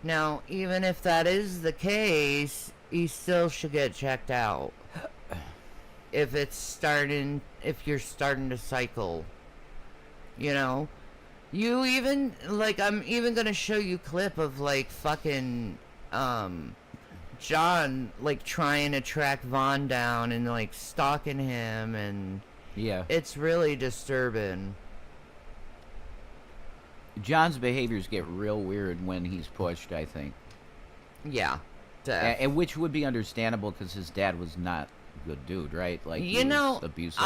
Now, even if that is the case, he still should get checked out. If you're starting to cycle, you know, you even, like, I'm even gonna show you clip of, like, fucking, John, like, trying to track Vaughn down and, like, stalking him, and yeah, it's really disturbing. John's behaviors get real weird when he's pushed, I think. Yeah. And which would be understandable because his dad was not a good dude, right? Like, you know, abusive.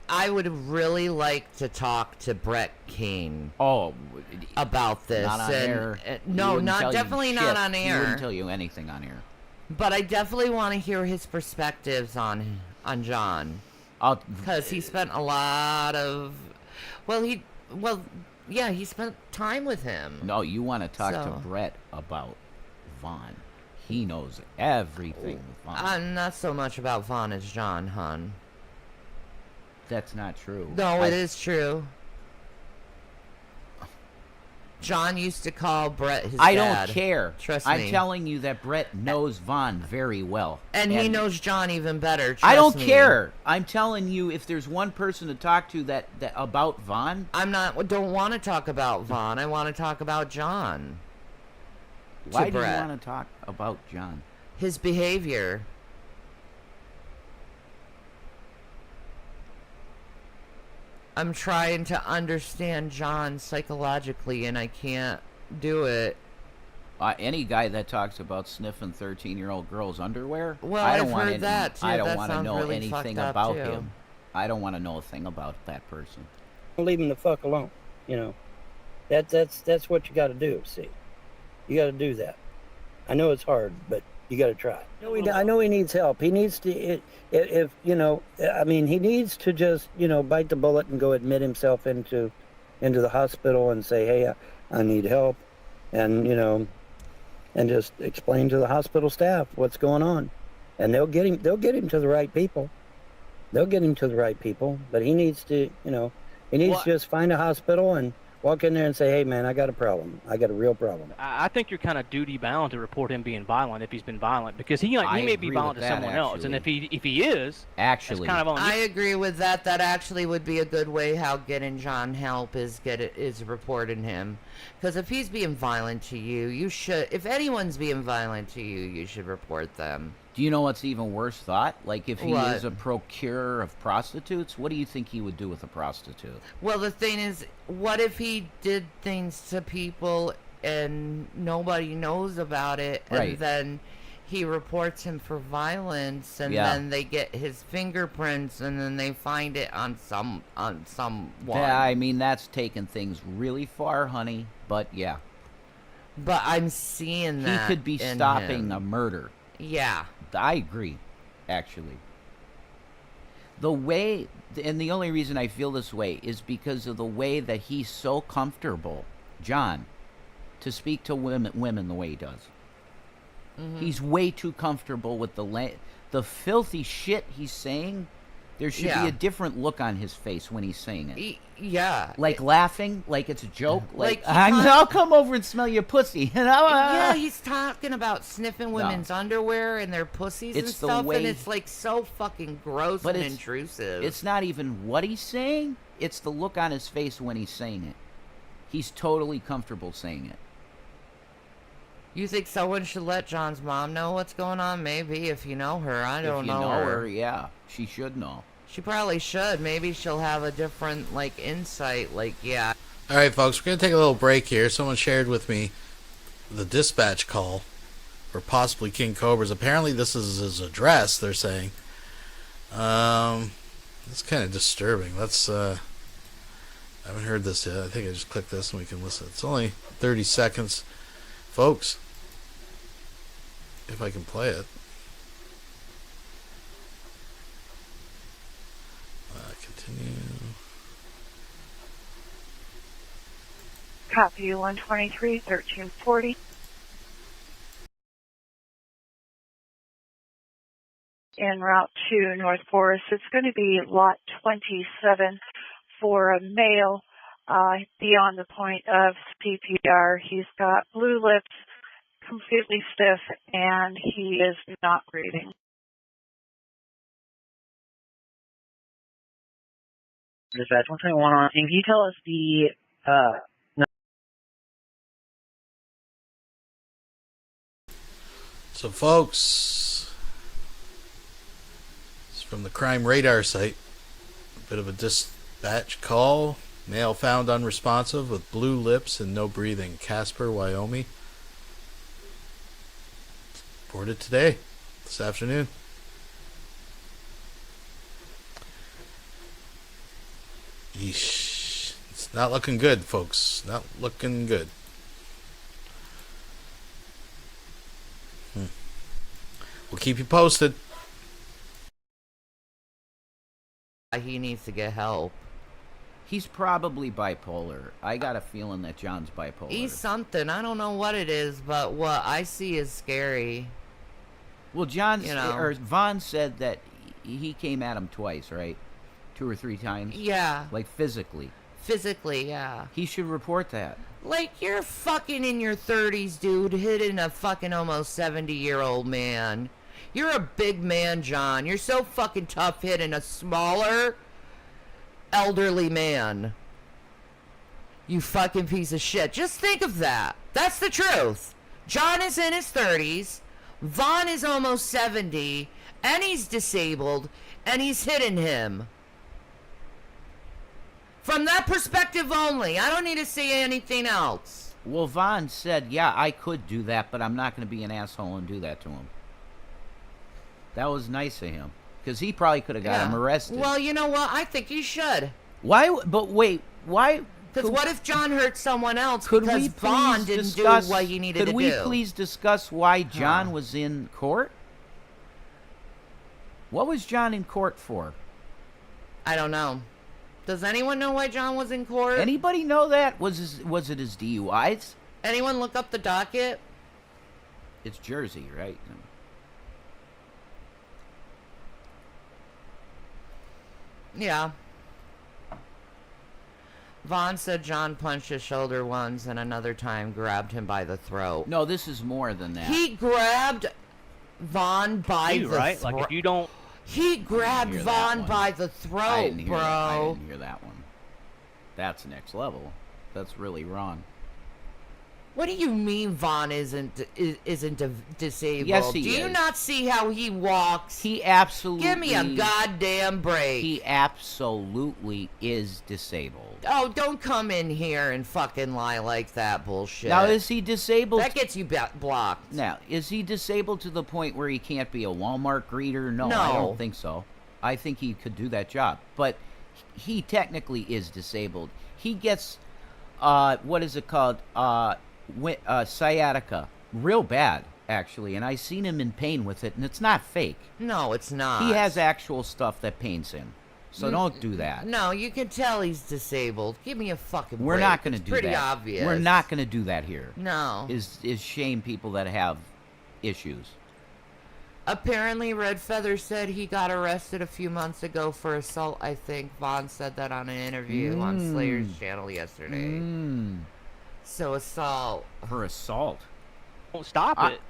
I would really like to talk to Brett King. Oh, about this. Not on air. No, definitely not on air. He wouldn't tell you anything on air. But I definitely want to hear his perspectives on John, because he spent a lot of, he spent time with him. No, you want to talk to Brett about Vaughn. He knows everything with Vaughn. Not so much about Vaughn as John, hon. That's not true. No, it is true. John used to call Brett his I dad. don't care. Trust me. I'm telling you that Brett knows Vaughn very well. And he knows John even better. I don't trust me. care. I'm telling you, if there's one person to talk to that about Vaughn, don't want to talk about Vaughn. I want to talk about John. Why do you want to talk about John? His behavior. I'm trying to understand John psychologically, and I can't do it. Any guy that talks about sniffing 13-year-old girls' underwear, well, I don't I've want heard that too. I don't That want to sounds know really anything fucked up, about too. him. I don't want to know a thing about that person. Leave him the fuck alone. You know, that's what you got to do. See, you got to do that. I know it's hard, but you got to try. I know he needs help. He needs to, if you know, I mean, he needs to just, you know, bite the bullet and go admit himself into the hospital and say, hey, I need help, and you know, and just explain to the hospital staff what's going on, and they'll get him to the right people. They'll get him to the right people, but he needs to, you know, he needs to just find a hospital and Walk in there and say, hey, man, I got a problem. I got a real problem. I think you're kind of duty bound to report him being violent if he's been violent, because he may be violent to someone else, and if he is, actually, that's kind of on I agree with that. That actually would be a good way how getting John help is reporting him, because if he's being violent to you, you should. If anyone's being violent to you, you should report them. Do you know what's even worse thought? Like, if he What? is a procurer of prostitutes, what do you think he would do with a prostitute? Well, the thing is, what if he did things to people and nobody knows about it, and Right. then he reports him for violence, and Yeah. then they get his fingerprints, and then they find it on someone. Yeah, I mean, that's taking things really far, honey, but yeah. But I'm seeing that He could be in stopping him. a murder. Yeah. I agree, actually. The way, and the only reason I feel this way is because of the way that he's so comfortable, John, to speak to women the way he does. Mhm. He's way too comfortable with the filthy shit he's saying. There should Yeah. be a different look on his face when he's saying it. Yeah. Like laughing, like it's a joke. Like, Like, he I'll come over and smell your pussy. You know? Yeah, he's talking about sniffing women's underwear and their pussies and It's the stuff, way- and it's like so fucking gross But and it's- intrusive. It's not even what he's saying. It's the look on his face when he's saying it. He's totally comfortable saying it. You think someone should let John's mom know what's going on? Maybe, if you know her. I don't If you know her. yeah, she should know. She probably should. Maybe she'll have a different, like, insight. Like, yeah. All right, folks, we're going to take a little break here. Someone shared with me the dispatch call for possibly King Cobra's. Apparently, this is his address, they're saying. It's kind of disturbing. Let's, I haven't heard this yet. I think I just click this and we can listen. It's only 30 seconds. Folks, if I can play it. Continue. Copy 123, 1340. En route to North Forest. It's going to be lot 27 for a male beyond the point of CPR. He's got blue lips, completely stiff, and he is not breathing. Dispatch 121 on. And can you tell us the So, folks, it's from the crime radar site. A bit of a dispatch call. Male found unresponsive with blue lips and no breathing. Casper, Wyoming. Reported today, this afternoon. Yeesh. It's not looking good, folks. Not looking good. We'll keep you posted. He needs to get help. He's probably bipolar. I got a feeling that John's bipolar. He's something. I don't know what it is, but what I see is scary. Well, John's, You know. or Vaughn said that he came at him twice, right? 2 or 3 times? Yeah. Like physically. Physically, yeah. He should report that. Like, you're fucking in your 30s, dude, hitting a fucking almost 70-year-old man. You're a big man, John. You're so fucking tough hitting a smaller, elderly man. You fucking piece of shit. Just think of that. That's the truth. John is in his 30s. Vaughn is almost 70. And he's disabled. And he's hitting him. From that perspective only. I don't need to say anything else. Well, Vaughn said, yeah, I could do that, but I'm not going to be an asshole and do that to him. That was nice of him. Because he probably could have got him arrested. Well, you know what? I think you should. Why? But wait, why? Because what if John hurt someone else Could because we Vaughn please didn't discuss, do what he needed to do? Could we please discuss why John was in court? What was John in court for? I don't know. Does anyone know why John was in court? Anybody know that? Was it his DUIs? Anyone look up the docket? It's Jersey, right? Yeah. Vaughn said John punched his shoulder once and another time grabbed him by the throat. No, this is more than that. He grabbed Vaughn by the right? throat. Like if you don't. He grabbed Vaughn by the throat, bro. I didn't hear that one. That's next level. That's really wrong. What do you mean Vaughn isn't disabled? Yes, he do is. you not see how he walks? He absolutely... Give me a goddamn break. He absolutely is disabled. Oh, don't come in here and fucking lie like that bullshit. Now, is he disabled? That gets you blocked. Now, is he disabled to the point where he can't be a Walmart greeter? No, I don't think so. I think he could do that job. But he technically is disabled. He gets, what is it called? Sciatica. Real bad, actually. And I seen him in pain with it, and it's not fake. No, it's not. He has actual stuff that pains him. So don't do that. No, you can tell he's disabled. Give me a fucking break. We're not going to do that. Pretty obvious. We're not going to do that here. No. Is shame people that have issues. Apparently, Red Feather said he got arrested a few months ago for assault. I think Vaughn said that on an interview on Slayer's channel yesterday. So assault. For assault. Don't stop it.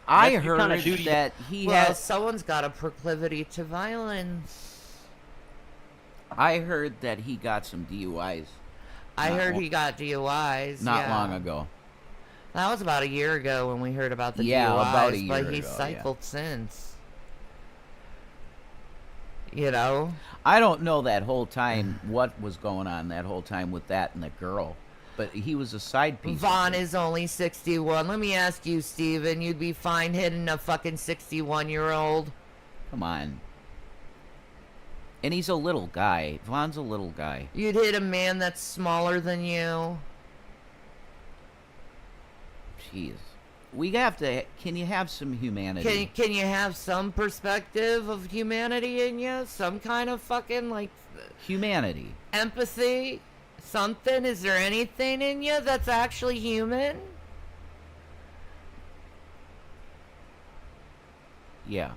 I That's heard kind of duty. that he well, has... someone's got a proclivity to violence. I heard that he got some DUIs. I heard he got DUIs. Not long ago. That was about a year ago when we heard about the DUIs. About a year but he's ago, cycled since. You know? I don't know that whole time what was going on that whole time with that and the girl. But he was a side piece. Vaughn is only 61. Let me ask you, Steven, you'd be fine hitting a fucking 61-year-old? Come on. And he's a little guy. Vaughn's a little guy. You'd hit a man that's smaller than you? Jeez. We have to... Can you have some humanity? Can you have some perspective of humanity in you? Some kind of fucking, like... Humanity. Empathy? Something? Is there anything in you that's actually human? Yeah.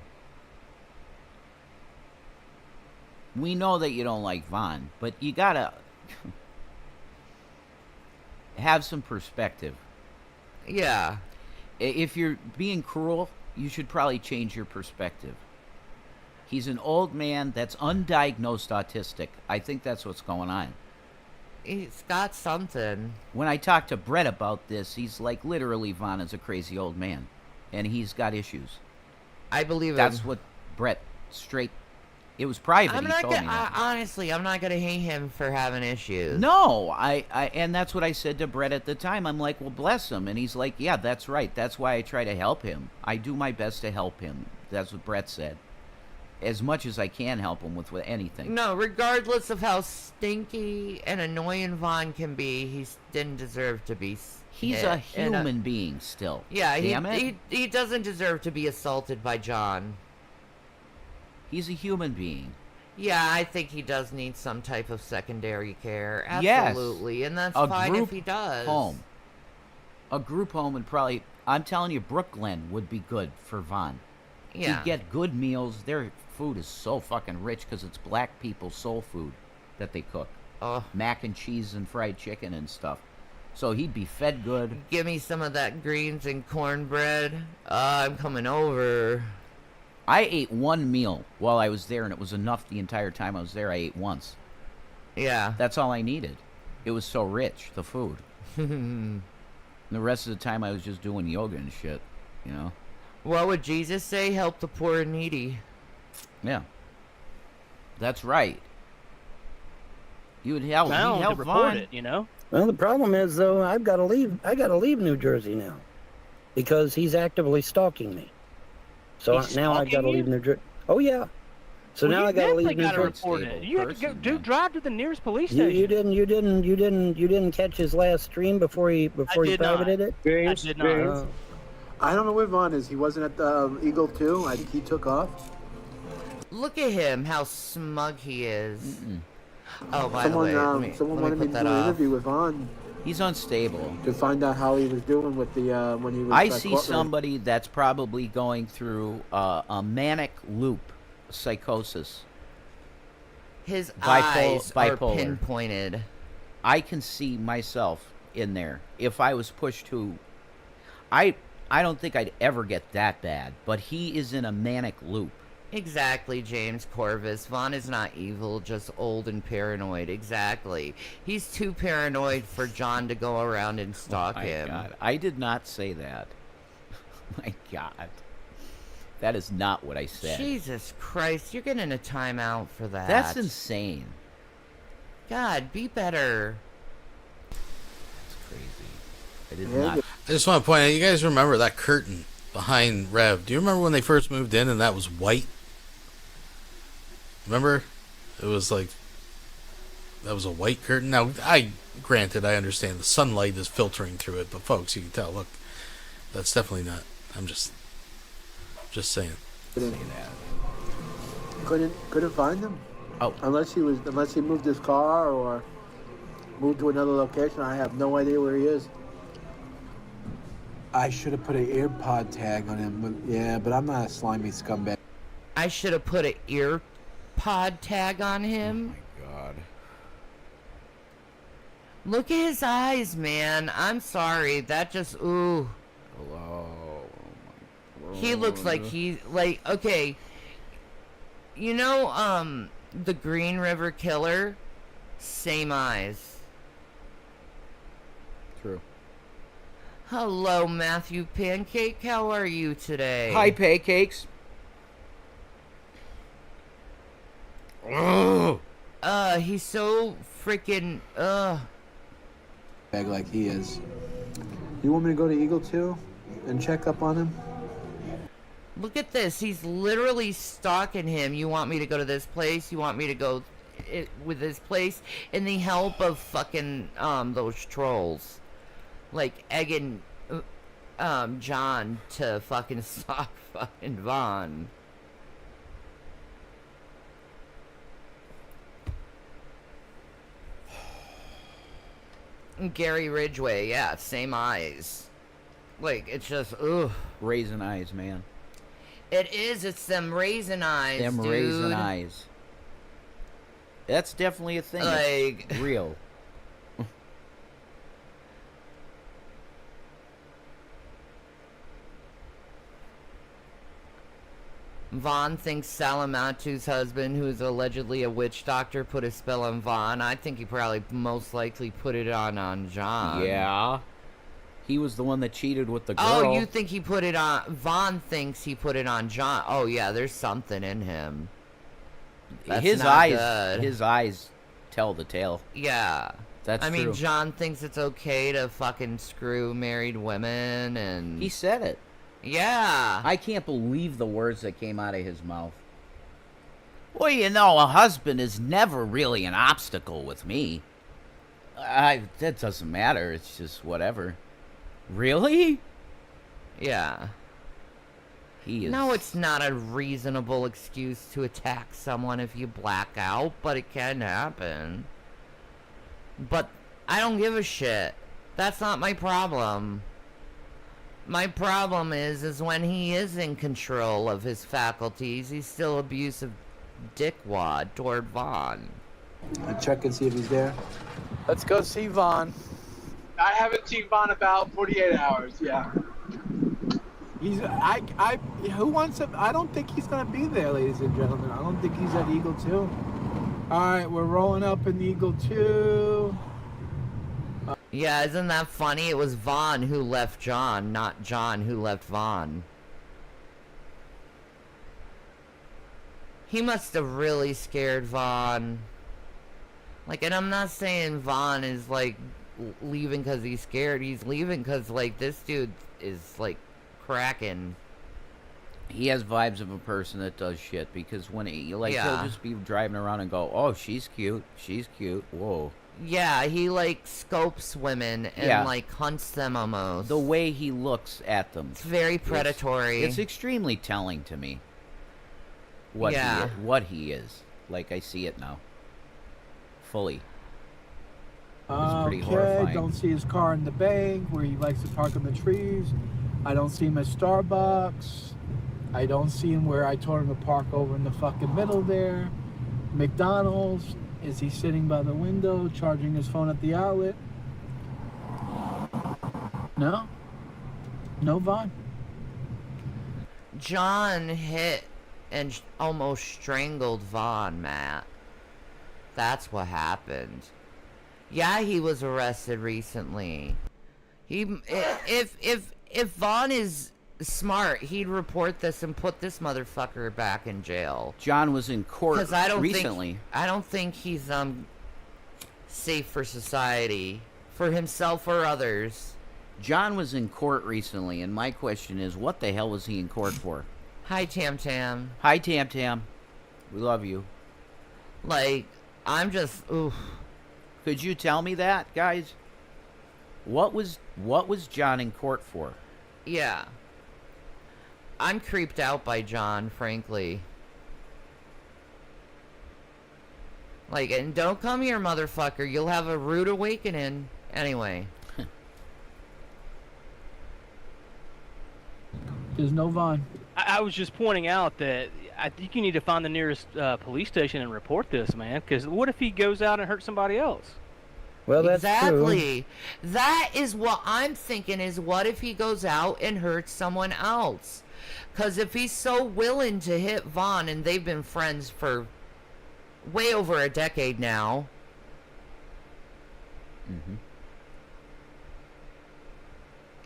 We know that you don't like Vaughn, but you gotta have some perspective. Yeah. If you're being cruel, you should probably change your perspective. He's an old man that's undiagnosed autistic. I think that's what's going on. He's got something. When I talked to Brett about this, he's like, literally, Vaughn is a crazy old man. And he's got issues. I believe That's him. what Brett straight... It was private. I'm he not told gonna, me that. honestly, I'm not gonna hate him for having issues. No, and that's what I said to Brett at the time. I'm like, well, bless him. And he's like, yeah, that's right. That's why I try to help him. I do my best to help him. That's what Brett said. As much as I can help him with anything. No, regardless of how stinky and annoying Vaughn can be, he didn't deserve to be He's a human being still. Yeah, Damn it. He doesn't deserve to be assaulted by John. He's a human being. Yeah, I think he does need some type of secondary care. Yes. Absolutely, and that's A fine group if he does. home. A group home would probably... I'm telling you, Brooklyn would be good for Vaughn. Yeah. He'd get good meals. Their food is so fucking rich because it's black people soul food that they cook. Mac and cheese and fried chicken and stuff. So he'd be fed good. Give me some of that greens and cornbread. I'm coming over. I ate one meal while I was there, and it was enough the entire time I was there. I ate once. Yeah. That's all I needed. It was so rich, the food. And the rest of the time I was just doing yoga and shit, you know? What would Jesus say? Help the poor and needy. Yeah. That's right. You would help, Bound he'd to help report Vaughn. it, you know? Well, the problem is, though, I've got to leave. I got to leave New Jersey now because he's actively stalking me. So now I've got to leave New Jersey. Oh yeah. So now I got to leave New Jersey. Report it. You have to go, drive to the nearest police You station. you didn't catch his last stream before he privated it. I did not. I don't know where Vaughn is. He wasn't at the Eagle 2. I think he took off. Look at him, how smug he is. Oh, by the way, someone let wanted me me put to that do an off. interview with Vaughn. He's unstable. To find out how he was doing with the when he was. I see somebody that's probably going through a manic loop, psychosis. His Bipolar. eyes are pinpointed. I can see myself in there if I was pushed to. I don't think I'd ever get that bad, but he is in a manic loop. Exactly, James Corvus. Vaughn is not evil, just old and paranoid. Exactly. He's too paranoid for John to go around and stalk him. God. I did not say that. My God. That is not what I said. Jesus Christ, you're getting a timeout for that. That's insane. God, be better. That's crazy. I did not. I just want to point out, you guys remember that curtain behind Rev? Do you remember when they first moved in and that was white? Remember? It was like, that was a white curtain. Now, granted, I understand the sunlight is filtering through it, but folks, you can tell, look, that's definitely not, I'm just saying. Couldn't find him. Oh, unless he moved his car or moved to another location. I have no idea where he is. I should have put an earpod tag on him. But I'm not a slimy scumbag. I should have put an ear pod tag on him. Oh my God. Look at his eyes, man. I'm sorry. That just, ooh. Hello. He looks like okay. You know, the Green River Killer? Same eyes. True. Hello, Matthew Pancake. How are you today? Hi, Pancakes. He's so freaking, Bag like he is. You want me to go to Eagle 2 and check up on him? Look at this. He's literally stalking him. You want me to go to this place? You want me to go with this place? In the help of fucking, those trolls. Like, egging, John to fucking stalk fucking Vaughn. Gary Ridgway, yeah, same eyes. Like, it's just, ugh. Raisin eyes, man. It is, it's them raisin eyes, Them dude. raisin eyes. That's definitely a thing. Like, it's real. Vaughn thinks Salamatu's husband, who is allegedly a witch doctor, put a spell on Vaughn. I think he probably most likely put it on John. Yeah. He was the one that cheated with the girl. Oh, you think he put it on... Vaughn thinks he put it on John. Oh, yeah, there's something in him. That's his not eyes good. His eyes tell the tale. Yeah. That's I mean, true. John thinks it's okay to fucking screw married women, and... He said it. Yeah. I can't believe the words that came out of his mouth. Well, you know, a husband is never really an obstacle with me. That doesn't matter. It's just whatever. Really? Yeah. He is... No, it's not a reasonable excuse to attack someone if you black out, but it can happen. But I don't give a shit. That's not my problem. My problem is when he is in control of his faculties, he's still abusive dickwad toward Vaughn. I'll check and see if he's there. Let's go see Vaughn. I haven't seen Vaughn about 48 hours. Yeah. He's who wants him? I don't think he's gonna be there, ladies and gentlemen. I don't think he's at Eagle 2. All right, we're rolling up in Eagle 2. Yeah, isn't that funny? It was Vaughn who left John, not John who left Vaughn. He must have really scared Vaughn. Like, and I'm not saying Vaughn is, like, leaving because he's scared. He's leaving because, like, this dude is, like, cracking. He has vibes of a person that does shit, because when he'll just be driving around and go, oh, she's cute, whoa. Yeah, he, like, scopes women and, like, hunts them almost. The way he looks at them. It's very predatory. It's extremely telling to me. What he is. Like, I see it now. Fully. It's pretty horrifying. Don't see his car in the bank where he likes to park in the trees. I don't see him at Starbucks. I don't see him where I told him to park over in the fucking middle there. McDonald's. Is he sitting by the window charging his phone at the outlet? No. No, Vaughn. John hit and almost strangled Vaughn, Matt. That's what happened. Yeah, he was arrested recently. If Vaughn is smart, he'd report this and put this motherfucker back in jail. John was in court recently. I don't think he's safe for society, for himself or others. John was in court recently, and my question is, what the hell was he in court for? Hi, Tam Tam. Hi, Tam Tam. We love you. Like, I'm just, oof. Could you tell me that, guys? What was John in court for? Yeah. I'm creeped out by John, frankly. Like, and don't come here, motherfucker. You'll have a rude awakening. Anyway. There's no Vaughn. I was just pointing out that I think you need to find the nearest police station and report this, man. Because what if he goes out and hurts somebody else? Well, that's exactly. True. That is what I'm thinking is, what if he goes out and hurts someone else? Because if he's so willing to hit Vaughn, and they've been friends for way over a decade now. Mm-hmm.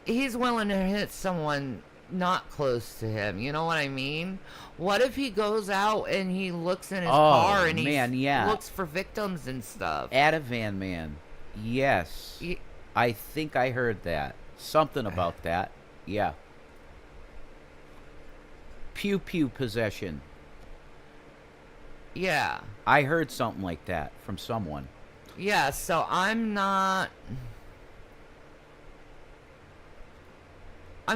He's willing to hit someone not close to him. You know what I mean? What if he goes out and he looks in his car and he looks for victims and stuff? Ativan Man. Yes. I think I heard that. Something about that. Yeah. Pew pew possession. Yeah. I heard something like that from someone. Yeah, so I'm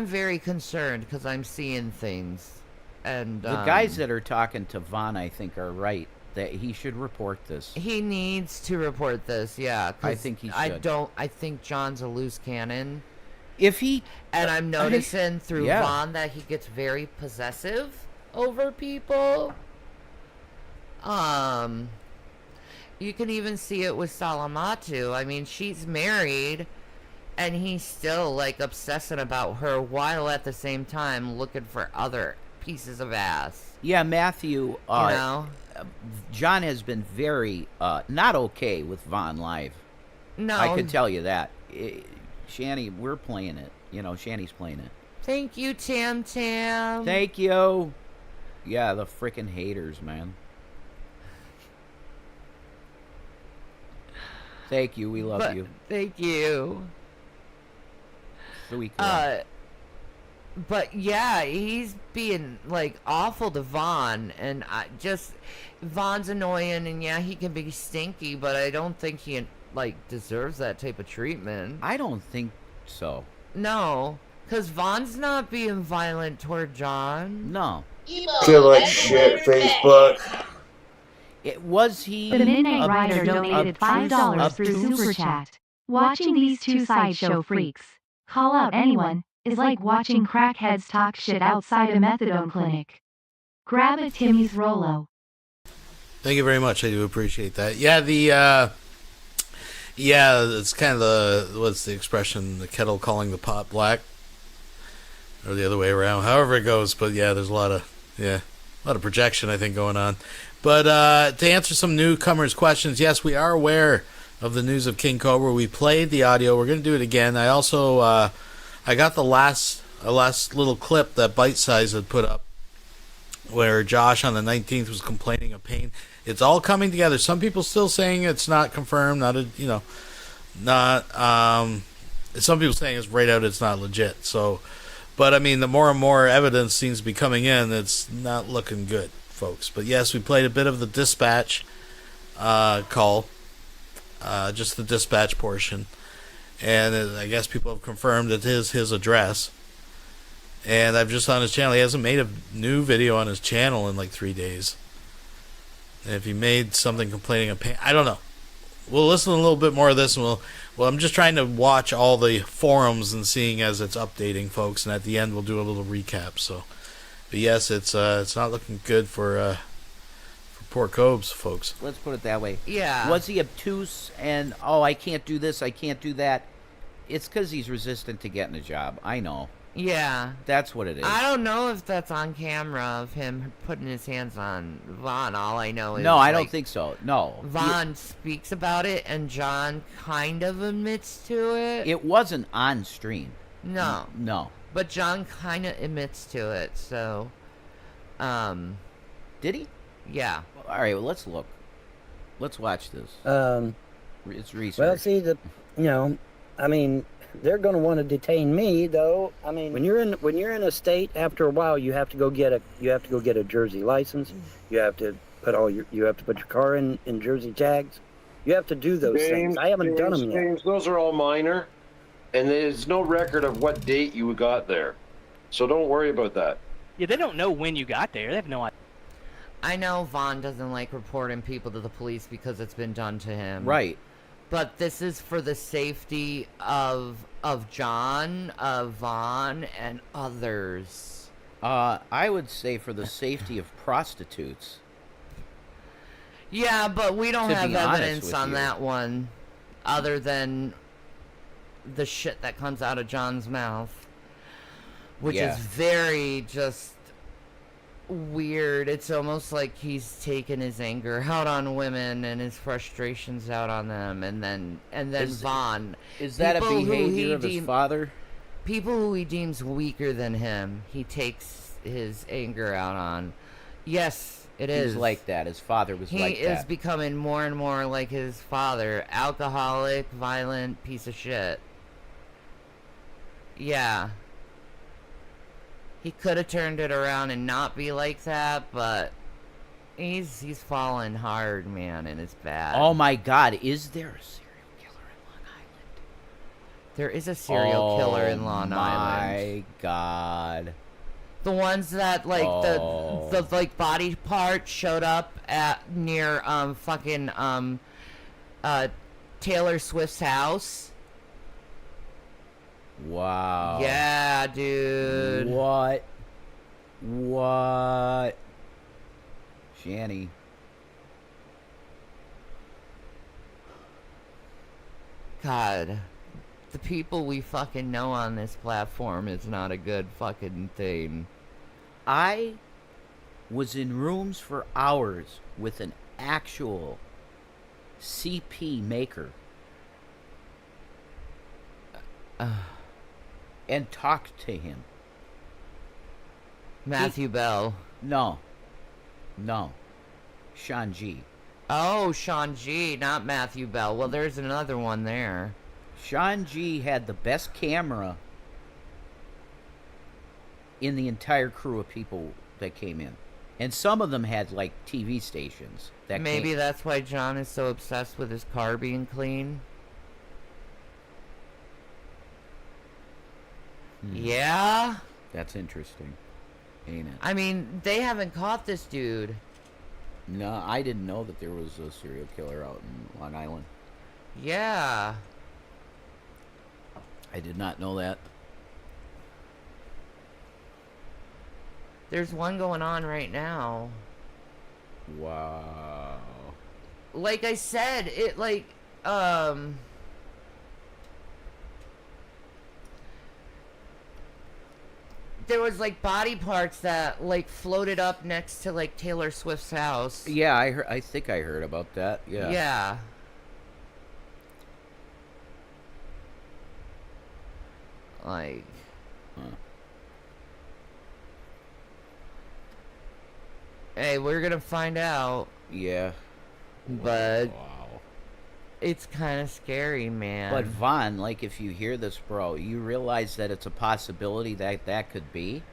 very concerned because I'm seeing things. And the guys that are talking to Vaughn, I think, are right. That he should report this. He needs to report this, yeah. I think he should. I think John's a loose cannon. If he... And I'm noticing through Vaughn that he gets very possessive over people. You can even see it with Salamatu. I mean, she's married, and he's still, like, obsessing about her while at the same time looking for other pieces of ass. Yeah, Matthew, you know? John has been very not okay with Vaughn live. No. I can tell you that. Shanny, we're playing it. You know, Shanny's playing it. Thank you, Tam Tam. Thank you. Yeah, the frickin' haters, man. Thank you. We love you. Thank you. Sweet girl. But yeah, he's being like awful to Vaughn, and Vaughn's annoying, and yeah, he can be stinky, but I don't think he like deserves that type of treatment. I don't think so. No, because Vaughn's not being violent toward John. No. Feel like shit, Facebook. Was he? The Midnight Rider donated $5 through Super Chat. Watching these two sideshow freaks call out anyone is like watching crackheads talk shit outside a methadone clinic. Grab a Timmy's Rolo. Thank you very much. I do appreciate that. Yeah, it's kind of what's the expression? The kettle calling the pot black, or the other way around. However it goes, but yeah, there's a lot of projection I think going on. But to answer some newcomers' questions, yes, we are aware of the news of King Cobra. We played the audio. We're going to do it again. I also I got the last little clip that Bite Size had put up, where Josh on the 19th was complaining of pain. It's all coming together. Some people still saying it's not confirmed, some people saying it's right out, it's not legit. So, but I mean, the more and more evidence seems to be coming in, it's not looking good, folks. But yes, we played a bit of the dispatch call, just the dispatch portion, and I guess people have confirmed it is his address. And I've just on his channel, he hasn't made a new video on his channel in like 3 days. And if he made something complaining of pain, I don't know. We'll listen to a little bit more of this, and I'm just trying to watch all the forums and seeing as it's updating, folks. And at the end, we'll do a little recap. So, but yes, it's not looking good for Poor Cobes, folks. Let's put it that way. Yeah. Was he obtuse and, oh, I can't do this, I can't do that? It's because he's resistant to getting a job. I know. Yeah. That's what it is. I don't know if that's on camera of him putting his hands on Vaughn. All I know is... No, I don't think so. No. Vaughn speaks about it, and John kind of admits to it. It wasn't on stream. No. No. But John kind of admits to it, so... Did he? Yeah. All right, well, let's look. Let's watch this. It's research. Well, see, I mean, they're going to want to detain me, though. I mean, when you're in a state, after a while, you have to go get a Jersey license. You have to put your car in Jersey tags. You have to do those things. I haven't done them yet. James, those are all minor, and there's no record of what date you got there, so don't worry about that. Yeah, they don't know when you got there. They have no idea. I know Vaughn doesn't like reporting people to the police because it's been done to him. Right. But this is for the safety of John, of Vaughn, and others. I would say for the safety of prostitutes. Yeah, but we don't have evidence on you. that one, other than the shit that comes out of John's mouth, which is very just weird. It's almost like he's taken his anger out on women and his frustrations out on them, and then Vaughn. Is that a behavior of his father? People who he deems weaker than him, he takes his anger out on. Yes, it is. He's like that. His father was like that. He is becoming more and more like his father. Alcoholic, violent, piece of shit. Yeah. He could have turned it around and not be like that, but he's fallen hard, man, and it's bad. Oh my God, is there a serial killer in Long Island? There is a serial killer in Long Island. My God. The ones that the like body part showed up at near Taylor Swift's house. Wow. Yeah, dude. What? Shanny. God. The people we fucking know on this platform is not a good fucking thing. I was in rooms for hours with an actual CP maker. And talked to him. Matthew Bell. No. Sean G. Oh, Sean G, not Matthew Bell. Well, there's another one there. Sean G had the best camera in the entire crew of people that came in. And some of them had, like, TV stations. Maybe that's why John is so obsessed with his car being clean. Yeah? That's interesting, ain't it? I mean, they haven't caught this dude. No, I didn't know that there was a serial killer out in Long Island. Yeah. I did not know that. There's one going on right now. Wow. Like I said, there was like body parts that like floated up next to like Taylor Swift's house. Yeah, I think I heard about that. Yeah. Yeah. Like. Hey, we're gonna find out. Yeah. But. Wow. It's kind of scary, man. But Vaughn, like, if you hear this, bro, you realize that it's a possibility that could be.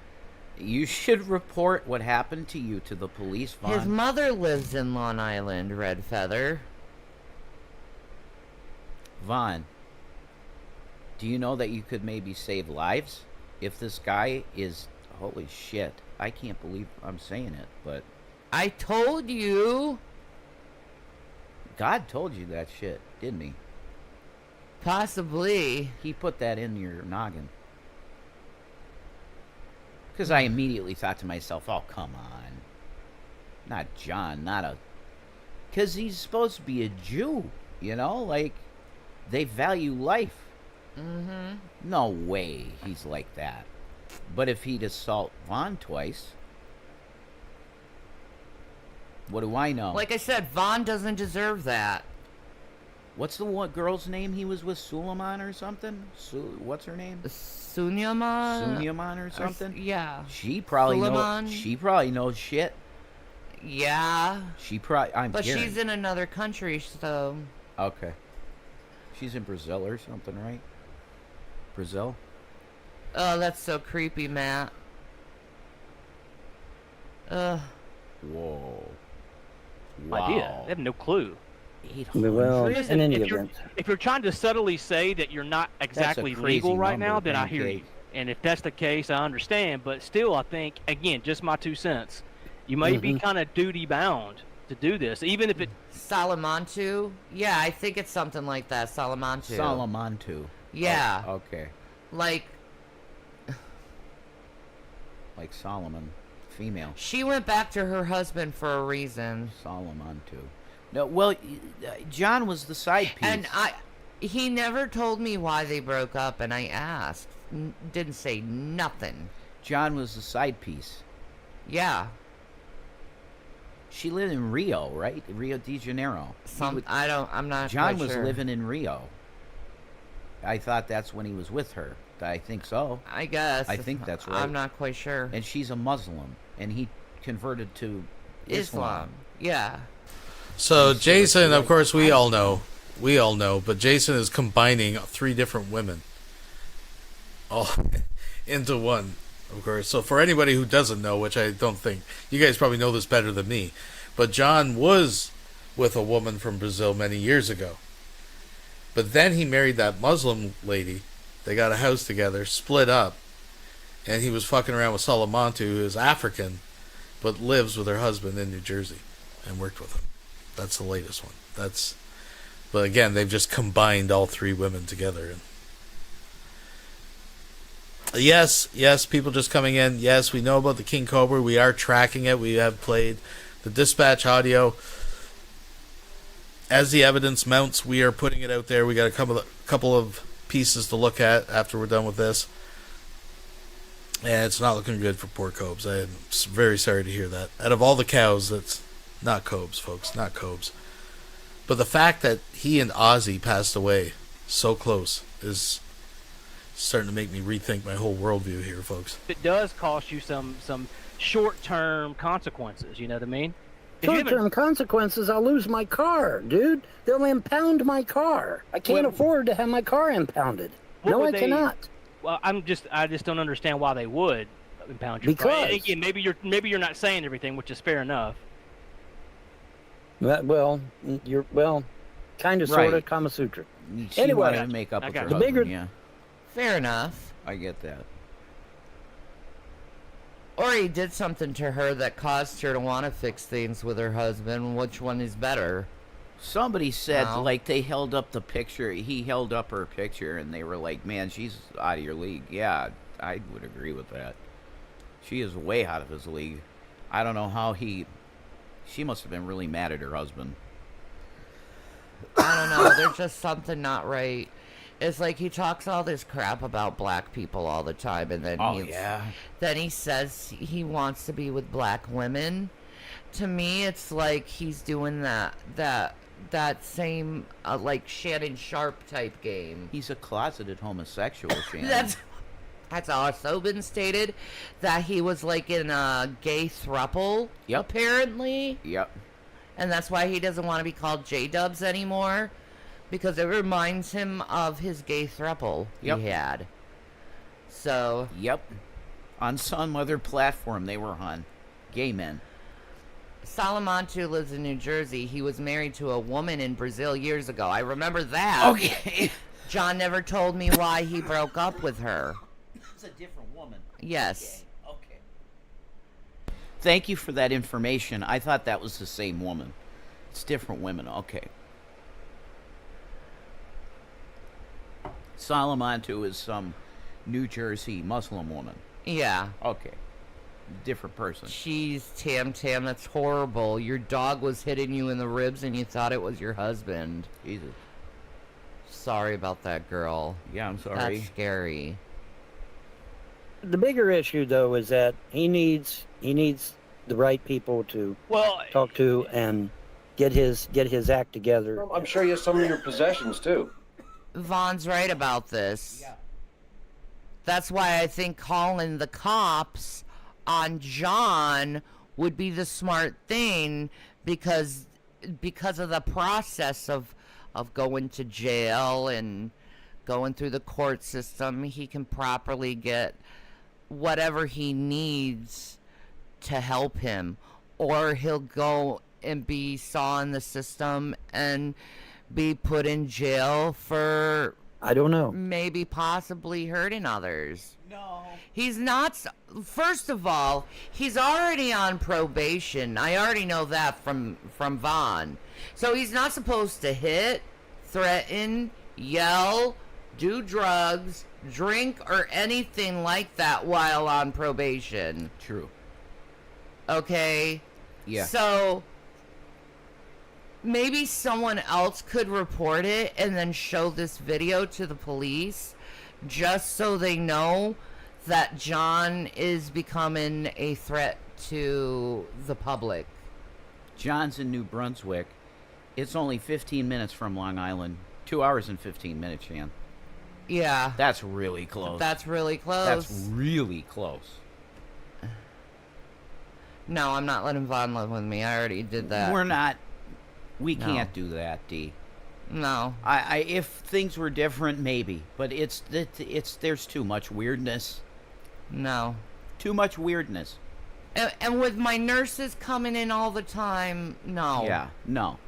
You should report what happened to you to the police, Vaughn. His mother lives in Long Island, Red Feather. Vaughn, do you know that you could maybe save lives if this guy is... Holy shit. I can't believe I'm saying it, but... I told you! God told you that shit, didn't he? Possibly. He put that in your noggin. Because I immediately thought to myself, oh, come on. Not John, not a Because he's supposed to be a Jew, you know? Like, they value life. Mm-hmm. No way he's like that. But if he'd assault Vaughn twice, what do I know? Like I said, Vaughn doesn't deserve that. What's the one girl's name he was with? Suleiman or something? What's her name? Sunyaman or something? Yeah. She probably Suleiman. knows. She probably knows shit. Yeah. She probably. But she's in another country, so. Okay. She's in Brazil or something, right? Brazil. Oh, that's so creepy, Matt. Whoa. Wow. Idea. They have no clue. Well, in any event. If you're trying to subtly say that you're not exactly legal right now, then I hear you. And if that's the case, I understand. But still, I think, again, just my 2 cents, you may be kind of duty bound to do this, even if it. Salamantu? Yeah, I think it's something like that. Salamantu. Salamantu. Yeah. Oh, okay. Like Solomon, female. She went back to her husband for a reason. Salamantu. No, well, John was the side piece. And he never told me why they broke up, and I asked. Didn't say nothing. John was the side piece. Yeah. She lived in Rio, right? Rio de Janeiro. I'm not John quite was sure. living in Rio. I thought that's when he was with her. I think so. I guess. I think that's right. I'm not quite sure. And she's a Muslim, and he converted to Islam. Yeah. So Jason, of course, we all know, but Jason is combining 3 different women all into one, of course. So for anybody who doesn't know, which I don't think, you guys probably know this better than me, but John was with a woman from Brazil many years ago. But then he married that Muslim lady. They got a house together, split up, and he was fucking around with Salamantu, who is African, but lives with her husband in New Jersey, and worked with him. That's the latest one. But again, they've just combined all 3 women together. And yes, people just coming in. Yes, we know about the King Cobra. We are tracking it. We have played the dispatch audio. As the evidence mounts, we are putting it out there. We got a couple of pieces to look at after we're done with this. And it's not looking good for poor Cobes. I am very sorry to hear that. Out of all the cows, that's not Cobes, folks. Not Cobes. But the fact that he and Ozzy passed away so close is starting to make me rethink my whole worldview here, folks. It does cost you some short-term consequences, you know what I mean? Short-term consequences, I'll lose my car, dude. They'll impound my car. I can't afford to have my car impounded. No, I cannot. Well, I just don't understand why they would impound your car. And again, maybe you're not saying everything, which is fair enough. Well, kind of, sort of, Kama Sutra. She wanted to make up with her husband, yeah. Fair enough. I get that. Or he did something to her that caused her to want to fix things with her husband. Which one is better? Somebody said, like, they held up the picture. He held up her picture, and they were like, man, she's out of your league. Yeah, I would agree with that. She is way out of his league. I don't know how she must have been really mad at her husband. I don't know. There's just something not right. It's like he talks all this crap about black people all the time, and then then he says he wants to be with black women. To me, it's like he's doing that same like Shannon Sharp type game. He's a closeted homosexual, Shannon. That's also been stated that he was like in a gay throuple. Yep. Apparently. Yep. And that's why he doesn't want to be called J-Dubs anymore. Because it reminds him of his gay throuple he had. So. Yep. On some other platform they were on. Gay men. Salamantu lives in New Jersey. He was married to a woman in Brazil years ago. I remember that. Okay. John never told me why he broke up with her. It's a different woman. Yes. Okay. Thank you for that information. I thought that was the same woman. It's different women. Okay. Salamantu is some New Jersey Muslim woman. Yeah. Okay. different person. Jeez, Tam, that's horrible. Your dog was hitting you in the ribs and you thought it was your husband. Jesus. Sorry about that, girl. Yeah, I'm sorry. That's scary. The bigger issue, though, is that he needs the right people to talk to and get his act together. I'm sure he has some of your possessions too. Vaughn's right about this. Yeah. That's why I think calling the cops on John would be the smart thing, because of the process of going to jail and going through the court system. He can properly get whatever he needs to help him, or he'll go and be saw in the system and be put in jail for, I don't know, maybe possibly hurting others. No. He's not. First of all, he's already on probation. I already know that from Vaughn. So he's not supposed to hit, threaten, yell, do drugs, drink, or anything like that while on probation. True. Okay? Yeah. So maybe someone else could report it and then show this video to the police, just so they know that John is becoming a threat to the public. John's in New Brunswick. It's only 15 minutes from Long Island. 2 hours and 15 minutes, Shan. Yeah. That's really close. That's really close. That's really close. No, I'm not letting Vaughn live with me. I already did that. We're not. We can't do that, D. No. I if things were different, maybe. But it's there's too much weirdness. No. Too much weirdness. And with my nurses coming in all the time, no. Yeah, no.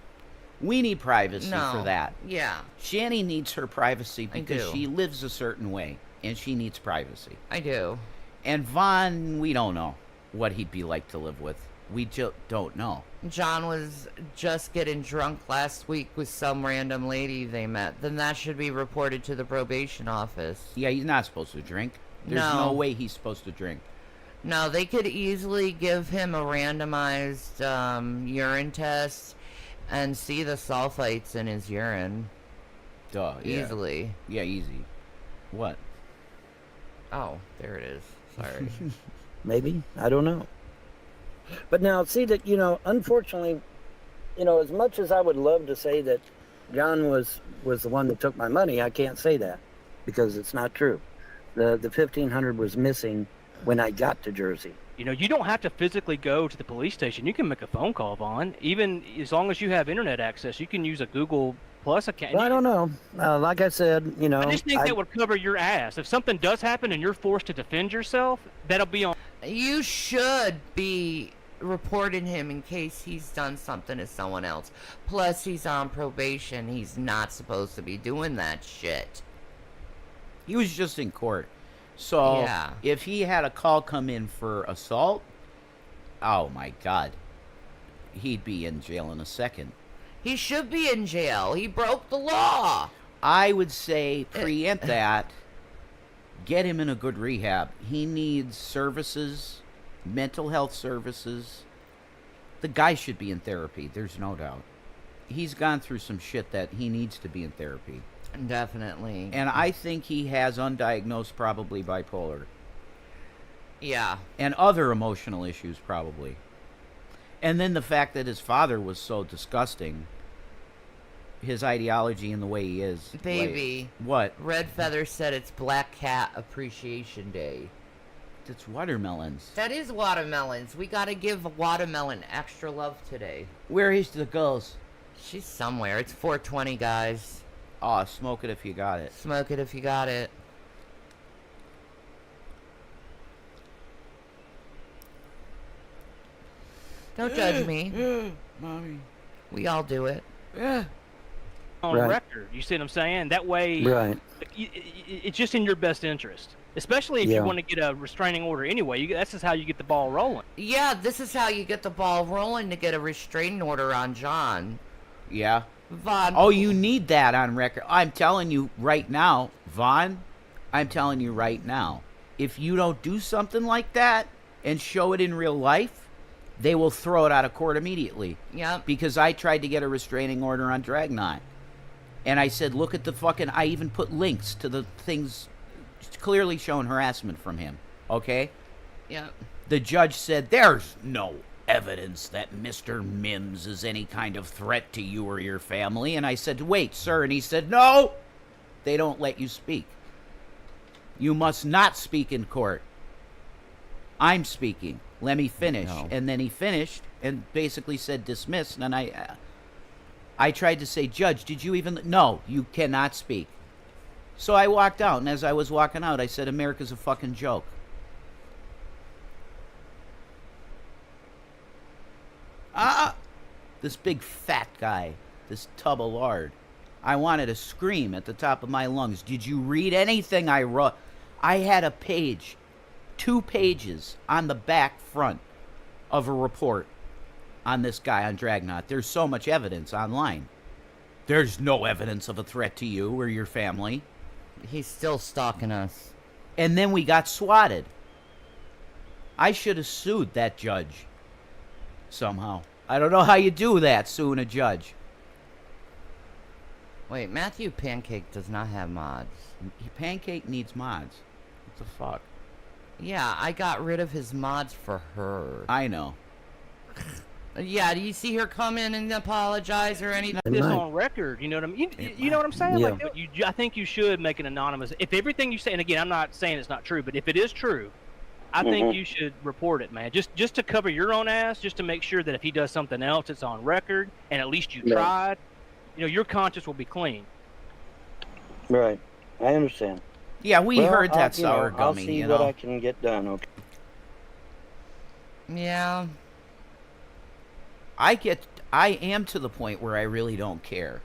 We need privacy for that. Yeah. Shani needs her privacy because do. she lives a certain way, and she needs privacy. I do. And Vaughn, we don't know what he'd be like to live with. We just don't know. John was just getting drunk last week with some random lady they met. Then that should be reported to the probation office. Yeah, he's not supposed to drink. There's no way he's supposed to drink. No, they could easily give him a randomized urine test and see the sulfites in his urine. Duh. Yeah. Easily. Yeah, easy. What? Oh, there it is. Sorry. Maybe. I don't know. But now, see that, unfortunately, as much as I would love to say that John was the one that took my money, I can't say that because it's not true. The $1,500 was missing when I got to Jersey. You don't have to physically go to the police station. You can make a phone call, Vaughn. Even as long as you have internet access, you can use a Google Plus account. Well, I don't know. Like I said, I just think that would cover your ass. If something does happen and you're forced to defend yourself, that'll be on. You should be reporting him in case he's done something to someone else. Plus, he's on probation. He's not supposed to be doing that shit. He was just in court. So, if he had a call come in for assault, oh my God, he'd be in jail in a second. He should be in jail. He broke the law. I would say preempt that. Get him in a good rehab. He needs services, mental health services. The guy should be in therapy. There's no doubt. He's gone through some shit that he needs to be in therapy. Definitely. And I think he has undiagnosed probably bipolar. Yeah. And other emotional issues probably. And then the fact that his father was so disgusting. His ideology and the way he is. Baby. Like, what? Red Feather said it's Black Cat Appreciation Day. It's watermelons. That is watermelons. We gotta give watermelon extra love today. Where is the girls? She's somewhere. It's 4:20, guys. Oh, smoke it if you got it. Smoke it if you got it. Don't judge me. Mommy. We all do it. Yeah. On record, you see what I'm saying? That way, it's just in your best interest. Especially if you want to get a restraining order anyway. That's just how you get the ball rolling. Yeah, this is how you get the ball rolling to get a restraining order on John. Yeah. Vaughn. Oh, you need that on record. I'm telling you right now, Vaughn, I'm telling you right now, if you don't do something like that, and show it in real life, they will throw it out of court immediately. Yeah. Because I tried to get a restraining order on Dragnot. And I said, look at the fucking... I even put links to the things clearly showing harassment from him. Okay? Yeah. The judge said, there's no evidence that Mr. Mims is any kind of threat to you or your family. And I said, wait, sir. And he said, no, they don't let you speak. You must not speak in court. I'm speaking. Let me finish. No. And then he finished and basically said dismissed. And I tried to say, Judge, did you even... No, you cannot speak. So I walked out, and as I was walking out, I said, America's a fucking joke. This big fat guy, this tub of lard. I wanted to scream at the top of my lungs. Did you read anything I wrote? I had a page, 2 pages on the back front of a report on this guy on Dragnot. There's so much evidence online. There's no evidence of a threat to you or your family. He's still stalking us. And then we got swatted. I should have sued that judge somehow. I don't know how you do that, suing a judge. Wait, Matthew Pancake does not have mods. Pancake needs mods. What the fuck? Yeah, I got rid of his mods for her. I know. Yeah, do you see her come in and apologize or anything? This on record, you know what I mean? You know what I'm saying? Yeah. Like, I think you should make an anonymous. If everything you say, and again, I'm not saying it's not true, but if it is true, I think you should report it, man. Just to cover your own ass, just to make sure that if he does something else, it's on record, and at least you tried. You know, your conscience will be clean. Right. I understand. Yeah, we heard that sour gummy. I'll see what I can get done. Okay. Yeah. I am to the point where I really don't care.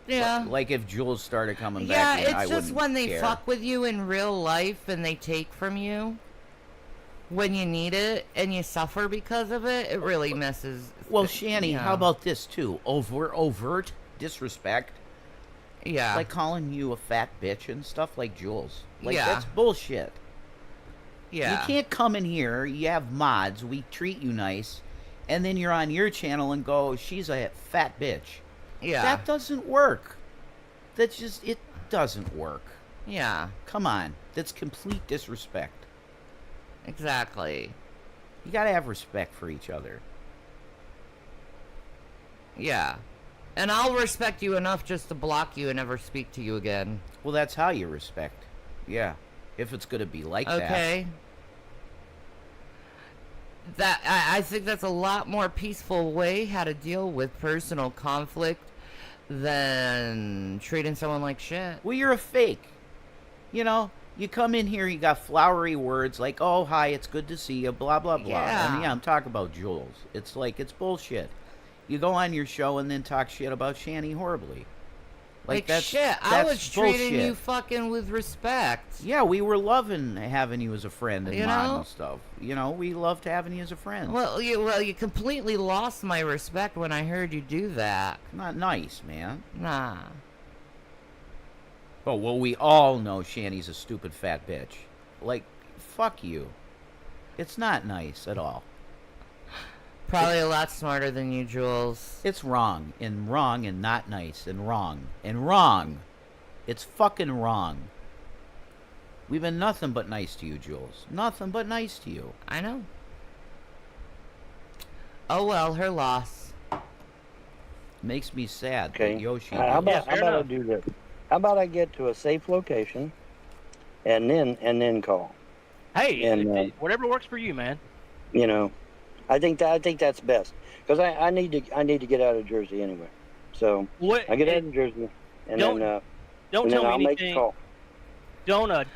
Yeah. Like if Jules started coming back in, I it's just wouldn't when they care. fuck with you in real life and they take from you when you need it and you suffer because of it, it really messes. Well, Shanny, how about this too? Overt disrespect. Yeah. Like calling you a fat bitch and stuff like Jules. Like Yeah. that's bullshit. Yeah. You can't come in here, you have mods, we treat you nice, and then you're on your channel and go, she's a fat bitch. Yeah. That doesn't work. That's just, it doesn't work. Yeah. Come on. That's complete disrespect. Exactly. You gotta have respect for each other. Yeah. And I'll respect you enough just to block you and never speak to you again. Well, that's how you respect. Yeah. If it's gonna be like that. Okay. I think that's a lot more peaceful way how to deal with personal conflict than treating someone like shit. Well, you're a fake. You know, you come in here, you got flowery words like, oh, hi, it's good to see you, blah, blah, blah. Yeah. And yeah, I'm talking about Jules. It's like, it's bullshit. You go on your show and then talk shit about Shanny horribly. Like that's shit, I was treating bullshit. you fucking with respect. Yeah, we were loving having you as a friend and You mod know? and stuff. You know, we loved having you as a friend. Well, you completely lost my respect when I heard you do that. Not nice, man. Nah. Oh, well, we all know Shanny's a stupid fat bitch. Like, fuck you. It's not nice at all. Probably a lot smarter than you, Jules. It's wrong and not nice and wrong. It's fucking wrong. We've been nothing but nice to you, Jules. Nothing but nice to you. I know. Oh well, her loss. Makes me sad. Okay. That Yoshi. How about did. I do this? How about I get to a safe location, and then call. Hey, And, whatever works for you, man. You know, I think that's best because I need to get out of Jersey anyway. So I get out of Jersey, and Don't then tell I'll me make a anything. call. Don't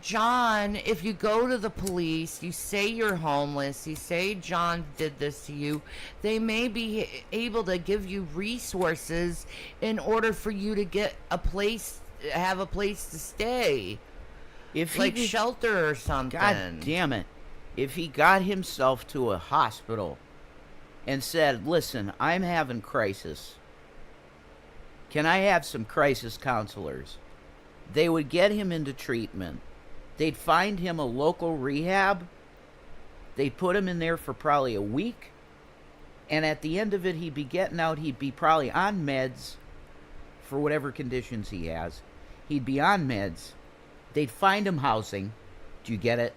John, if you go to the police, you say you're homeless, you say John did this to you, they may be able to give you resources in order for you to get have a place to stay. If he like did- shelter or something. God damn it. If he got himself to a hospital and said, listen, I'm having crisis. Can I have some crisis counselors? They would get him into treatment. They'd find him a local rehab They'd put him in there for probably a week, and at the end of it, he'd be getting out. He'd be probably on meds for whatever conditions he has. He'd be on meds. They'd find him housing. Do you get it?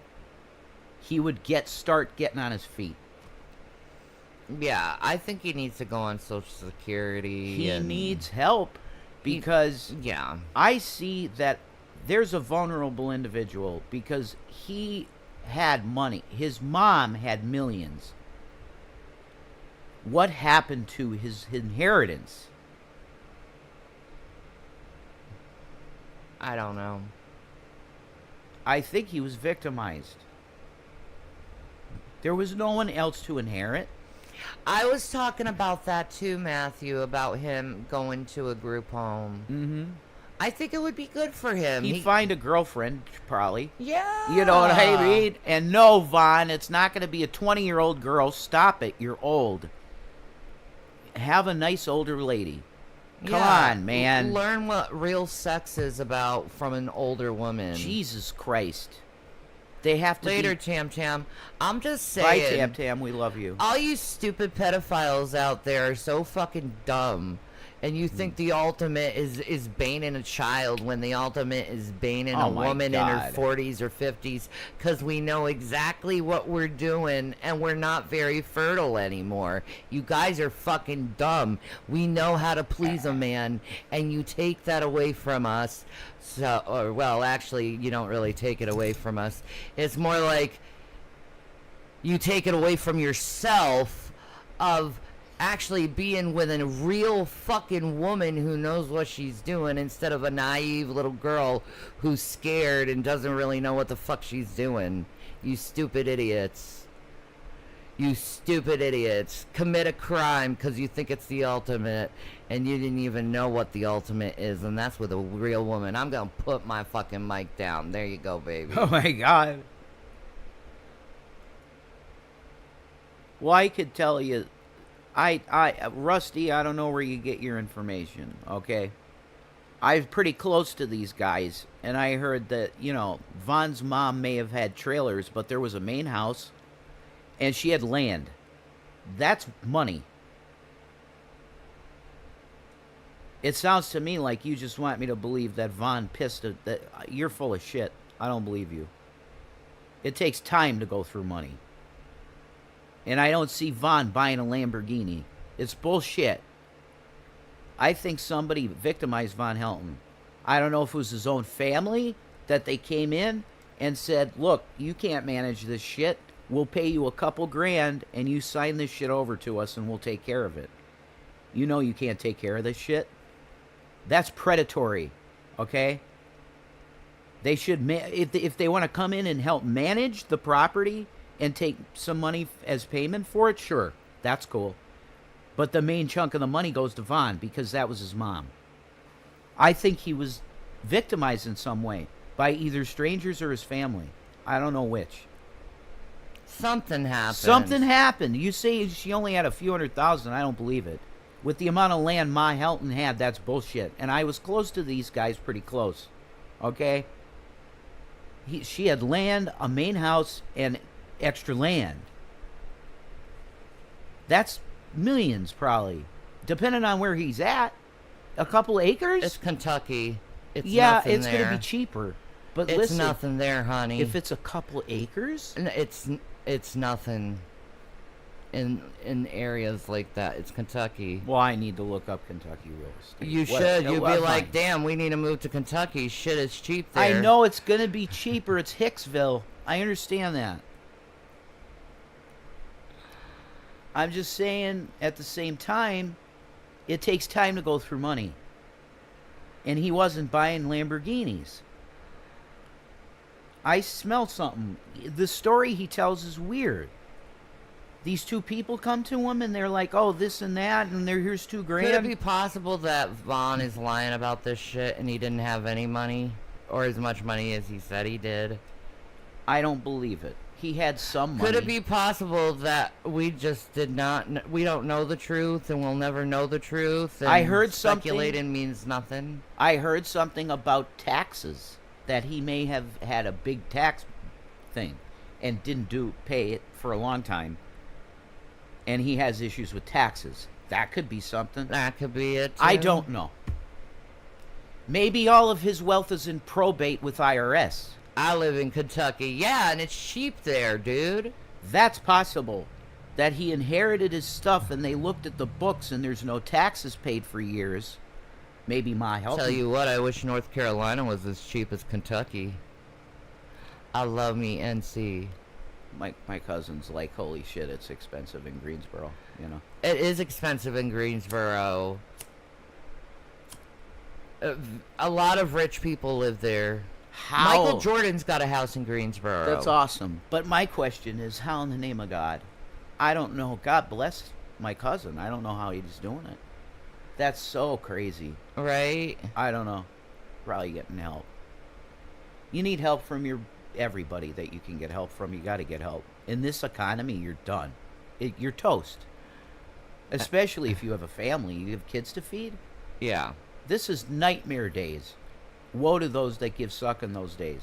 He would start getting on his feet. Yeah, I think he needs to go on Social Security. He needs help because I see that there's a vulnerable individual because he had money. His mom had millions. What happened to his inheritance? I don't know. I think he was victimized. There was no one else to inherit. I was talking about that too, Matthew, about him going to a group home. Mm-hmm. I think it would be good for him. He'd find a girlfriend, probably. Yeah. You know what I mean? And no, Vaughn, it's not going to be a 20-year-old girl. Stop it. You're old. Have a nice older lady. Come on, man. Learn what real sex is about from an older woman. Jesus Christ. They have to Later, be... Tam Tam. I'm just saying. Bye, Tam Tam. We love you. All you stupid pedophiles out there are so fucking dumb. And you think the ultimate is baning a child when the ultimate is baning a woman in her 40s or 50s, because we know exactly what we're doing and we're not very fertile anymore. You guys are fucking dumb. We know how to please a man, and you take that away from us. So, or well, actually, you don't really take it away from us. It's more like you take it away from yourself of actually being with a real fucking woman who knows what she's doing instead of a naive little girl who's scared and doesn't really know what the fuck she's doing. You stupid idiots. You stupid idiots. Commit a crime because you think it's the ultimate and you didn't even know what the ultimate is, and that's with a real woman. I'm gonna put my fucking mic down. There you go, baby. Oh my God. Well, I could tell you, Rusty, I don't know where you get your information, okay? I'm pretty close to these guys, and I heard that, you know, Vaughn's mom may have had trailers, but there was a main house, and she had land. That's money. It sounds to me like you just want me to believe that Vaughn pissed it, that you're full of shit. I don't believe you. It takes time to go through money. And I don't see Vaughn buying a Lamborghini. It's bullshit. I think somebody victimized Vaughn Hilton. I don't know if it was his own family that they came in and said, look, you can't manage this shit. We'll pay you a couple grand and you sign this shit over to us and we'll take care of it. You know you can't take care of this shit. That's predatory, okay? They should, if they want to come in and help manage the property and take some money as payment for it, sure, that's cool. But the main chunk of the money goes to Vaughn because that was his mom. I think he was victimized in some way by either strangers or his family. I don't know which. Something happened. Something happened. You say she only had a few $100,000. I don't believe it. With the amount of land Ma Hilton had, that's bullshit. And I was close to these guys, pretty close. Okay? She had land, a main house, and extra land. That's millions, probably. Depending on where he's at. A couple acres? It's Kentucky. It's yeah, it's going to be cheaper. But it's listen, nothing there, honey. If it's a couple acres? It's nothing in areas like that. It's Kentucky. Well, I need to look up Kentucky real estate. You should. You'd be like, damn, we need to move to Kentucky. Shit is cheap there. I know it's going to be cheaper. It's Hicksville. I understand that. I'm just saying, at the same time, it takes time to go through money. And he wasn't buying Lamborghinis. I smell something. The story he tells is weird. These two people come to him and they're like, oh, this and that, and here's $2 grand. Could it be possible that Vaughn is lying about this shit and he didn't have any money? Or as much money as he said he did? I don't believe it. He had some money. Could it be possible that we just did not, we don't know the truth and we'll never know the truth? And I heard something. Speculating means nothing. I heard something about taxes, that he may have had a big tax thing. and didn't pay it for a long time, and he has issues with taxes. That could be something. That could be it, too. I don't know. Maybe all of his wealth is in probate with IRS. I live in Kentucky. Yeah, and it's cheap there, dude. That's possible. That he inherited his stuff and they looked at the books and there's no taxes paid for years. Maybe my help. Tell you what, I wish North Carolina was as cheap as Kentucky. I love me NC. My cousin's like, holy shit, it's expensive in Greensboro, you know. It is expensive in Greensboro. A lot of rich people live there. How? Michael Jordan's got a house in Greensboro. That's awesome. But my question is, how in the name of God? I don't know. God bless my cousin. I don't know how he's doing it. That's so crazy. Right? I don't know. Probably getting help. You need help from everybody that you can get help from. You got to get help. In this economy, you're done. You're toast. Especially if you have a family. You have kids to feed. Yeah. This is nightmare days. Woe to those that give suck in those days.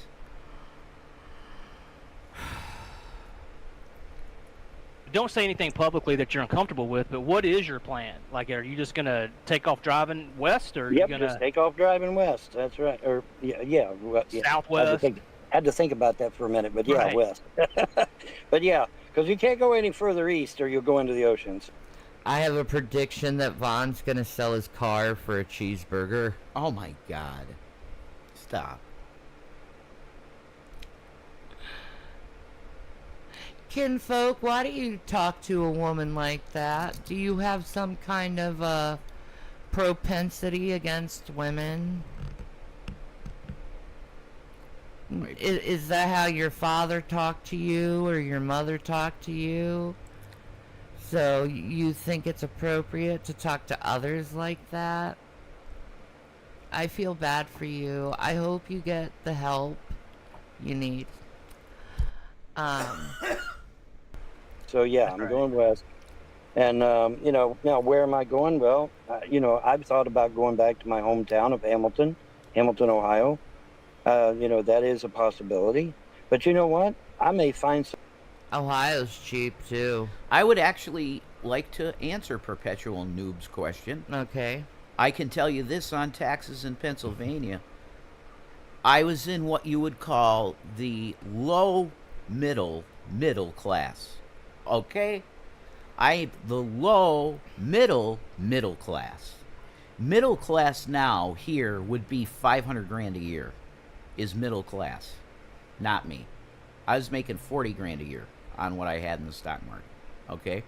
Don't say anything publicly that you're uncomfortable with, but what is your plan? Like, are you just going to take off driving west, or are you going to... just take off driving west. That's right. Or, yeah. Southwest? Had to think about that for a minute, but yeah, Right. west. But yeah, because you can't go any further east or you'll go into the oceans. I have a prediction that Vaughn's going to sell his car for a cheeseburger. Oh, my God. Stop. Kinfolk, why do you talk to a woman like that? Do you have some kind of propensity against women? Is that how your father talked to you or your mother talked to you? So you think it's appropriate to talk to others like that? I feel bad for you. I hope you get the help you need. So yeah, I'm going west. And, now where am I going? Well, I've thought about going back to my hometown of Hamilton, Ohio. That is a possibility. But you know what? I may find some... Ohio's cheap, too. I would actually like to answer Perpetual Noob's question. Okay. I can tell you this on taxes in Pennsylvania. I was in what you would call the low middle class. Okay? The low middle class. Middle class now here would be $500,000 a year is middle class. Not me. I was making $40,000 a year on what I had in the stock market. Okay?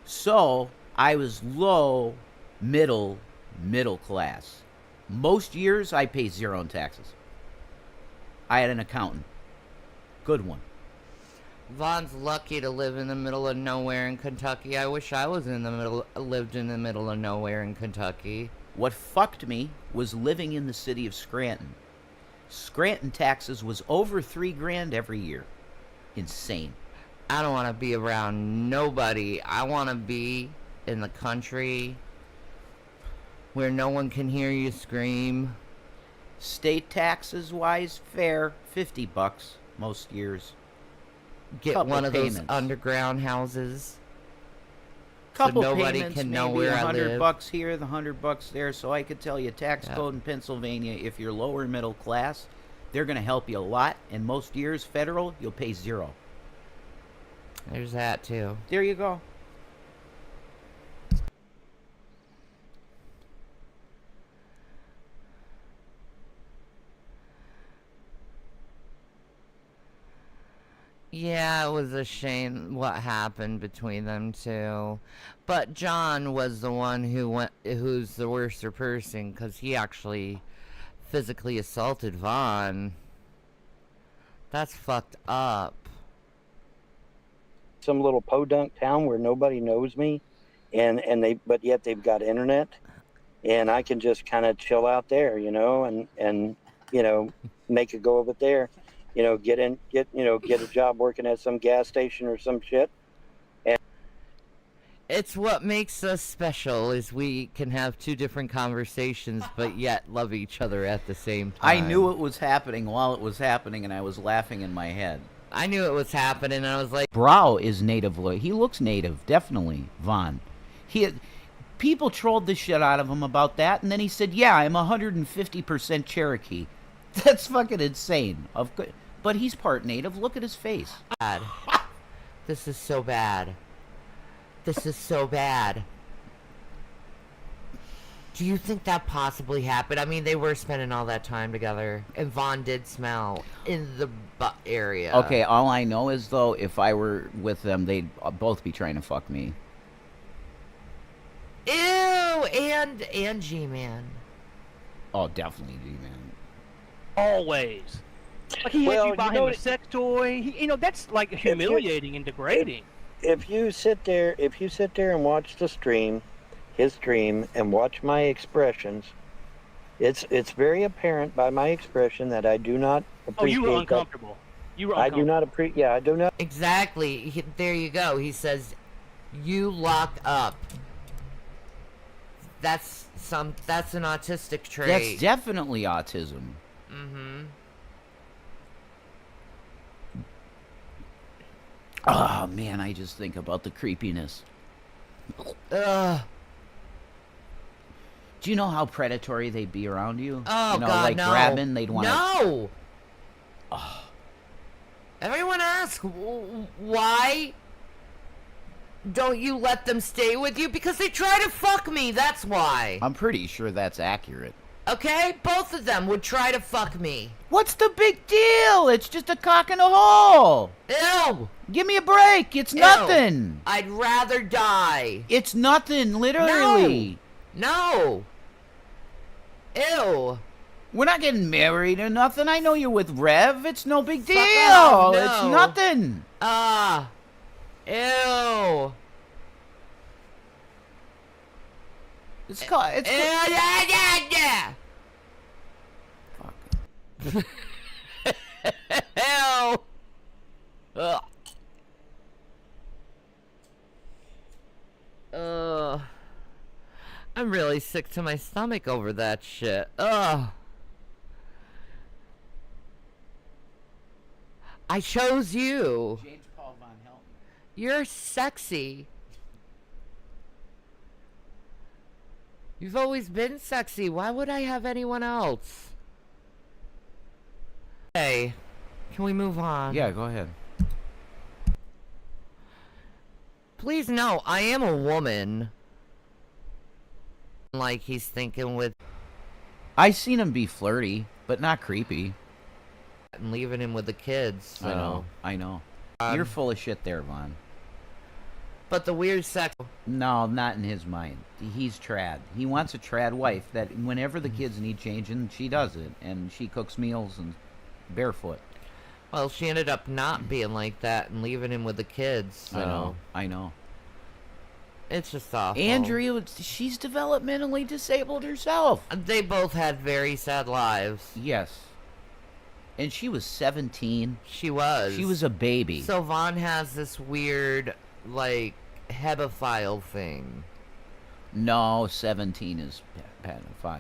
So I was low middle class. Most years I pay zero in taxes. I had an accountant. Good one. Vaughn's lucky to live in the middle of nowhere in Kentucky. I wish I was lived in the middle of nowhere in Kentucky. What fucked me was living in the city of Scranton. Scranton taxes was over $3,000 every year. Insane. I don't want to be around nobody. I want to be in the country where no one can hear you scream. State taxes wise, fair, $50 most years. Get one of those underground houses. Couple so nobody payments, can know maybe where I live. $100 here, the $100 there. So I could tell you, tax code in Pennsylvania, if you're lower middle class, they're going to help you a lot. And most years, federal, you'll pay zero. There's that too. There you go. Yeah, it was a shame what happened between them two. But John was the one who's the worser person, because he actually physically assaulted Vaughn. That's fucked up. Some little podunk town where nobody knows me, but yet they've got internet, and I can just kind of chill out there, and make a go of it there. Get a job working at some gas station or some shit. And it's what makes us special is we can have two different conversations, but yet love each other at the same time. I knew it was happening while it was happening, and I was laughing in my head. I knew it was happening. I was like, Brow is native. He looks native, definitely, Vaughn. People trolled the shit out of him about that, and then he said, yeah, I'm 150% Cherokee. That's fucking insane. But he's part native. Look at his face. bad. This is so bad. This is so bad. Do you think that possibly happened? I mean, they were spending all that time together, and Vaughn did smell in the butt area. Okay, all I know is, though, if I were with them, they'd both be trying to fuck me. Ew, and G-Man. Oh, definitely G-Man. Always. Like he had you buy him a sex toy. That's like humiliating and degrading. If you sit there and watch the stream, his stream, and watch my expressions, it's very apparent by my expression that I do not appreciate. Oh, you were uncomfortable. You were uncomfortable. I do not appreciate. Yeah, I do not. Exactly. There you go. He says, "You lock up." That's an autistic trait. That's definitely autism. Mm-hmm. Oh, man, I just think about the creepiness. Ugh. Do you know how predatory they'd be around you? Oh, God, like no. grabbing, they'd want to... No! Oh. Everyone asks, why don't you let them stay with you? Because they try to fuck me, that's why. I'm pretty sure that's accurate. Okay? Both of them would try to fuck me. What's the big deal? It's just a cock in a hole. Ew! Give me a break. It's nothing. I'd rather die. It's nothing, literally. No. Ew. We're not getting married or nothing. I know you're with Rev. It's no big deal. Off, no. It's nothing. Ew. It's called... Yeah. Fuck. Ew. Ugh. I'm really sick to my stomach over that shit. Ugh. I chose you. James Paul Vaughn Hilton. You're sexy. You've always been sexy. Why would I have anyone else? Hey, can we move on? Yeah, go ahead. Please no, I am a woman. Like he's thinking with... I seen him be flirty, but not creepy. And leaving him with the kids, so... I know. You're full of shit there, Vaughn. But the weird sex... No, not in his mind. He's trad. He wants a trad wife that whenever the kids need changing, she does it. And she cooks meals and barefoot. Well, she ended up not being like that and leaving him with the kids, so... I know. It's just awful. Andrea, she's developmentally disabled herself. They both had very sad lives. Yes. And she was 17. She was. She was a baby. So Vaughn has this weird, like, hebephile thing. No, 17 is pedophile.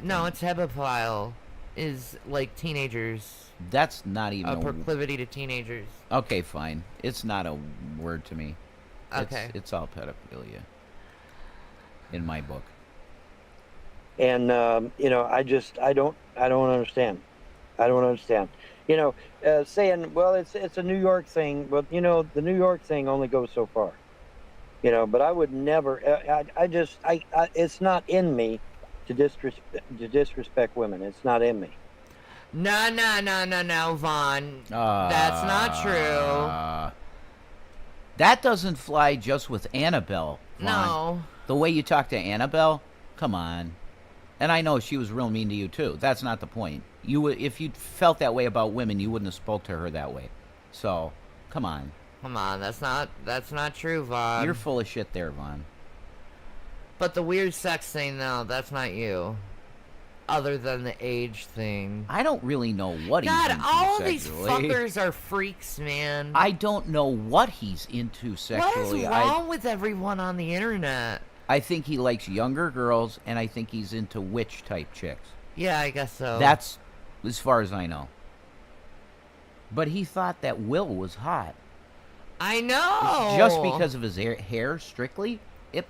No, it's hebephile. Is, like, teenagers. That's not even a proclivity to teenagers. Okay, fine. It's not a word to me. Okay. It's all pedophilia. In my book. And, I don't understand. I don't understand. Saying, well, it's a New York thing, but, the New York thing only goes so far. But I would never, it's not in me to disrespect women. It's not in me. No, Vaughn. That's not true. That doesn't fly just with Annabelle, Vaughn. No. The way you talk to Annabelle, come on. And I know she was real mean to you too. That's not the point. If you felt that way about women, you wouldn't have spoke to her that way. So, come on. Come on, that's not true, Vaughn. You're full of shit there, Vaughn. But the weird sex thing, no, that's not you. Other than the age thing. I don't really know what he's into all sexually. These fuckers are freaks, man. I don't know what he's into sexually. What is wrong with everyone on the internet? I think he likes younger girls, and I think he's into witch-type chicks. Yeah, I guess so. That's as far as I know. But he thought that Will was hot. I know. Just because of his hair, strictly.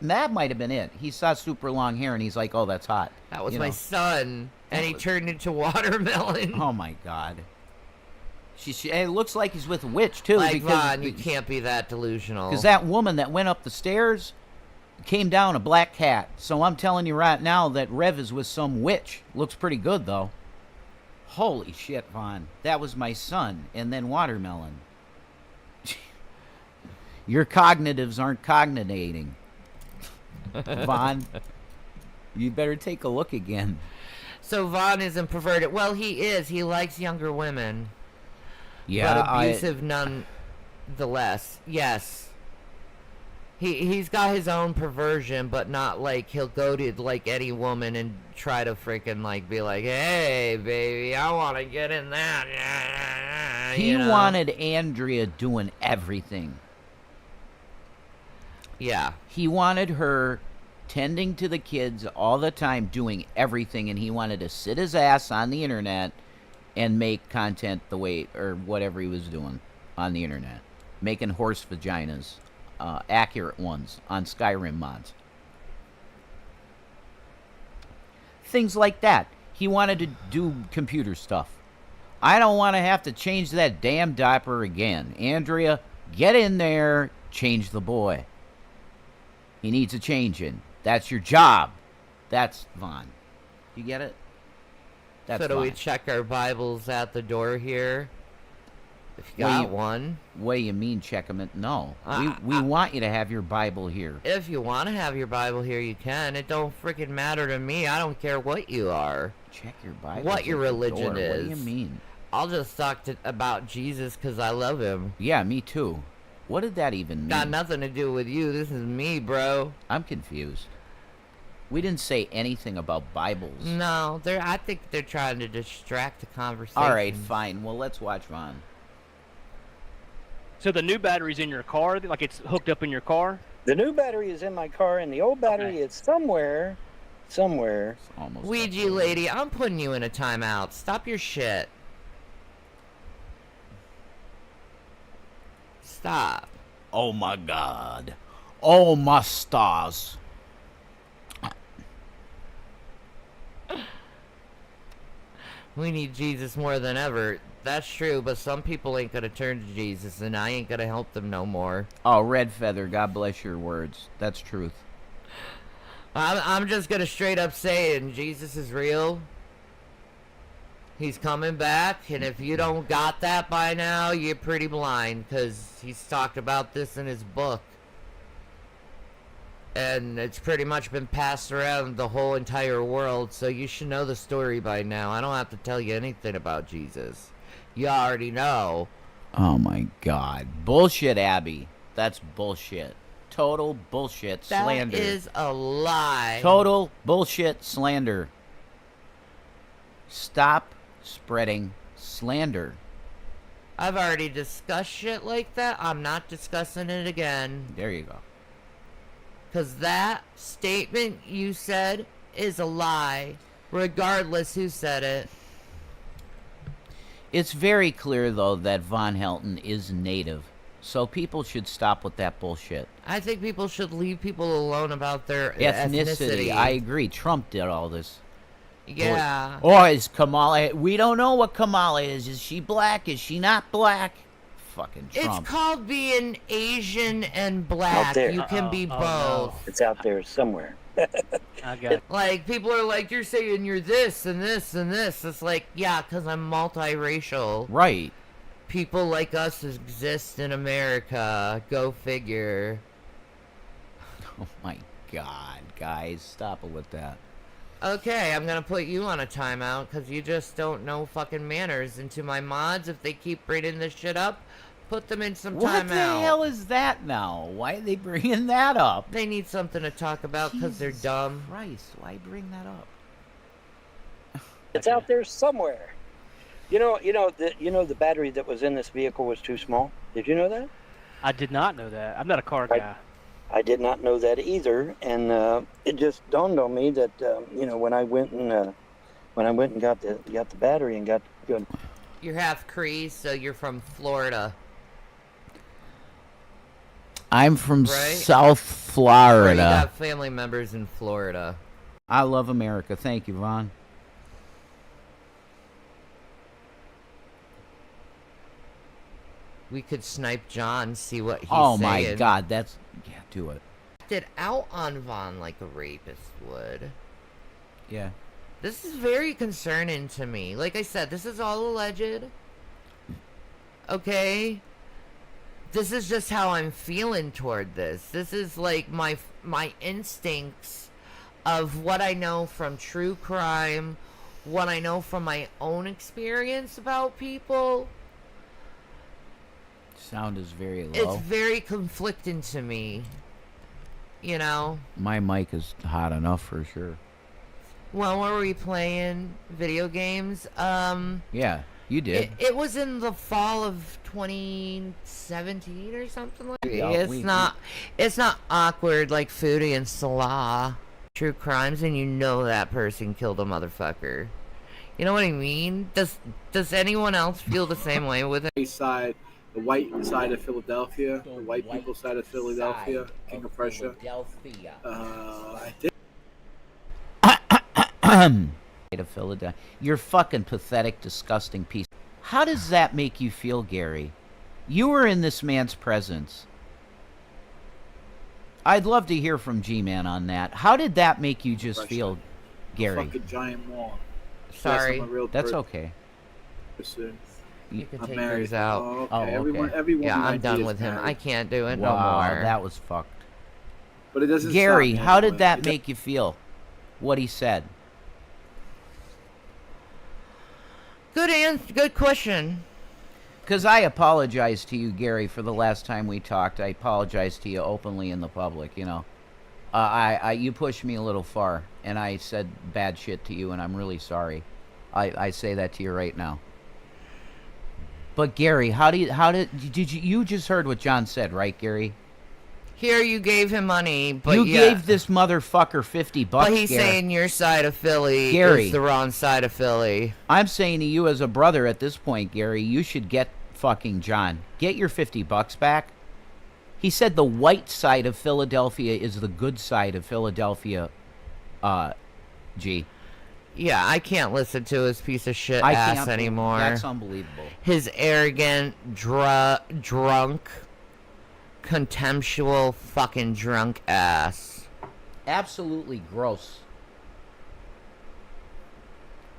That might have been it. He saw super long hair and he's like, oh, that's hot. That was my son. And he turned into watermelon. Oh, my God. It looks like he's with a witch, too. Like, Vaughn, you can't be that delusional. Because that woman that went up the stairs came down a black cat. So I'm telling you right now that Rev is with some witch. Looks pretty good, though. Holy shit, Vaughn. That was my son. And then watermelon. Your cognitives aren't cognating. Vaughn, you better take a look again. So Vaughn isn't perverted. Well, he is. He likes younger women. Yeah, but abusive nonetheless. Yes. He's got his own perversion, but not like he'll go to like any woman and try to freaking like be like, hey, baby, I want to get in that. He wanted Andrea doing everything. Yeah. He wanted her tending to the kids all the time, doing everything, and he wanted to sit his ass on the internet and make content the way, or whatever he was doing on the internet. Making horse vaginas, accurate ones, on Skyrim mods. Things like that. He wanted to do computer stuff. I don't want to have to change that damn diaper again. Andrea, get in there, change the boy. He needs a changing. That's your job. That's Vaughn. You get it? That's so do we fine. check our Bibles at the door here? If you got one. What do you mean check them? No. We want you to have your Bible here. If you want to have your Bible here, you can. It don't freaking matter to me. I don't care what you are. Check your Bible. What your religion is. What do you mean? I'll just talk about Jesus because I love him. Yeah, me too. What did that even mean? Got nothing to do with you. This is me, bro. I'm confused. We didn't say anything about Bibles. No, I think they're trying to distract the conversation. All right, fine. Well, let's watch Vaughn. So the new battery's in your car? Like it's hooked up in your car? The new battery is in my car, and the old battery is somewhere. Almost. Ouija lady, I'm putting you in a timeout. Stop your shit. Stop. Oh, my God. Oh, my stars. We need Jesus more than ever. That's true, but some people ain't gonna turn to Jesus, and I ain't gonna help them no more. Oh, Red Feather, God bless your words. That's truth. I'm just gonna straight up say it, and Jesus is real. He's coming back, and if you don't got that by now, you're pretty blind, because he's talked about this in his book. And it's pretty much been passed around the whole entire world, so you should know the story by now. I don't have to tell you anything about Jesus. You already know. Oh, my God. Bullshit, Abby. That's bullshit. Total bullshit slander. That is a lie. Total bullshit slander. Stop spreading slander. I've already discussed shit like that. I'm not discussing it again. There you go. Because that statement you said is a lie, regardless who said it. It's very clear, though, that Vaughn Hilton is native. So people should stop with that bullshit. I think people should leave people alone about their Ethnicity. I agree. Trump did all this. Yeah. Or is Kamala... We don't know what Kamala is. Is she black? Is she not black? Fucking Trump. It's called being Asian and black. You can be both. No. It's out there somewhere. I got it. Like, people are like, you're saying you're this and this and this. It's like, yeah, because I'm multiracial. Right. People like us exist in America. Go figure. Oh, my God. Guys, stop it with that. Okay, I'm gonna put you on a timeout because you just don't know fucking manners. And to my mods, if they keep bringing this shit up, put them in some timeout. What the hell is that now? Why are they bringing that up? They need something to talk about because they're dumb. Christ, why bring that up? It's out there somewhere. The battery that was in this vehicle was too small. Did you know that? I did not know that. I'm not a car guy. I did not know that either, and it just dawned on me that when I went and got the battery and got good. You're half Cree, so you're from Florida. I'm from right? South Or you Florida. got family members in Florida. I love America. Thank you, Vaughn. We could snipe John, see what he's Oh saying. my God, that's yeah, do it. Acted out on Vaughn like a rapist would. Yeah. This is very concerning to me. Like I said, this is all alleged. Okay? This is just how I'm feeling toward this. This is like my instincts of what I know from true crime, what I know from my own experience about people. Sound is very low. It's very conflicting to me. You know? My mic is hot enough for sure. Well, were we playing video games? Yeah, you did. It was in the fall of 2017 or something like that. Yeah, It's not awkward like Foodie and Salah. True crimes, and you know that person killed a motherfucker. You know what I mean? Does anyone else feel the same way with it? Side, the white side of Philadelphia, the white people side of Philadelphia, King of Prussia. I think. Of Philadelphia. You're fucking pathetic, disgusting piece. How does that make you feel, Gary? You were in this man's presence. I'd love to hear from G-Man on that. How did that make you just feel, Gary? Fucking giant wall. Sorry. That's okay. You can take married. yours out. Oh, okay. Oh, okay. Everyone Yeah, I'm I done date with is him. married. I can't do it Wow, no more. that was fucked. But it doesn't Gary, stop me how did anyway. that make you feel? What he said? Good question. Because I apologized to you, Gary, for the last time we talked. I apologized to you openly in the public, you know. You pushed me a little far, and I said bad shit to you, and I'm really sorry. I say that to you right now. But Gary, you just heard what John said, right, Gary? Here you gave him money, but you yeah. gave this motherfucker $50, But he's Gary. saying your side of Philly Gary, is the wrong side of Philly. I'm saying to you as a brother at this point, Gary, you should get fucking John. Get your $50 back. He said the white side of Philadelphia is the good side of Philadelphia, G. Yeah, I can't listen to his piece of shit I ass can't- anymore. That's unbelievable. His arrogant, drunk, contemptual, fucking drunk ass. Absolutely gross.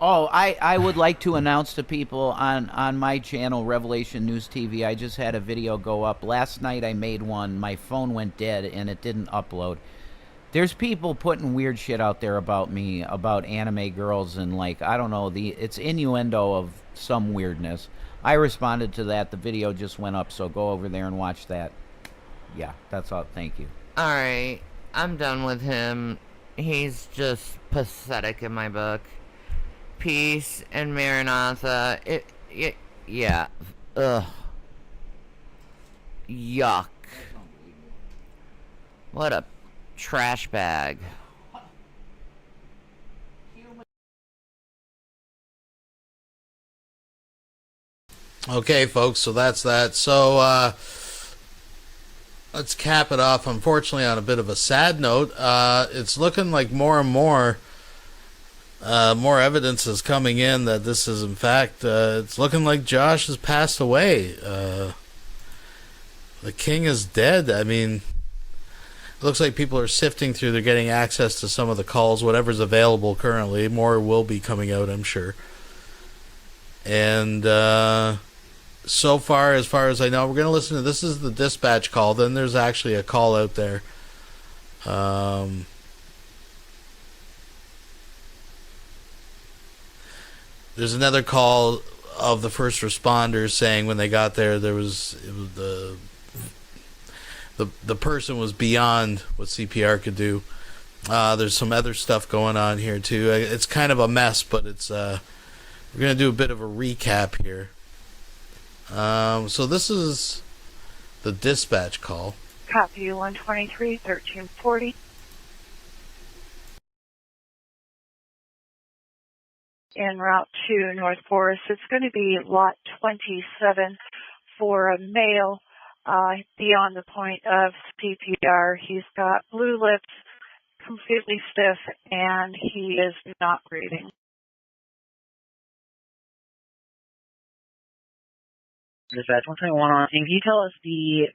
Oh, I would like to announce to people on my channel, Revelation News TV, I just had a video go up. Last night I made one. My phone went dead and it didn't upload. There's people putting weird shit out there about me, about anime girls, and like, I don't know, it's innuendo of some weirdness. I responded to that. The video just went up, so go over there and watch that. Yeah, that's all. Thank you. Alright, I'm done with him. He's just pathetic in my book. Peace and Maranatha. Yeah. Ugh. Yuck. What a trash bag. Okay, folks, so that's that. So, let's cap it off, unfortunately, on a bit of a sad note. It's looking like more and more evidence is coming in that this is, in fact, it's looking like Josh has passed away. The king is dead. I mean, it looks like people are sifting through. They're getting access to some of the calls, whatever's available currently. More will be coming out, I'm sure. And so far as I know, we're going to listen to, this is the dispatch call. Then there's actually a call out there. There's another call of the first responders saying when they got there, it was the person was beyond what CPR could do. There's some other stuff going on here too. It's kind of a mess, but it's we're gonna do a bit of a recap here. So this is the dispatch call. Copy 123, 1340. en route to North Forest. It's going to be lot 27 for a male beyond the point of CPR. He's got blue lips, completely stiff, and he is not breathing. Dispatch 121 on. And can you tell us the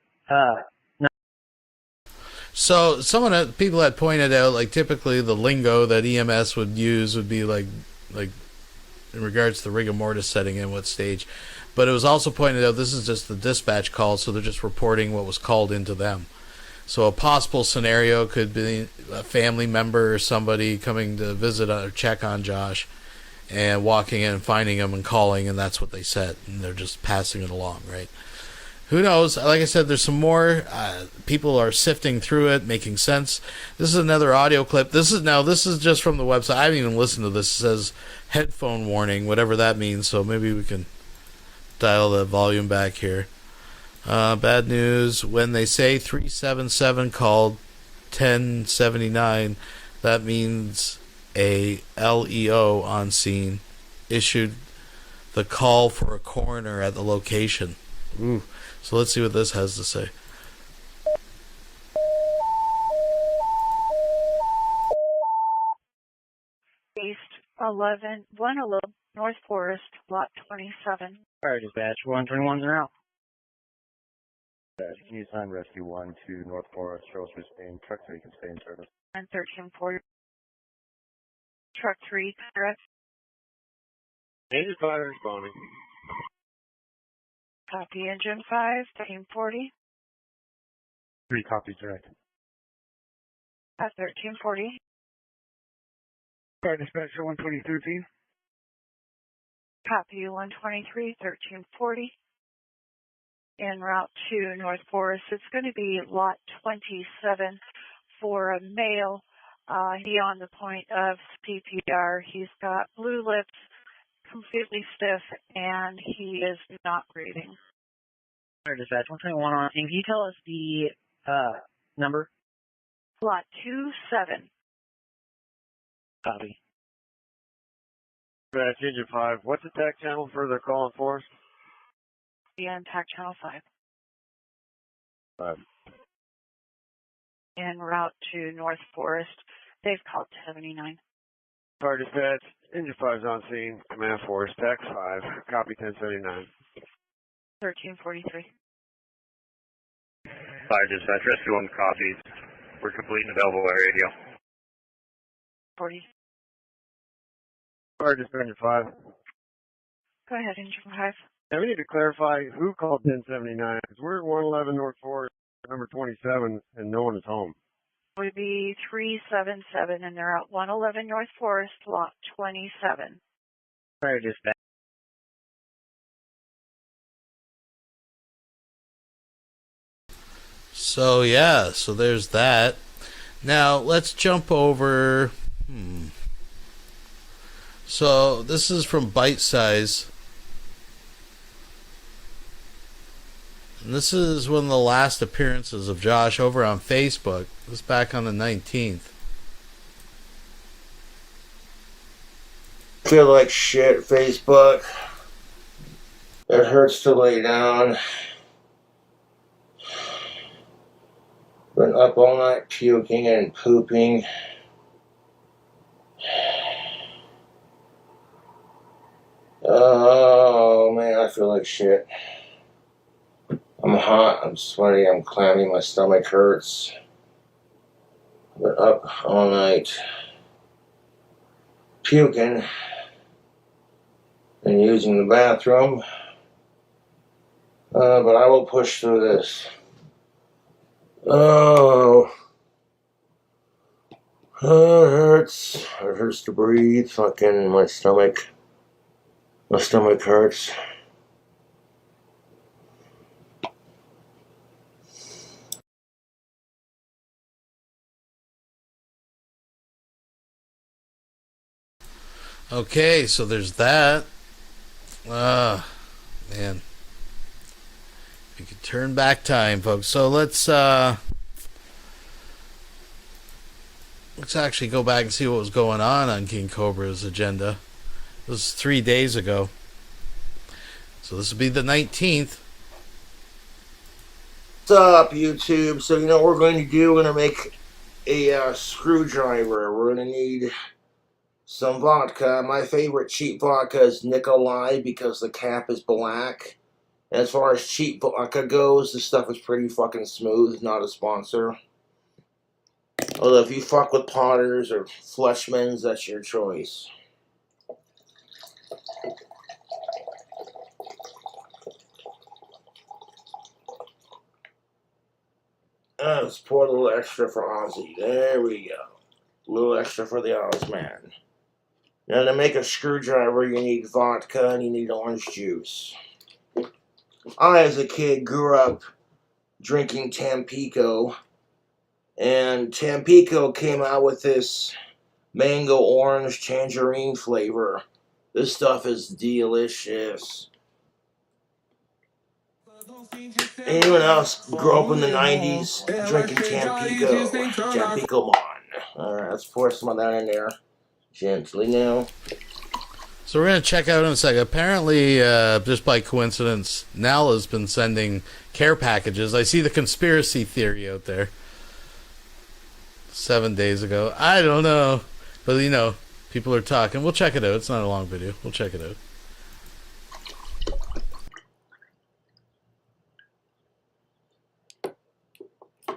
So people had pointed out, like, typically the lingo that EMS would use would be like in regards to the rigor mortis setting in what stage, but it was also pointed out this is just the dispatch call, so they're just reporting what was called into them. So a possible scenario could be a family member or somebody coming to visit or check on Josh and walking in and finding him and calling, and that's what they said, and they're just passing it along, right? Who knows? Like I said, there's some more. People are sifting through it, making sense. This is another audio clip. This is just from the website. I haven't even listened to this. It says headphone warning, whatever that means. So maybe we can dial the volume back here. Bad news. When they say 377 called 1079, that means a LEO on scene issued the call for a coroner at the location. Ooh. So let's see what this has to say. East 111 North Forest, lot 27. Fire dispatch 121's are out. Can you assign rescue 1 to North Forest, Charles Spain, truck 3 can stay in service. And 1340. Truck 3, correct. Engine 5 responding. Copy, engine 5, 1340. 3 copies direct. At 1340. Fire dispatcher 123. Copy, 123, 1340. En route to North Forest. It's going to be lot 27 for a male beyond the point of CPR. He's got blue lips, completely stiff, and he is not breathing. Fire dispatch 121 on. And can you tell us the number? Lot 27. Copy. Dispatch engine 5. What's the TAC channel for their calling for us? Yeah, TAC channel 5. 5. En route to North Forest. They've called 79. Fire dispatch, engine 5's on scene, command force, TAC 5, copy 1079. 1343. Fire dispatch, rescue 1 copies. We're completing available by radio. 40. Fire dispatch, engine 5. Go ahead, engine 5. Now we need to clarify who called 1079, because we're at 111 North Forest, number 27, and no one is home. Would be 377, and they're at 111 North Forest, lot 27. Fire dispatch. So yeah, so there's that. Now let's jump over. So this is from Bite Size. And this is one of the last appearances of Josh over on Facebook. This is back on the 19th. Feel like shit, Facebook. It hurts to lay down. Been up all night puking and pooping. Oh man, I feel like shit. I'm hot, I'm sweaty, I'm clammy, my stomach hurts. Been up all night puking and using the bathroom. But I will push through this. Oh, it hurts. It hurts to breathe. Fucking my stomach. My stomach hurts. Okay, so there's that. Man. We could turn back time, folks. So let's actually go back and see what was going on King Cobra's agenda. This was 3 days ago. So this will be the 19th. What's up, YouTube? So you know what we're going to do? We're going to make a screwdriver. We're going to need some vodka. My favorite cheap vodka is Nikolai because the cap is black. And as far as cheap vodka goes, this stuff is pretty fucking smooth. Not a sponsor. Although if you fuck with Potters or Fleischmann's, that's your choice. Let's pour a little extra for Ozzy. There we go. A little extra for the Oz man. Now to make a screwdriver, you need vodka and you need orange juice. I, as a kid, grew up drinking Tampico. And Tampico came out with this mango orange tangerine flavor. This stuff is delicious. Anyone else grew up in the 90s drinking Tampico? Tampico Mon. Alright, let's pour some of that in there. Gently now. So we're going to check out in a second. Apparently, just by coincidence, Nala's been sending care packages. I see the conspiracy theory out there. 7 days ago. I don't know. But, you know, people are talking. We'll check it out. It's not a long video. We'll check it out.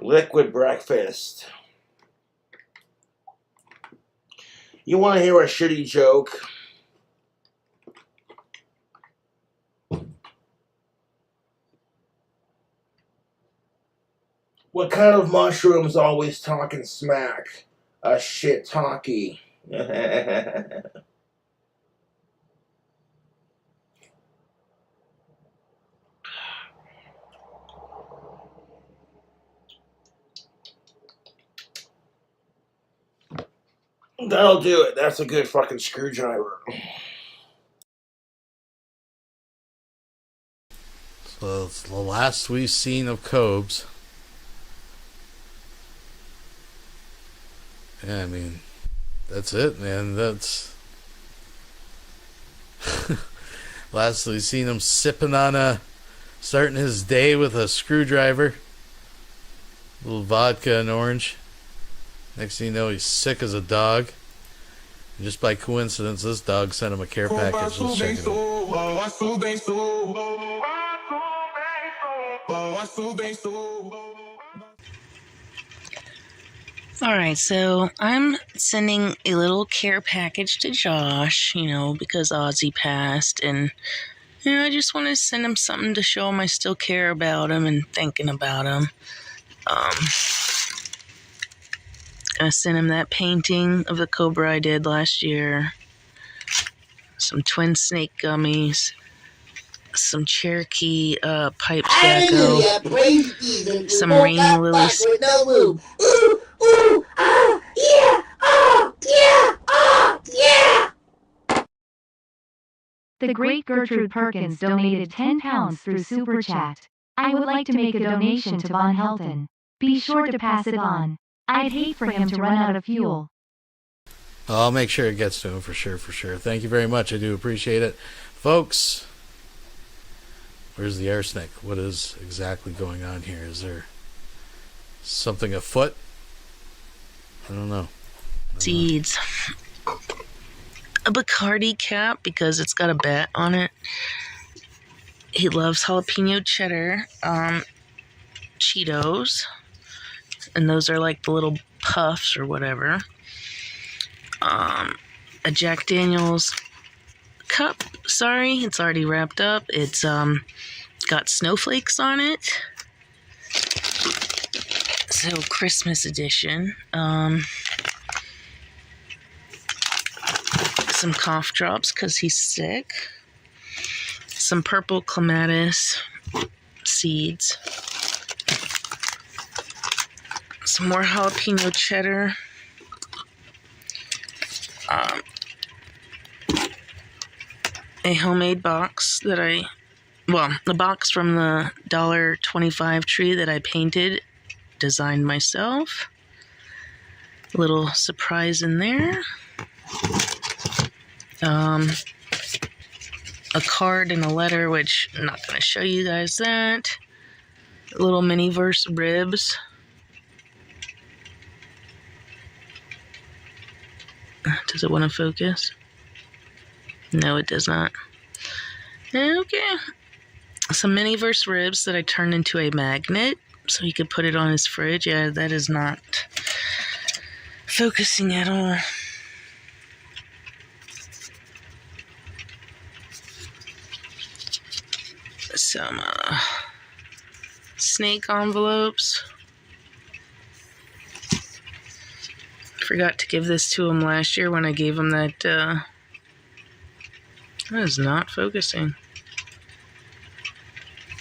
Liquid breakfast. You want to hear a shitty joke? What kind of mushroom's always talking smack? A shit talkie. That'll do it. That's a good fucking screwdriver. So it's the last we've seen of Cobes. Yeah, I mean, that's it, man. That's last we've seen him sipping on starting his day with a screwdriver, a little vodka and orange. Next thing you know, he's sick as a dog. And just by coincidence, this dog sent him a care package. Let's check it out. Alright, so I'm sending a little care package to Josh, you know, because Ozzy passed, and, you know, I just want to send him something to show him I still care about him and thinking about him. Gonna send him that painting of the Cobra I did last year, some twin snake gummies, some Cherokee pipe tobacco, some rain lilies. Ooh, ooh, ah, yeah, yeah. The great Gertrude Perkins donated 10 pounds through Super Chat. I would like to make a donation to Vaughn Hilton. Be sure to pass it on. I'd hate for him to run out of fuel. I'll make sure it gets to him for sure, for sure. Thank you very much. I do appreciate it. Folks, where's the arsenic? What is exactly going on here? Is there something afoot? I don't know. Seeds. A Bacardi cap because it's got a bat on it. He loves jalapeno cheddar. Cheetos. And those are like the little puffs or whatever. A Jack Daniels cup. Sorry, it's already wrapped up. It's got snowflakes on it. So Christmas edition. Some cough drops because he's sick. Some purple clematis seeds. Some more jalapeno cheddar. A homemade box that the box from the $1.25 tree that I painted, designed myself. A little surprise in there. A card and a letter, which I'm not going to show you guys that. Little mini verse ribs. Does it want to focus? No, it does not. Okay. Some mini verse ribs that I turned into a magnet so he could put it on his fridge. Yeah, that is not focusing at all. Some snake envelopes. Forgot to give this to him last year when I gave him that. That is not focusing.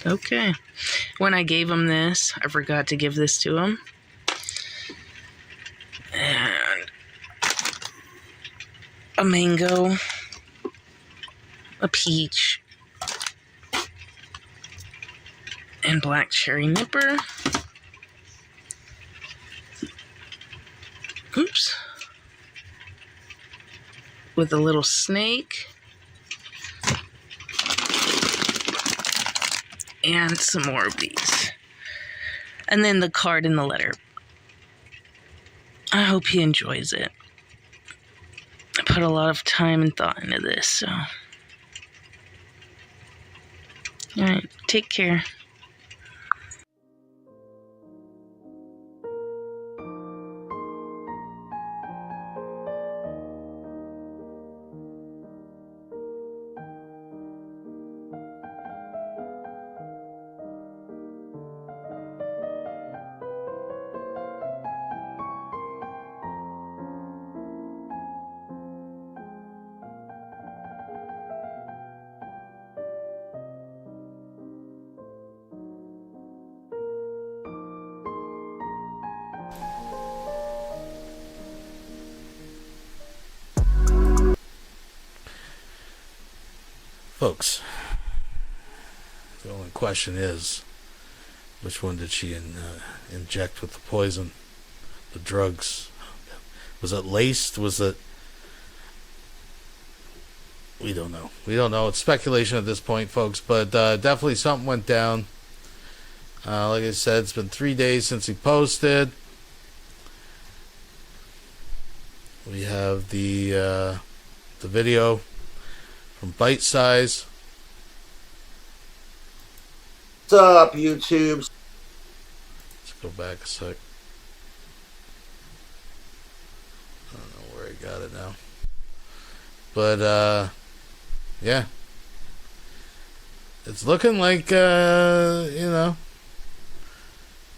Okay. When I gave him this, I forgot to give this to him. And a mango, a peach, and black cherry nipper. Oops. With a little snake. And some more of these. And then the card and the letter. I hope he enjoys it. I put a lot of time and thought into this, so. Alright, take care. Folks, the only question is, which one did she inject with the poison, the drugs? Was it laced? Was it... We don't know. We don't know. It's speculation at this point, folks, but definitely something went down. Like I said, it's been 3 days since he posted. We have the video from Bite Size. What's up, YouTube? Let's go back a sec. I don't know where I got it now. But, yeah. It's looking like,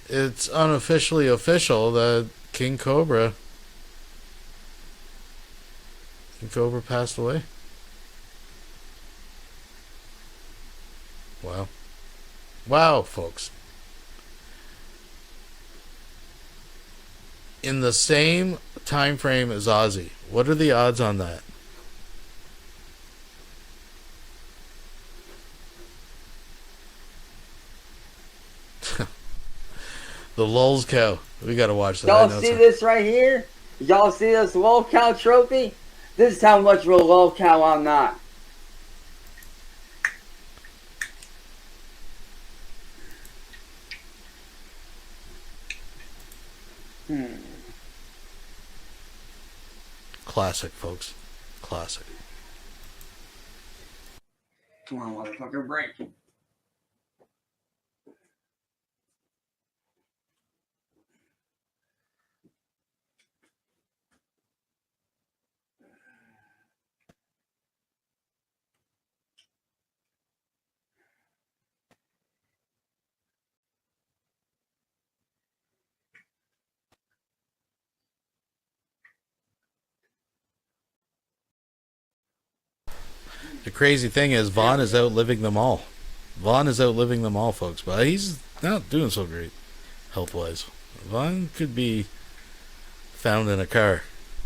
it's unofficially official that King Cobra passed away. Wow. Wow, folks. In the same time frame as Ozzy. What are the odds on that? The Lulz cow. We gotta watch that. Y'all see this right here? Y'all see this lol cow trophy? This is how much of a lol cow I'm not. Classic, folks. Classic. Come on, motherfucker, break. The crazy thing is, Vaughn is outliving them all. Vaughn is outliving them all, folks. But he's not doing so great, health-wise. Vaughn could be found in a car,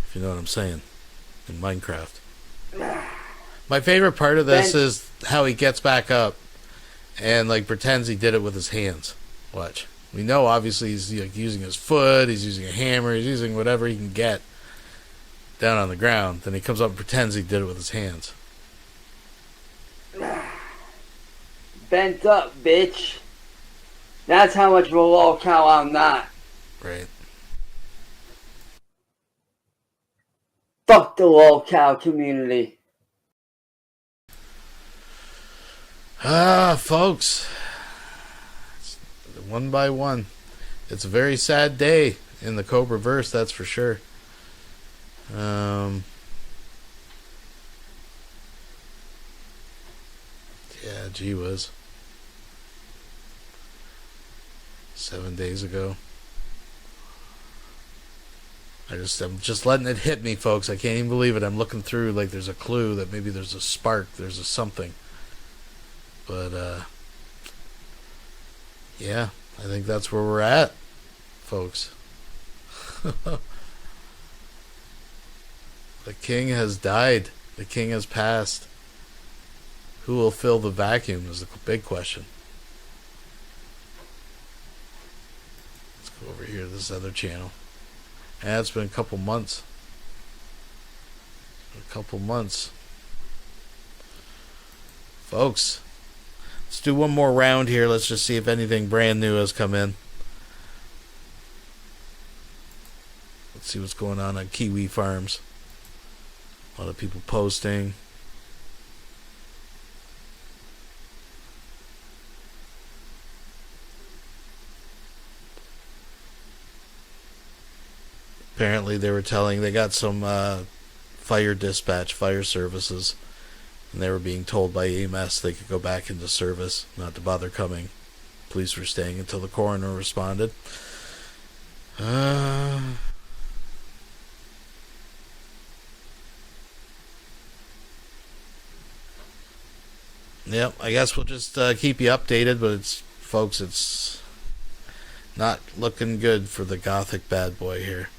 if you know what I'm saying, in Minecraft. My favorite part of this is how he gets back up and like pretends he did it with his hands. Watch. We know obviously he's like using his foot, he's using a hammer, he's using whatever he can get. down on the ground. Then he comes up and pretends he did it with his hands. Bent up, bitch. That's how much of a lolcow I'm not. Right. Fuck the lolcow community. Folks. One by one. It's a very sad day in the Cobra verse, that's for sure. Yeah, gee whiz. 7 days ago. I'm just letting it hit me, folks. I can't even believe it. I'm looking through like there's a clue that maybe there's a spark, there's a something. But yeah, I think that's where we're at, folks. The king has died. The king has passed. Who will fill the vacuum is the big question. Let's go over here to this other channel. And it's been a couple months. Folks, let's do one more round here. Let's just see if anything brand new has come in. Let's see what's going on Kiwi Farms. A lot of people posting. Apparently they were telling they got some fire services, and they were being told by EMS they could go back into service, not to bother coming. Police were staying until the coroner responded. Yep, I guess we'll just keep you updated, but it's not looking good for the gothic bad boy here.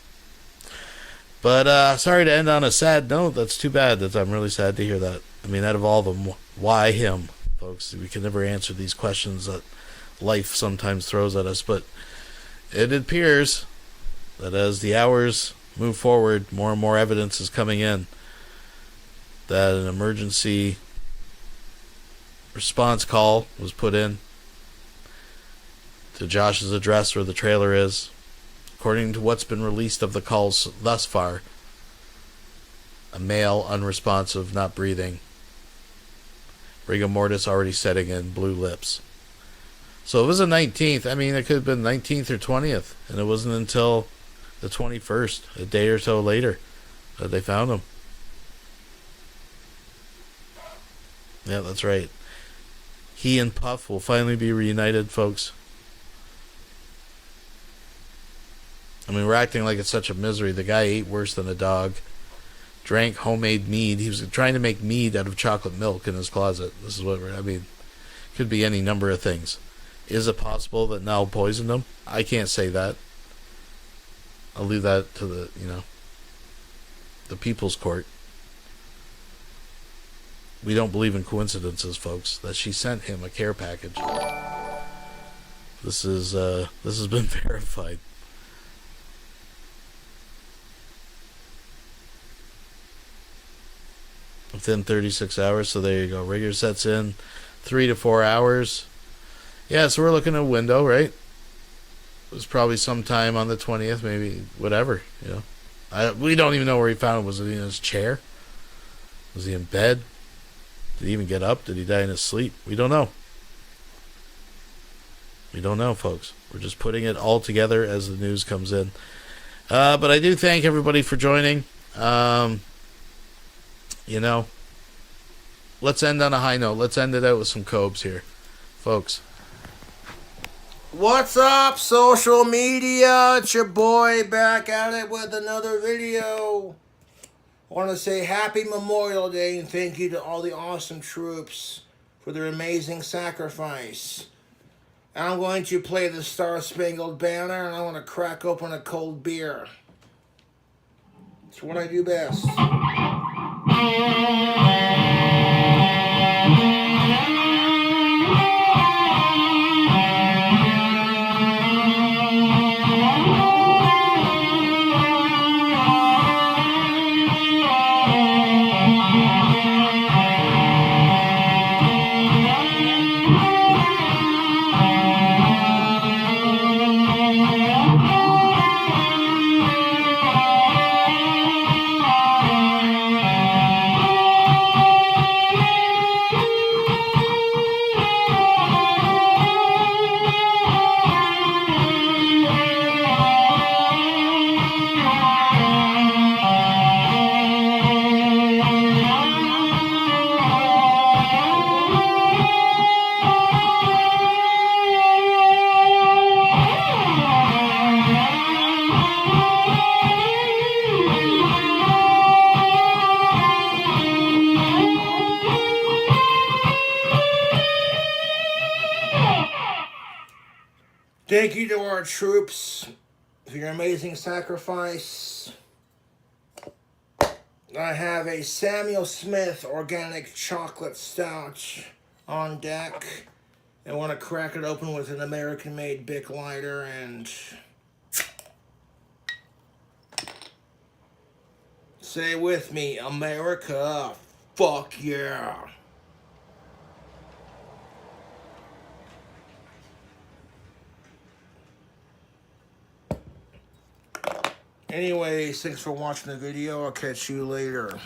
But sorry to end on a sad note. That's too bad. I'm really sad to hear that. I mean, out of all of them, why him, folks? We can never answer these questions that life sometimes throws at us. But it appears that as the hours move forward, more and more evidence is coming in that an emergency response call was put in to Josh's address where the trailer is. According to what's been released of the calls thus far, a male, unresponsive, not breathing, rigor mortis already setting in, blue lips. So it was the 19th. I mean, it could have been 19th or 20th, and it wasn't until the 21st, a day or so later, that they found him. Yeah, that's right. He and Puff will finally be reunited, folks. I mean, we're acting like it's such a misery. The guy ate worse than a dog. Drank homemade mead. He was trying to make mead out of chocolate milk in his closet. This is what I mean. Could be any number of things. Is it possible that Nell poisoned him? I can't say that. I'll leave that to the people's court. We don't believe in coincidences, folks. That she sent him a care package. This has been verified. Within 36 hours, so there you go. Rigor sets in 3 to 4 hours. Yeah, so we're looking at a window, right? It was probably sometime on the 20th, maybe, whatever, we don't even know where he found it. Was it in his chair? Was he in bed? Did he even get up? Did he die in his sleep? We don't know. We don't know, folks. We're just putting it all together as the news comes in. But I do thank everybody for joining. Let's end on a high note. Let's end it out with some Cobes here, folks. What's up, social media? It's your boy back at it with another video. I want to say happy Memorial Day and thank you to all the awesome troops for their amazing sacrifice. I'm going to play the Star-Spangled Banner and I want to crack open a cold beer. It's what I do best. Thank you to our troops for your amazing sacrifice. I have a Samuel Smith organic chocolate stout on deck. I want to crack it open with an American-made Bic lighter and say with me, America, fuck yeah. Anyways, thanks for watching the video. I'll catch you later.